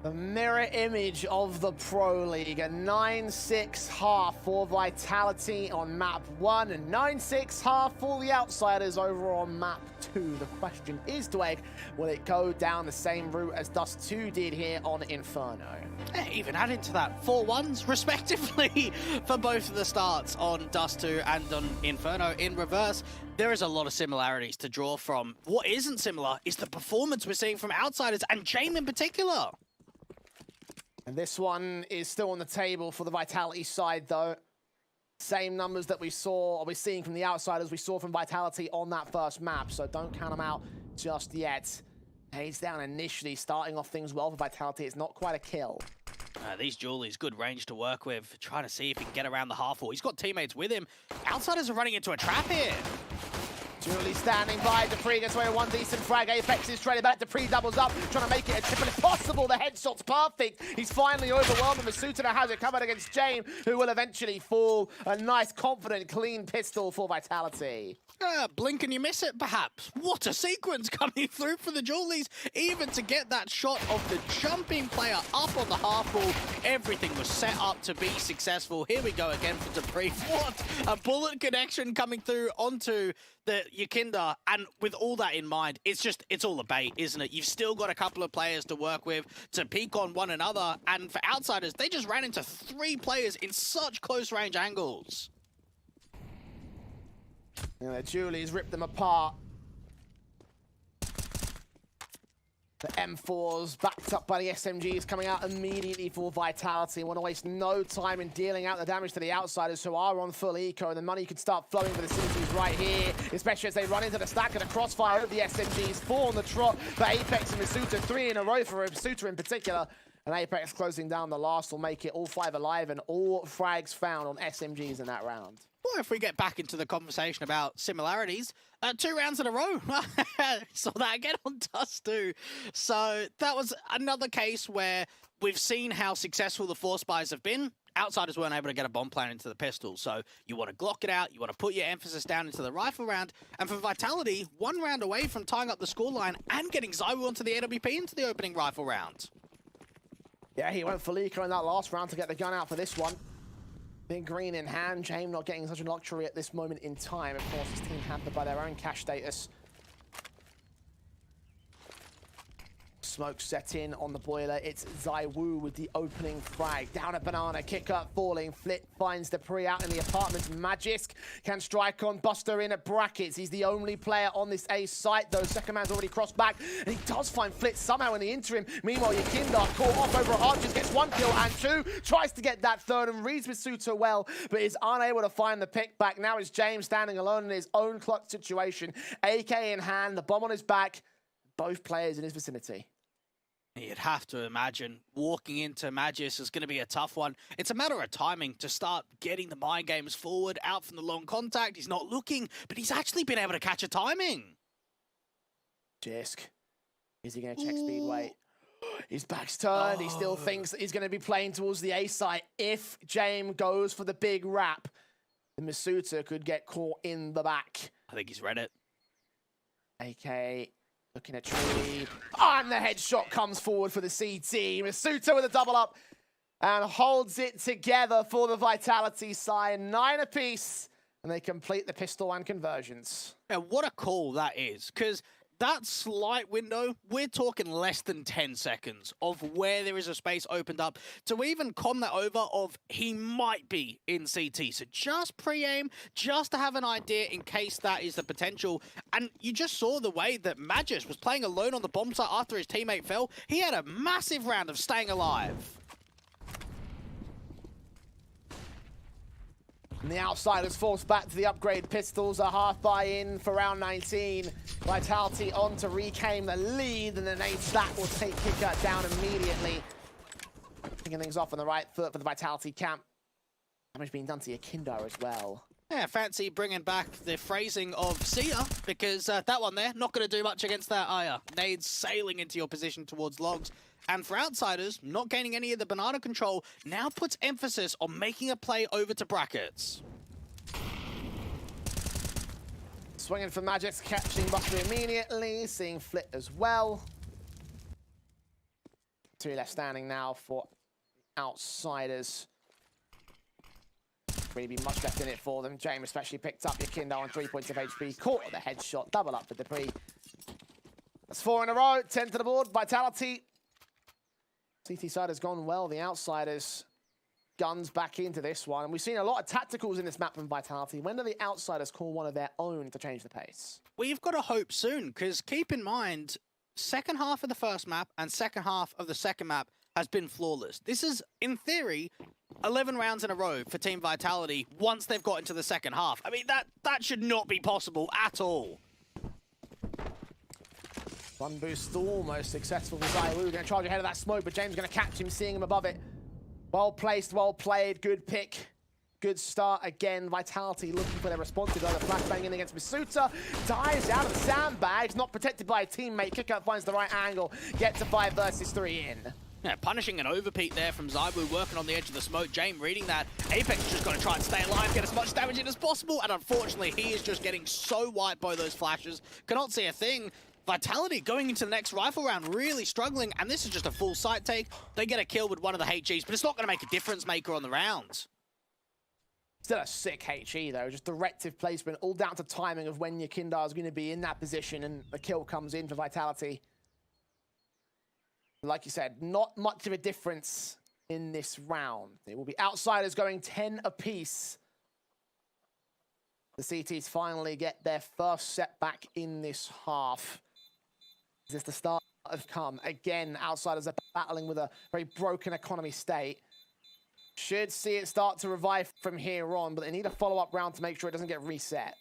The mirror image of the Pro League, a 9-6 half for Vitality on map 1 and 9-6 half for the Outsiders over on map 2. The question is, Dweg, will it go down the same route as Dust 2 did here on Inferno? Even adding to that, 4-1s respectively for both of the starts on Dust 2 and on Inferno in reverse. There is a lot of similarities to draw from. What isn't similar is the performance we're seeing from Outsiders and Jame in particular. And this one is still on the table for the Vitality side, though. Same numbers that we saw, or we're seeing from the Outsiders we saw from Vitality on that first map, so don't count them out just yet. He's down initially, starting off things well for Vitality. It's not quite a kill. These Julies, good range to work with. Trying to see if he can get around the half wall. He's got teammates with him. Outsiders are running into a trap here. Julie standing by, Dupree gets away with one decent frag, Apex is straight back, Dupree doubles up, trying to make it a triple if possible, the headshot's perfect, he's finally overwhelmed, and Masuta now has it covered against Jame, who will eventually fall. A nice, confident, clean pistol for Vitality. Blink and you miss it, perhaps. What a sequence coming through for the Julies, even to get that shot of the jumping player up on the half wall. Everything was set up to be successful. Here we go again for Dupree. What a bullet connection coming through onto the Yakinda, and with all that in mind, it's all a bait, isn't it? You've still got a couple of players to work with, to peek on one another, and for Outsiders, they just ran into 3 players in such close range angles. You know, the Julies ripped them apart. The M4s backed up by the SMGs coming out immediately for Vitality. Want to waste no time in dealing out the damage to the Outsiders who are on full eco, and the money could start flowing for the Cities right here, especially as they run into the stack of the crossfire of the SMGs. 4 on the trot for Apex and Masuta, 3 in a row for Masuta in particular. And Apex closing down the last will make it all 5 alive and all frags found on SMGs in that round. Well, if we get back into the conversation about similarities, 2 rounds in a row. Saw that again on Dust 2. So that was another case where we've seen how successful the Force Spies have been. Outsiders weren't able to get a bomb plan into the pistol. So you want to Glock it out, you want to put your emphasis down into the rifle round. And for Vitality, 1 round away from tying up the scoreline and getting zywoo onto the AWP into the opening rifle round. Yeah, he went for Liko in that last round to get the gun out for this one. Big green in hand, James not getting such a luxury at this moment in time. Of course, his team hampered by their own cash status. Smoke set in on the boiler. It's zywoo with the opening frag. Down a banana, kick up, falling. Flit finds Dupree out in the apartments. Magisk can strike on Buster in at brackets. He's the only player on this A site, though. Second man's already crossed back, and he does find Flit somehow in the interim. Meanwhile, Yakindar caught off over Archers, gets 1 kill and 2. Tries to get that third and reads Misuta well, but is unable to find the pick back. Now it's James standing alone in his own clutch situation. AK in hand, the bomb on his back. Both players in his vicinity. You'd have to imagine walking into Magis is going to be a tough one. It's a matter of timing to start getting the mind games forward, out from the long contact. He's not looking, but he's actually been able to catch a timing. Jisk. Is he going to check Speedway? His back's turned. He still thinks that he's going to be playing towards the A site. If James goes for the big wrap, the Misuta could get caught in the back. I think he's read it. AK looking at tree. And the headshot comes forward for the CT. Misuta with a double up and holds it together for the Vitality side. 9 apiece, and they complete the pistol and conversions. Yeah, what a call that is, because that slight window, we're talking less than 10 seconds of where there is a space opened up to even con that over of he might be in CT. So just pre-aim, just to have an idea in case that is the potential. And you just saw the way that Magis was playing alone on the bomb site after his teammate fell. He had a massive round of staying alive. And the Outsiders forced back to the upgrade pistols. A half buy-in for round 19. Vitality on to reclaim the lead, and then that will take Kicker down immediately. Kicking things off on the right foot for the Vitality camp. Damage being done to Yakindar as well. Yeah, fancy bringing back the phrasing of Sia, because that one there, not going to do much against that Aya. Nades sailing into your position towards logs. And for Outsiders, not gaining any of the banana control, now puts emphasis on making a play over to brackets. Swinging for Magix, catching Buster immediately, seeing Flit as well. 2 left standing now for Outsiders. Really be much left in it for them. James especially picked up Yakindar on 3 points of HP. Caught with a headshot, double up for Dupree. That's 4 in a row, 10 to the board. Vitality. CT side has gone well. The Outsiders guns back into this one. And we've seen a lot of tacticals in this map from Vitality. When do the Outsiders call one of their own to change the pace? We've got to hope soon, because keep in mind, second half of the first map and second half of the second map has been flawless. This is, in theory, 11 rounds in a row for Team Vitality once they've got into the second half. I mean, that should not be possible at all. One boost almost successful for zywoo. Going to charge ahead of that smoke, but James going to catch him, seeing him above it. Well placed, well played, good pick. Good start again. Vitality looking for their responsive. The flashbang in against Misuta. Dives out of the sandbags, not protected by a teammate. Kickout finds the right angle. Gets a 5 versus 3 in. Yeah, punishing an overpeak there from zywoo, working on the edge of the smoke. James reading that. Apex is just going to try and stay alive, get as much damage in as possible, and unfortunately, he is just getting so wiped by those flashes. Cannot see a thing. Vitality going into the next rifle round, really struggling, and this is just a full site take. They get a kill with one of the HEs, but it's not going to make a difference maker on the round. Still a sick HE though, just directive placement, all down to timing of when Yakindar is going to be in that position, and the kill comes in for Vitality. Like you said, not much of a difference in this round. It will be Outsiders going 10 apiece. The CTs finally get their first setback in this half. Is this the start of come? Again, Outsiders are battling with a very broken economy state. Should see it start to revive from here on, but they need a follow-up round to make sure it doesn't get reset.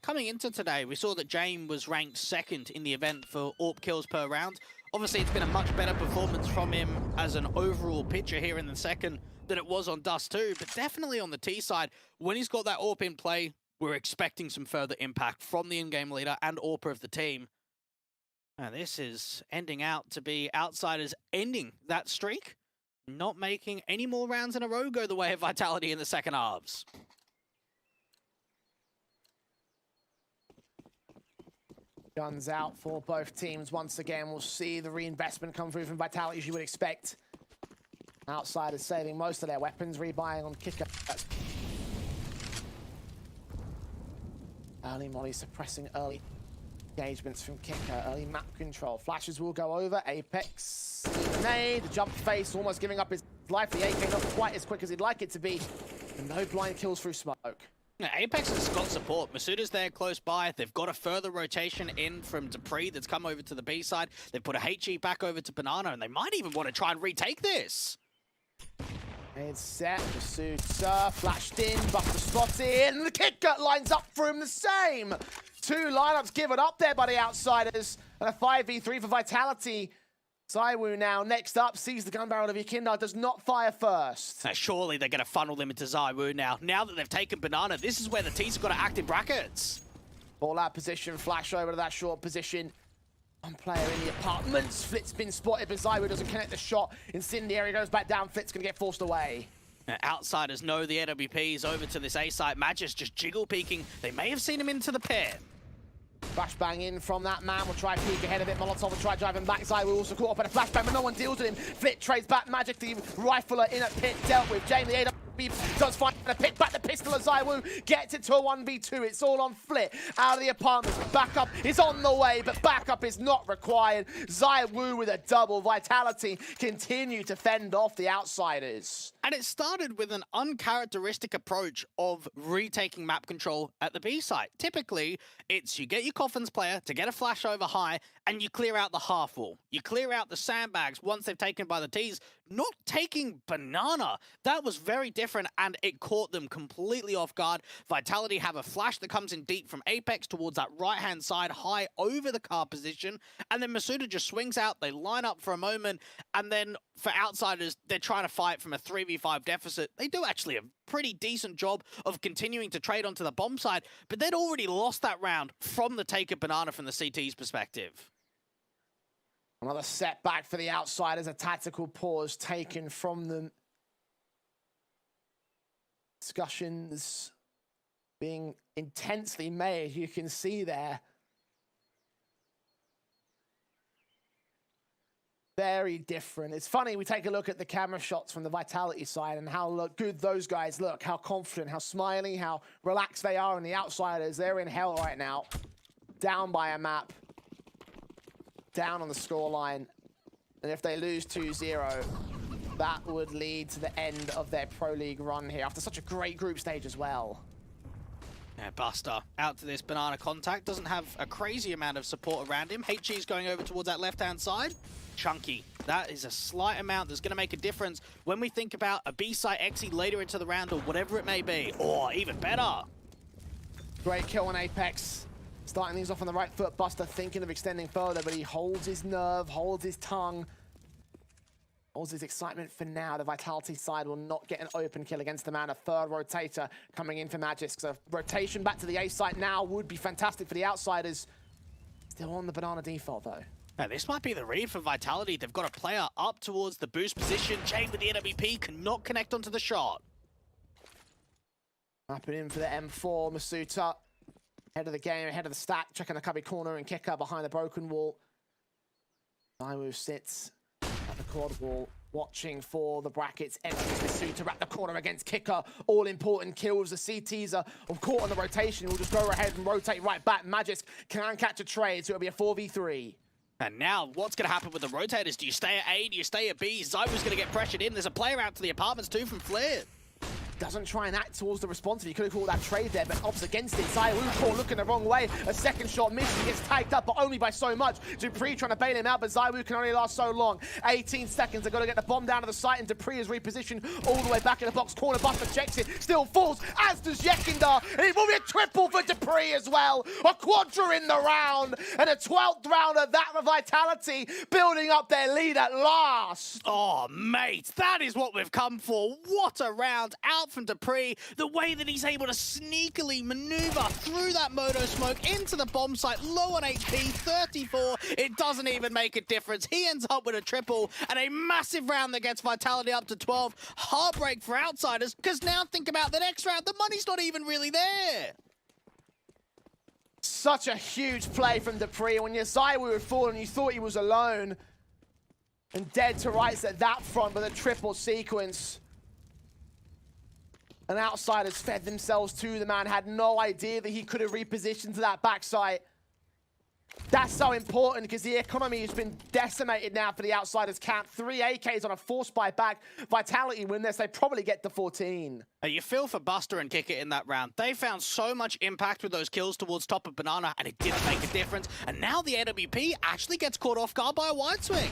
Coming into today, we saw that James was ranked second in the event for AWP kills per round. Obviously, it's been a much better performance from him as an overall pitcher here in the second than it was on Dust 2, but definitely on the T side, when he's got that AWP in play, we're expecting some further impact from the in-game leader and AWPer of the team. And this is ending out to be Outsiders ending that streak, not making any more rounds in a row go the way of Vitality in the second halves. Guns out for both teams. Once again, we'll see the reinvestment come through from Vitality as you would expect. Outsiders saving most of their weapons, rebuying on kicker. That's early Molly suppressing early engagements from kicker. Early map control. Flashes will go over. Apex. Nade. The jump face almost giving up his life. The AK not quite as quick as he'd like it to be. And no blind kills through smoke. Yeah, Apex has got support. Masuda's there close by. They've got a further rotation in from Dupree that's come over to the B side. They've put a HE back over to Banana, and they might even want to try and retake this. It's set. Masuda flashed in. Buster spotted. And the kicker lines up for him the same. Two lineups given up there by the Outsiders. And a 5v3 for Vitality. Zywoo now next up, sees the gun barrel of Yakindar, does not fire first. Now, surely they're going to funnel them into Zywoo now. Now that they've taken Banana, this is where the T's have got to act in brackets. Ball out position, flash over to that short position. One player in the apartments. Flit's been spotted, but Zywoo doesn't connect the shot. Incendiary goes back down, Flit's going to get forced away. Now, Outsiders know the AWP's over to this A site. Magis just jiggle peeking. They may have seen him into the pit. Flashbang in from that man. We'll try peek ahead of it. Molotov will try driving back. Zywoo also caught up in a flashbang, but no one deals with him. Flit trades back. Magic, the rifler in a pit, dealt with. Jamie, the AWP does find a pit back. The pistol of Zywoo gets it to a 1v2. It's all on Flit. Out of the apartments. Backup is on the way, but backup is not required. Zywoo with a double. Vitality continue to fend off the Outsiders. And it started with an uncharacteristic approach of retaking map control at the B site. Typically, it's you get your Coffins player to get a flash over high, and you clear out the half wall. You clear out the sandbags once they've taken by the T's. Not taking Banana. That was very different, and it caught them completely off guard. Vitality have a flash that comes in deep from Apex towards that right-hand side, high over the car position, and then Masuda just swings out. They line up for a moment, and then for Outsiders, they're trying to fight from a 3v5 deficit. They do actually a pretty decent job of continuing to trade onto the bomb side, but they'd already lost that round from the take of Banana from the CT's perspective. Another setback for the Outsiders, a tactical pause taken from them. Discussions being intensely made, you can see there. Very different. It's funny, we take a look at the camera shots from the Vitality side and how good those guys look, how confident, how smiley, how relaxed they are, and the Outsiders, they're in hell right now. Down by a map. Down on the scoreline, and if they lose 2-0, that would lead to the end of their Pro League run here after such a great group stage as well. Yeah, Buster out to this Banana contact, doesn't have a crazy amount of support around him. HG's going over towards that left-hand side. Chunky, that is a slight amount that's going to make a difference when we think about a B-site exit later into the round or whatever it may be, or even better. Great kill on Apex. Starting things off on the right foot, Buster thinking of extending further, but he holds his nerve, holds his tongue, holds his excitement for now. The Vitality side will not get an open kill against the man. A third rotator coming in for Magis. So rotation back to the A site now would be fantastic for the Outsiders. Still on the Banana default though. Now, this might be the read for Vitality. They've got a player up towards the boost position. Jay with the NWP cannot connect onto the shot. Mapping in for the M4, Masuda. Head of the game, ahead of the stack, checking the cubby corner and kicker behind the broken wall. Zywoo sits at the quad wall, watching for the brackets. Enters Masuda at the corner against kicker. All important kills. The CTs are caught on the rotation. We'll just go ahead and rotate right back. Magis can catch a trade, so it'll be a 4v3. And now, what's going to happen with the rotators? Do you stay at A? Do you stay at B? Zywoo's going to get pressured in. There's a player out to the apartments too from Flair. doesn't try and act towards the responsive. He could have called that trade there, but opts against it. zywoo caught looking the wrong way. A second shot misses. He gets tagged up, but only by so much. dupreeh trying to bail him out, but zywoo can only last so long. 18 seconds. They've got to get the bomb down to the site, and dupreeh is repositioned all the way back in the box. Corner Buster checks it, still falls, as does Yekindar. And it will be a triple for dupreeh as well. A quadra in the round, and a 12th round of that for Vitality, building up their lead at last. Oh, mate, that is what we've come for. What a round out from dupreeh. The way that he's able to sneakily maneuver through that moto smoke into the bomb site, low on HP, 34. It doesn't even make a difference. He ends up with a triple and a massive round that gets Vitality up to 12. Heartbreak for Outsiders, because now think about the next round. The money's not even really there. Such a huge play from dupreeh. When your zywoo had fallen, you thought he was alone and dead to rights at that front, but a triple sequence. And Outsiders fed themselves to the man, had no idea that he could have repositioned to that backside. That's so important because the economy has been decimated now for the Outsiders camp. 3 AKs on a force buy back. Vitality win this, they probably get to 14. You feel for Buster and Kick It in that round. They found so much impact with those kills towards top of Banana, and it didn't make a difference. And now the AWP actually gets caught off guard by a wide swing.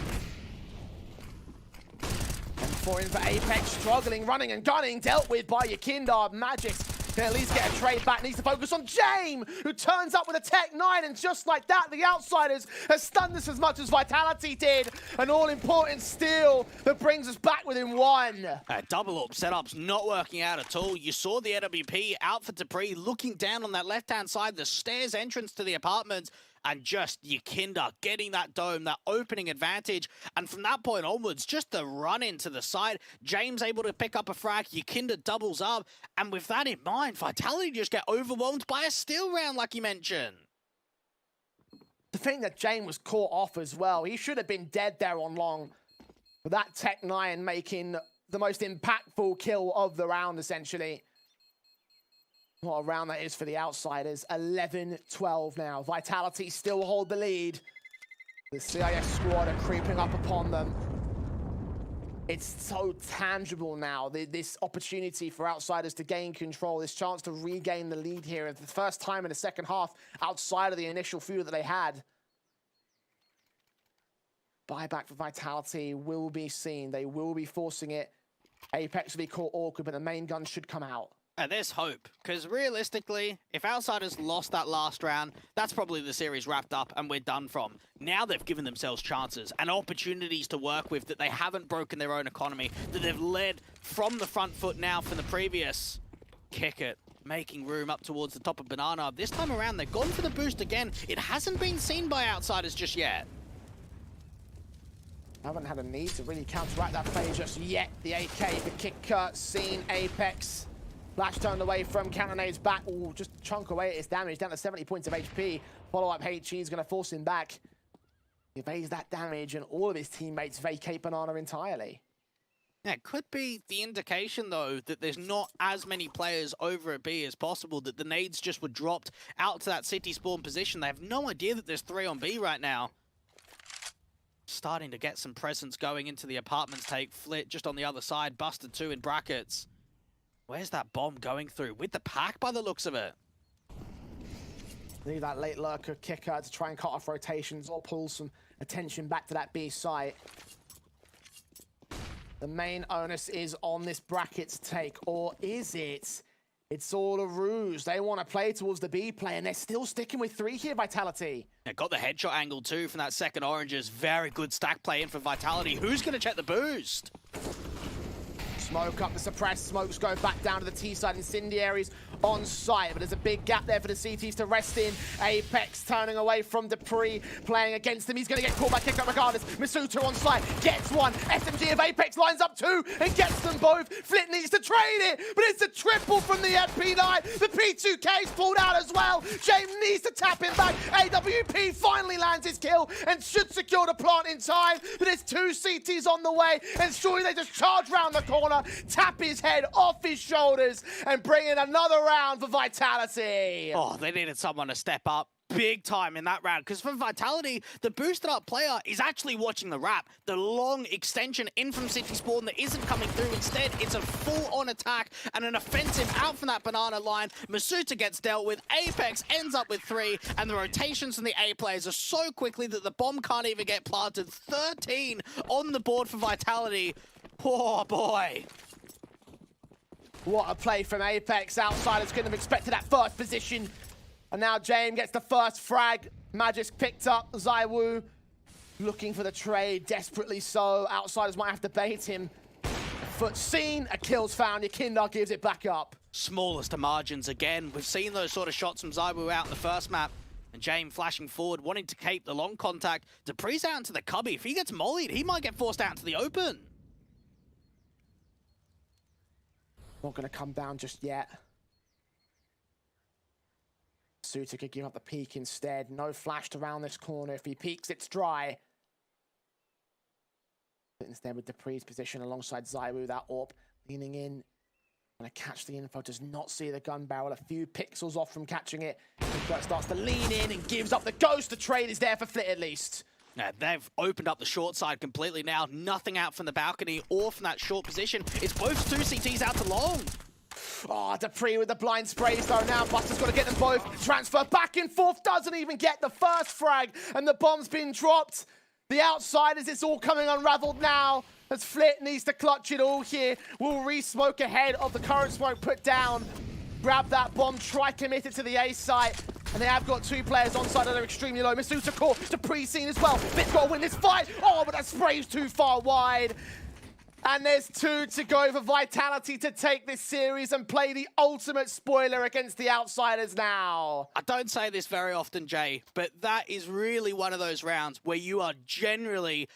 For Apex, struggling, running and gunning, dealt with by Yekindar. Magic can at least get a trade back, needs to focus on James, who turns up with a Tech 9, and just like that, the Outsiders has stunned us as much as Vitality did. An all-important steal that brings us back within one. Double up setup's not working out at all. You saw the AWP out for dupreeh, looking down on that left-hand side, the stairs entrance to the apartment, and just Yekindar getting that dome, that opening advantage. And from that point onwards, just the run into the side. James able to pick up a frag. Yekindar doubles up. And with that in mind, Vitality just get overwhelmed by a steal round like you mentioned. The thing that James was caught off as well, he should have been dead there on long. But that Tech 9 making the most impactful kill of the round, essentially. What a round that is for the Outsiders. 11-12 now. Vitality still hold the lead. The CIS squad are creeping up upon them. It's so tangible now, this opportunity for Outsiders to gain control, this chance to regain the lead here. It's the first time in the second half outside of the initial feud that they had. Buyback for Vitality will be seen. They will be forcing it. Apex will be caught awkward, but the main gun should come out. There's hope, because realistically, if Outsiders lost that last round, that's probably the series wrapped up and we're done from. Now they've given themselves chances and opportunities to work with, that they haven't broken their own economy, that they've led from the front foot now from the previous. Kick It, making room up towards the top of Banana. This time around, they've gone for the boost again. It hasn't been seen by Outsiders just yet. Haven't had a need to really counteract that phase just yet. The AK for Kicker, seen Apex. Flash turned away from Cannonades back. Ooh, just chunk away at his damage, down to 70 points of HP. Follow-up HE is going to force him back. He evades that damage, and all of his teammates vacate Banana entirely. Yeah, it could be the indication, though, that there's not as many players over at B as possible, that the nades just were dropped out to that city spawn position. They have no idea that there's 3 on B right now. Starting to get some presence going into the apartments take. Flit just on the other side, busted 2 in brackets. Where's that bomb going through? With the pack by the looks of it. Leave that late lurker Kicker to try and cut off rotations or pull some attention back to that B site. The main onus is on this brackets take, or is it? It's all a ruse. They want to play towards the B play, and they're still sticking with 3 here, Vitality. Yeah, got the headshot angle too from that second Oranges. Very good stack play in for Vitality. Who's going to check the boost? Smoke up the suppressed. Smokes go back down to the T side. Incendiaries on site, but there's a big gap there for the CTs to rest in. Apex turning away from dupreeh, playing against him. He's going to get caught by Kick Up regardless. Masuta on site, gets one. SMG of Apex lines up 2 and gets them both. Flit needs to trade it, but it's a triple from the FP9. The P2K's pulled out as well. James needs to tap him back. AWP finally lands his kill and should secure the plant in time, but there's 2 CTs on the way, and surely they just charge round the corner, tap his head off his shoulders, and bring in another round for Vitality. Oh, they needed someone to step up. big time in that round, because for Vitality, the boosted up player is actually watching the wrap. The long extension in from City Spawn that isn't coming through. Instead, it's a full-on attack and an offensive out from that banana line. Masuta gets dealt with. Apex ends up with 3, and the rotations from the A players are so quickly that the bomb can't even get planted. 13 on the board for Vitality. Poor boy. What a play from Apex. Outsiders couldn't have expected that first position. And now James gets the first frag. Magic's picked up. Zywoo looking for the trade, desperately so. Outsiders might have to bait him. Foot seen, a kill's found. Yakindar gives it back up. Smallest of margins again. We've seen those sort of shots from Zywoo out in the first map. And James flashing forward, wanting to keep the long contact. Dupree's out into the cubby. If he gets mollied, he might get forced out into the open. Not going to come down just yet. Suter could give up the peek instead. No flashed around this corner. If he peeks, it's dry. But instead with Dupree's position alongside Zywoo, that AWP leaning in. Gonna catch the info, does not see the gun barrel. A few pixels off from catching it. But starts to lean in and gives up the ghost. The trade is there for Flit at least. Yeah, they've opened up the short side completely now. Nothing out from the balcony or from that short position. It's both 2 CTs out to long. Oh, Dupree with the blind sprays though. Now Buster's got to get them both. Transfer back and forth. Doesn't even get the first frag. And the bomb's been dropped. The Outsiders, it's all coming unraveled now. As Flit needs to clutch it all here. Will re-smoke ahead of the current smoke put down. Grab that bomb. Try commit it to the A site. And they have got 2 players on side that are extremely low. Masuta caught. Dupree seen as well. Flit's got to win this fight. Oh, but that spray's too far wide. And there's 2 to go for Vitality to take this series and play the ultimate spoiler against the Outsiders now. I don't say this very often, Jay, but that is really one of those rounds where you are generally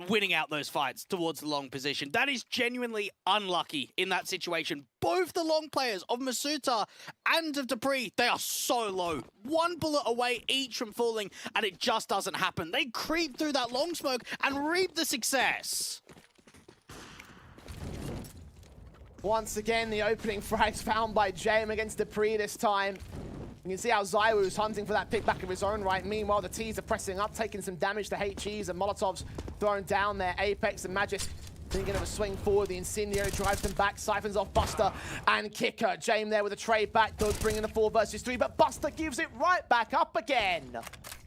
winning out those fights towards the long position. That is genuinely unlucky in that situation. Both the long players of Masuta and of Dupree, they are so low. 1 bullet away each from falling, and it just doesn't happen. They creep through that long smoke and reap the success. Once again, the opening frag's found by James against Dupree this time. You can see how Zywoo's hunting for that pick back of his own right. Meanwhile, the T's are pressing up, taking some damage to HEs, and Molotov's thrown down there. Apex and Magic thinking of a swing forward. The Incendiary drives them back, siphons off Buster and Kicker. James there with a trade back, does bring in a 4 versus 3, but Buster gives it right back up again.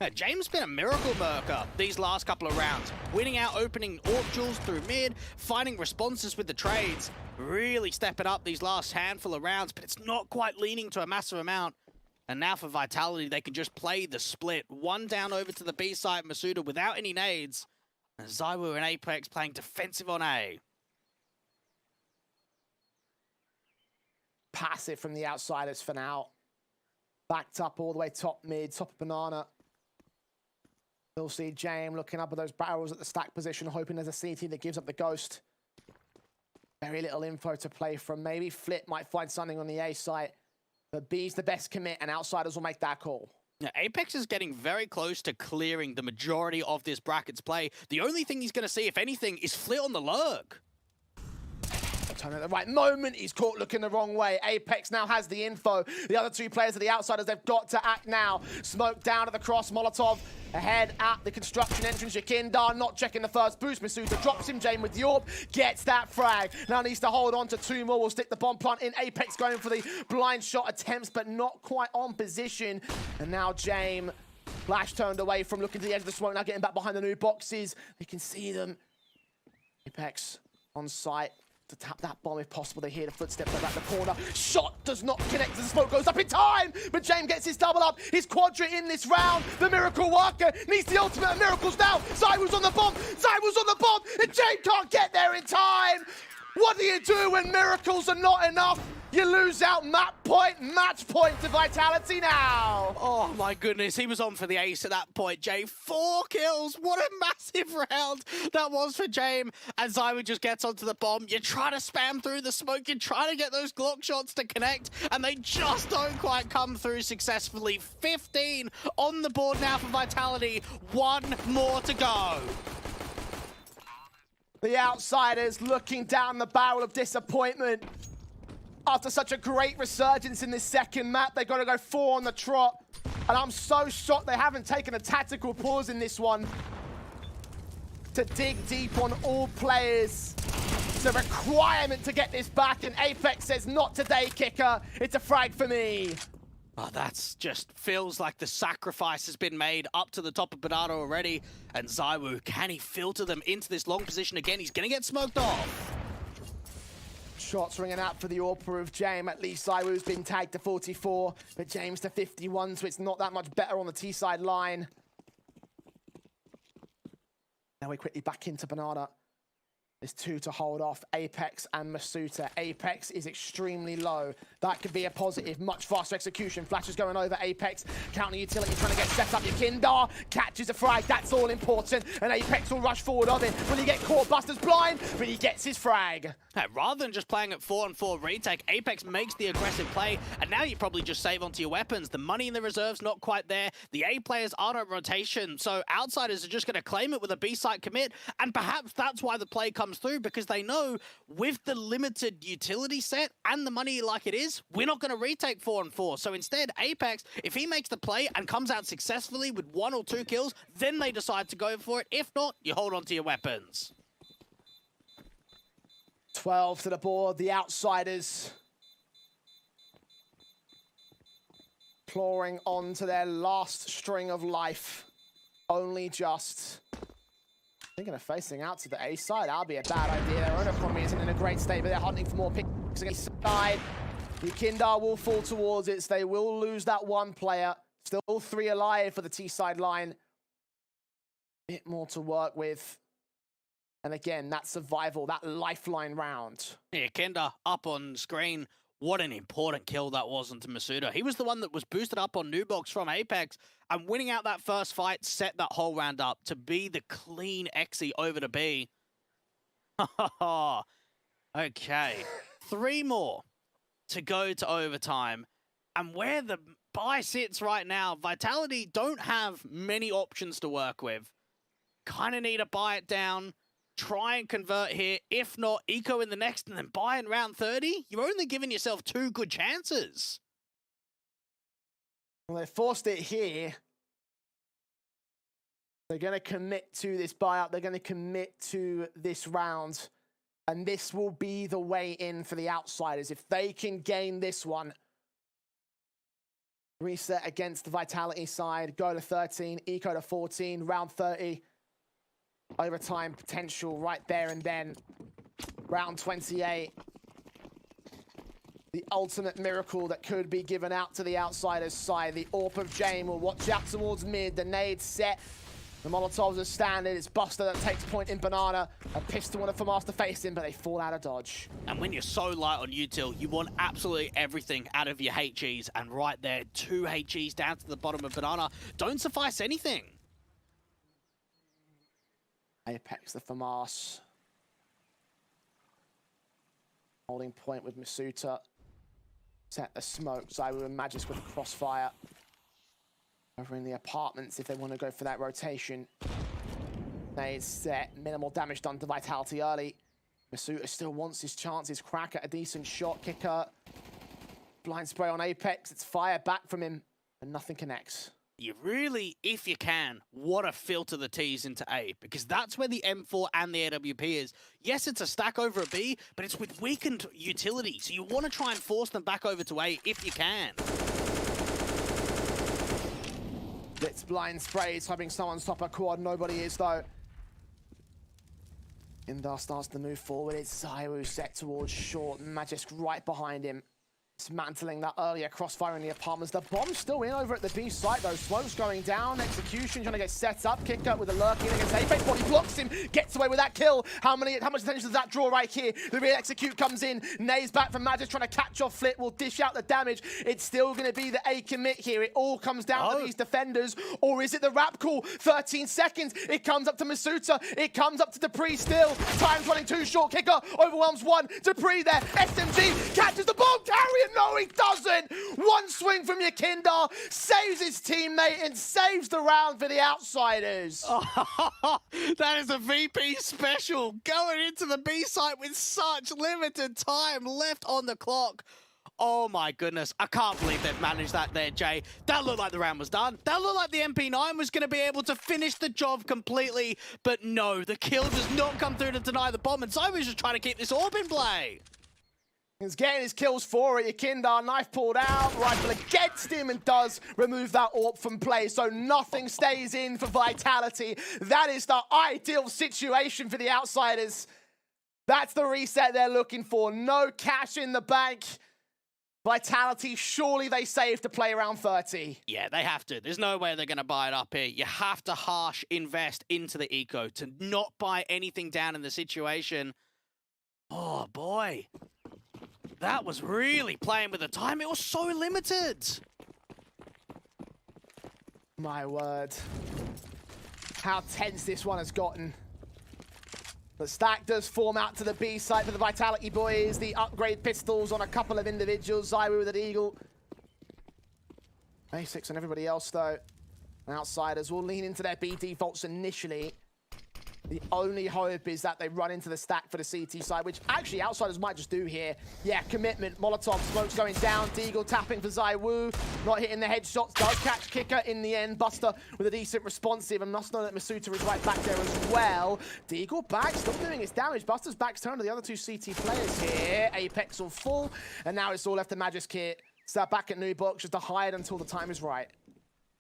Yeah, James been a miracle worker these last couple of rounds. Winning out opening AWP duels through mid, finding responses with the trades. Really stepping up these last handful of rounds, but it's not quite leaning to a massive amount. And now for Vitality, they can just play the split. 1 down over to the B side, Masuda without any nades. And Zywoo and Apex playing defensive on A. Passive from the Outsiders for now. Backed up all the way top mid, top of banana. You'll see James looking up at those barrels at the stack position, hoping there's a CT that gives up the ghost. Very little info to play from. Maybe Flit might find something on the A site. But B's the best commit, and Outsiders will make that call. Now, Apex is getting very close to clearing the majority of this bracket's play. The only thing he's going to see, if anything, is Flit on the lurk. Turn at the right moment, he's caught looking the wrong way. Apex now has the info. The other 2 players are the Outsiders. They've got to act now. Smoke down at the cross. Molotov ahead at the construction entrance. Yakindar not checking the first boost. Masuta drops him. James with the AWP gets that frag. Now needs to hold on to 2 more. We'll stick the bomb plant in. Apex going for the blind shot attempts, but not quite on position. And now James, flash turned away from looking to the edge of the smoke. Now getting back behind the new boxes. You can see them. Apex on site to tap that bomb if possible. They hear the footsteps around the corner. Shot does not connect as the smoke goes up in time, but James gets his double up. His quadra in this round. The miracle worker needs the ultimate of miracles now. Zywoo's on the bomb. Zywoo's on the bomb, and James can't get there in time. What do you do when miracles are not enough? You lose out match point to Vitality now. Oh my goodness, he was on for the ace at that point, Jay. 4 kills, what a massive round that was for James. And Zywoo just gets onto the bomb. You try to spam through the smoke, you try to get those Glock shots to connect, and they just don't quite come through successfully. 15 on the board now for Vitality, 1 more to go. The Outsiders looking down the barrel of disappointment. After such a great resurgence in this second map, they've got to go 4 on the trot. And I'm so shocked they haven't taken a tactical pause in this one to dig deep on all players. It's a requirement to get this back, and Apex says, not today, kicker. It's a frag for me. Oh, that's just feels like the sacrifice has been made up to the top of Banana already. And Zywoo, can he filter them into this long position again? He's going to get smoked off. Shots ringing out for the AWPer of James. At least Zywoo's been tagged to 44, but James to 51, so it's not that much better on the T-side line. Now we quickly back into Banana. There's two to hold off, Apex and Masuta. Apex is extremely low. That could be a positive. Much faster execution. Flash is going over Apex. Counter utility trying to get set up. Yakindar catches a frag. That's all important. And Apex will rush forward of it. Will he get caught? Buster's blind, but he gets his frag. Hey, rather than just playing at 4-on-4 retake, Apex makes the aggressive play, and now you probably just save onto your weapons. The money in the reserve's not quite there. The A players aren't on rotation, so outsiders are just going to claim it with a B site commit, and perhaps that's why the play comes through, because they know with the limited utility set and the money like it is, we're not going to retake 4-on-4. So instead, Apex, if he makes the play and comes out successfully with 1 or 2 kills, then they decide to go for it. If not, you hold on to your weapons. 12 to the board, the outsiders clawing on to their last string of life. Only just thinking of facing out to the A side. That'll be a bad idea. Their own economy isn't in a great state, but they're hunting for more picks against the side. Yakindar will fall towards it, so they will lose that one player. Still 3 alive for the T-side line. Bit more to work with. And again, that survival, that lifeline round. Yeah, Kenda up on screen. What an important kill that was onto Masuda. He was the one that was boosted up on Nubox from Apex, and winning out that first fight set that whole round up to be the clean exi over to B. Okay, 3 more to go to overtime. And where the buy sits right now, Vitality don't have many options to work with. Kind of need to buy it down. Try and convert here. If not, eco in the next and then buy in round 30. You're only giving yourself 2 good chances. Well, they forced it here. They're going to commit to this buyout. They're going to commit to this round. And this will be the way in for the outsiders. If they can gain this one. Reset against the Vitality side. Go to 13. Eco to 14. Round 30. Overtime potential right there and then. Round 28. The ultimate miracle that could be given out to the outsiders' side. The AWP of Jane will watch out towards mid. The nade set. The Molotovs are standing. It's Buster that takes point in Banana. A pistol and a FAMAS to face him, but they fall out of dodge. And when you're so light on util, you want absolutely everything out of your HEs. And right there, 2 HEs down to the bottom of Banana don't suffice anything. Apex, the FAMAS. Holding point with Masuta. Set the smoke. Zywoo and Magis with a crossfire. Over in the apartments if they want to go for that rotation. They set. Minimal damage done to Vitality early. Masuta still wants his chances. Crack at a decent shot. Kicker. Blind spray on Apex. It's fire back from him. And nothing connects. You really, if you can, want to filter the T's into A, because that's where the M4 and the AWP is. Yes, it's a stack over a B, but it's with weakened utility, so you want to try and force them back over to A if you can. Blitz blind sprays, hoping someone's top a quad. Nobody is, though. Indar starts to move forward. It's Zywoo set towards short. Magisk right behind him. Dismantling that earlier crossfire in the apartments. The bomb's still in over at the B site though. Smoke's going down. Execution trying to get set up. Kick up with a lurking against Apex. Body blocks him. Gets away with that kill. How much attention does that draw right here? The real execute comes in. Nays back from Magic trying to catch off Flit. Will dish out the damage. It's still going to be the A commit here. It all comes down to these defenders. Or is it the rap call? 13 seconds. It comes up to Masuta. It comes up to Dupree still. Time's running too short. Kicker overwhelms one. Dupree there. SMG catches the ball. Carrier. No, he doesn't. One swing from Yakindar saves his teammate and saves the round for the outsiders. That is a VP special. Going into the B site with such limited time left on the clock. Oh my goodness, I can't believe they've managed that there, Jay. That looked like the round was done. That looked like the MP9 was going to be able to finish the job completely, but no, the kill does not come through to deny the bomb, and Zywoo's just trying to keep this orb in play. He's getting his kills for it. Yakindar, knife pulled out, rifle against him, and does remove that AWP from play. So nothing stays in for Vitality. That is the ideal situation for the Outsiders. That's the reset they're looking for. No cash in the bank. Vitality, surely they save to play around 30. Yeah, they have to. There's no way they're going to buy it up here. You have to harsh invest into the eco to not buy anything down in the situation. Oh, boy. That was really playing with the time. It was so limited. My word. How tense this one has gotten. The stack does form out to the B side for the Vitality boys. The upgrade pistols on a couple of individuals. Zywoo with an eagle. Basics and everybody else, though. Outsiders will lean into their B defaults initially. The only hope is that they run into the stack for the CT side, which actually Outsiders might just do here. Yeah, commitment. Molotov smokes going down. Deagle tapping for Zywoo. Not hitting the headshots. Does catch Kicker in the end. Buster with a decent responsive. And must know that Masuta is right back there as well. Deagle back. Still doing its damage. Buster's back's turned to the other two CT players here. Apex all full. And now it's all left to Magisk Kit. Start back at New Box just to hide until the time is right.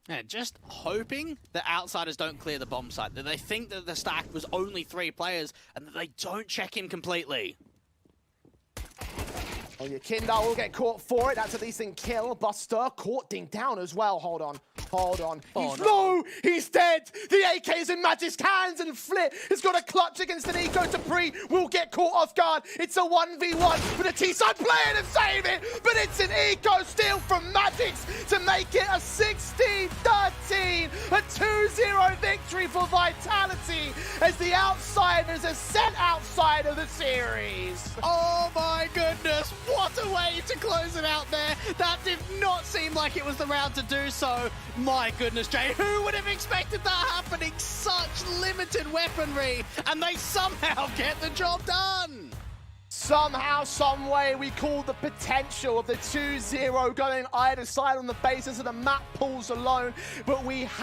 Yeah, just hoping that Outsiders don't clear the bomb site, that they think that the stack was only 3 players, and that they don't check in completely. Oh, Yakindar will get caught for it. That's a decent kill. Buster caught ding down as well. Hold on. Hold on. Oh, He's no. low. He's dead. The AK's in Magisk's hands, and Flit has got a clutch against an eco. Dupree will get caught off guard. It's a 1v1 with a T-side playing and save it, but it's an eco steal from Magix to make it a 16-13. A 2-0 victory for Vitality as the Outsiders are sent outside of the series. Oh my goodness, what a way to close it out there. That did not seem like it was the round to do so. My goodness, Jay, who would have expected that happening? Such limited weaponry, and they somehow get the job done. Somehow, some way, we call the potential of the 2-0 going either side on the basis of the map pools alone, but we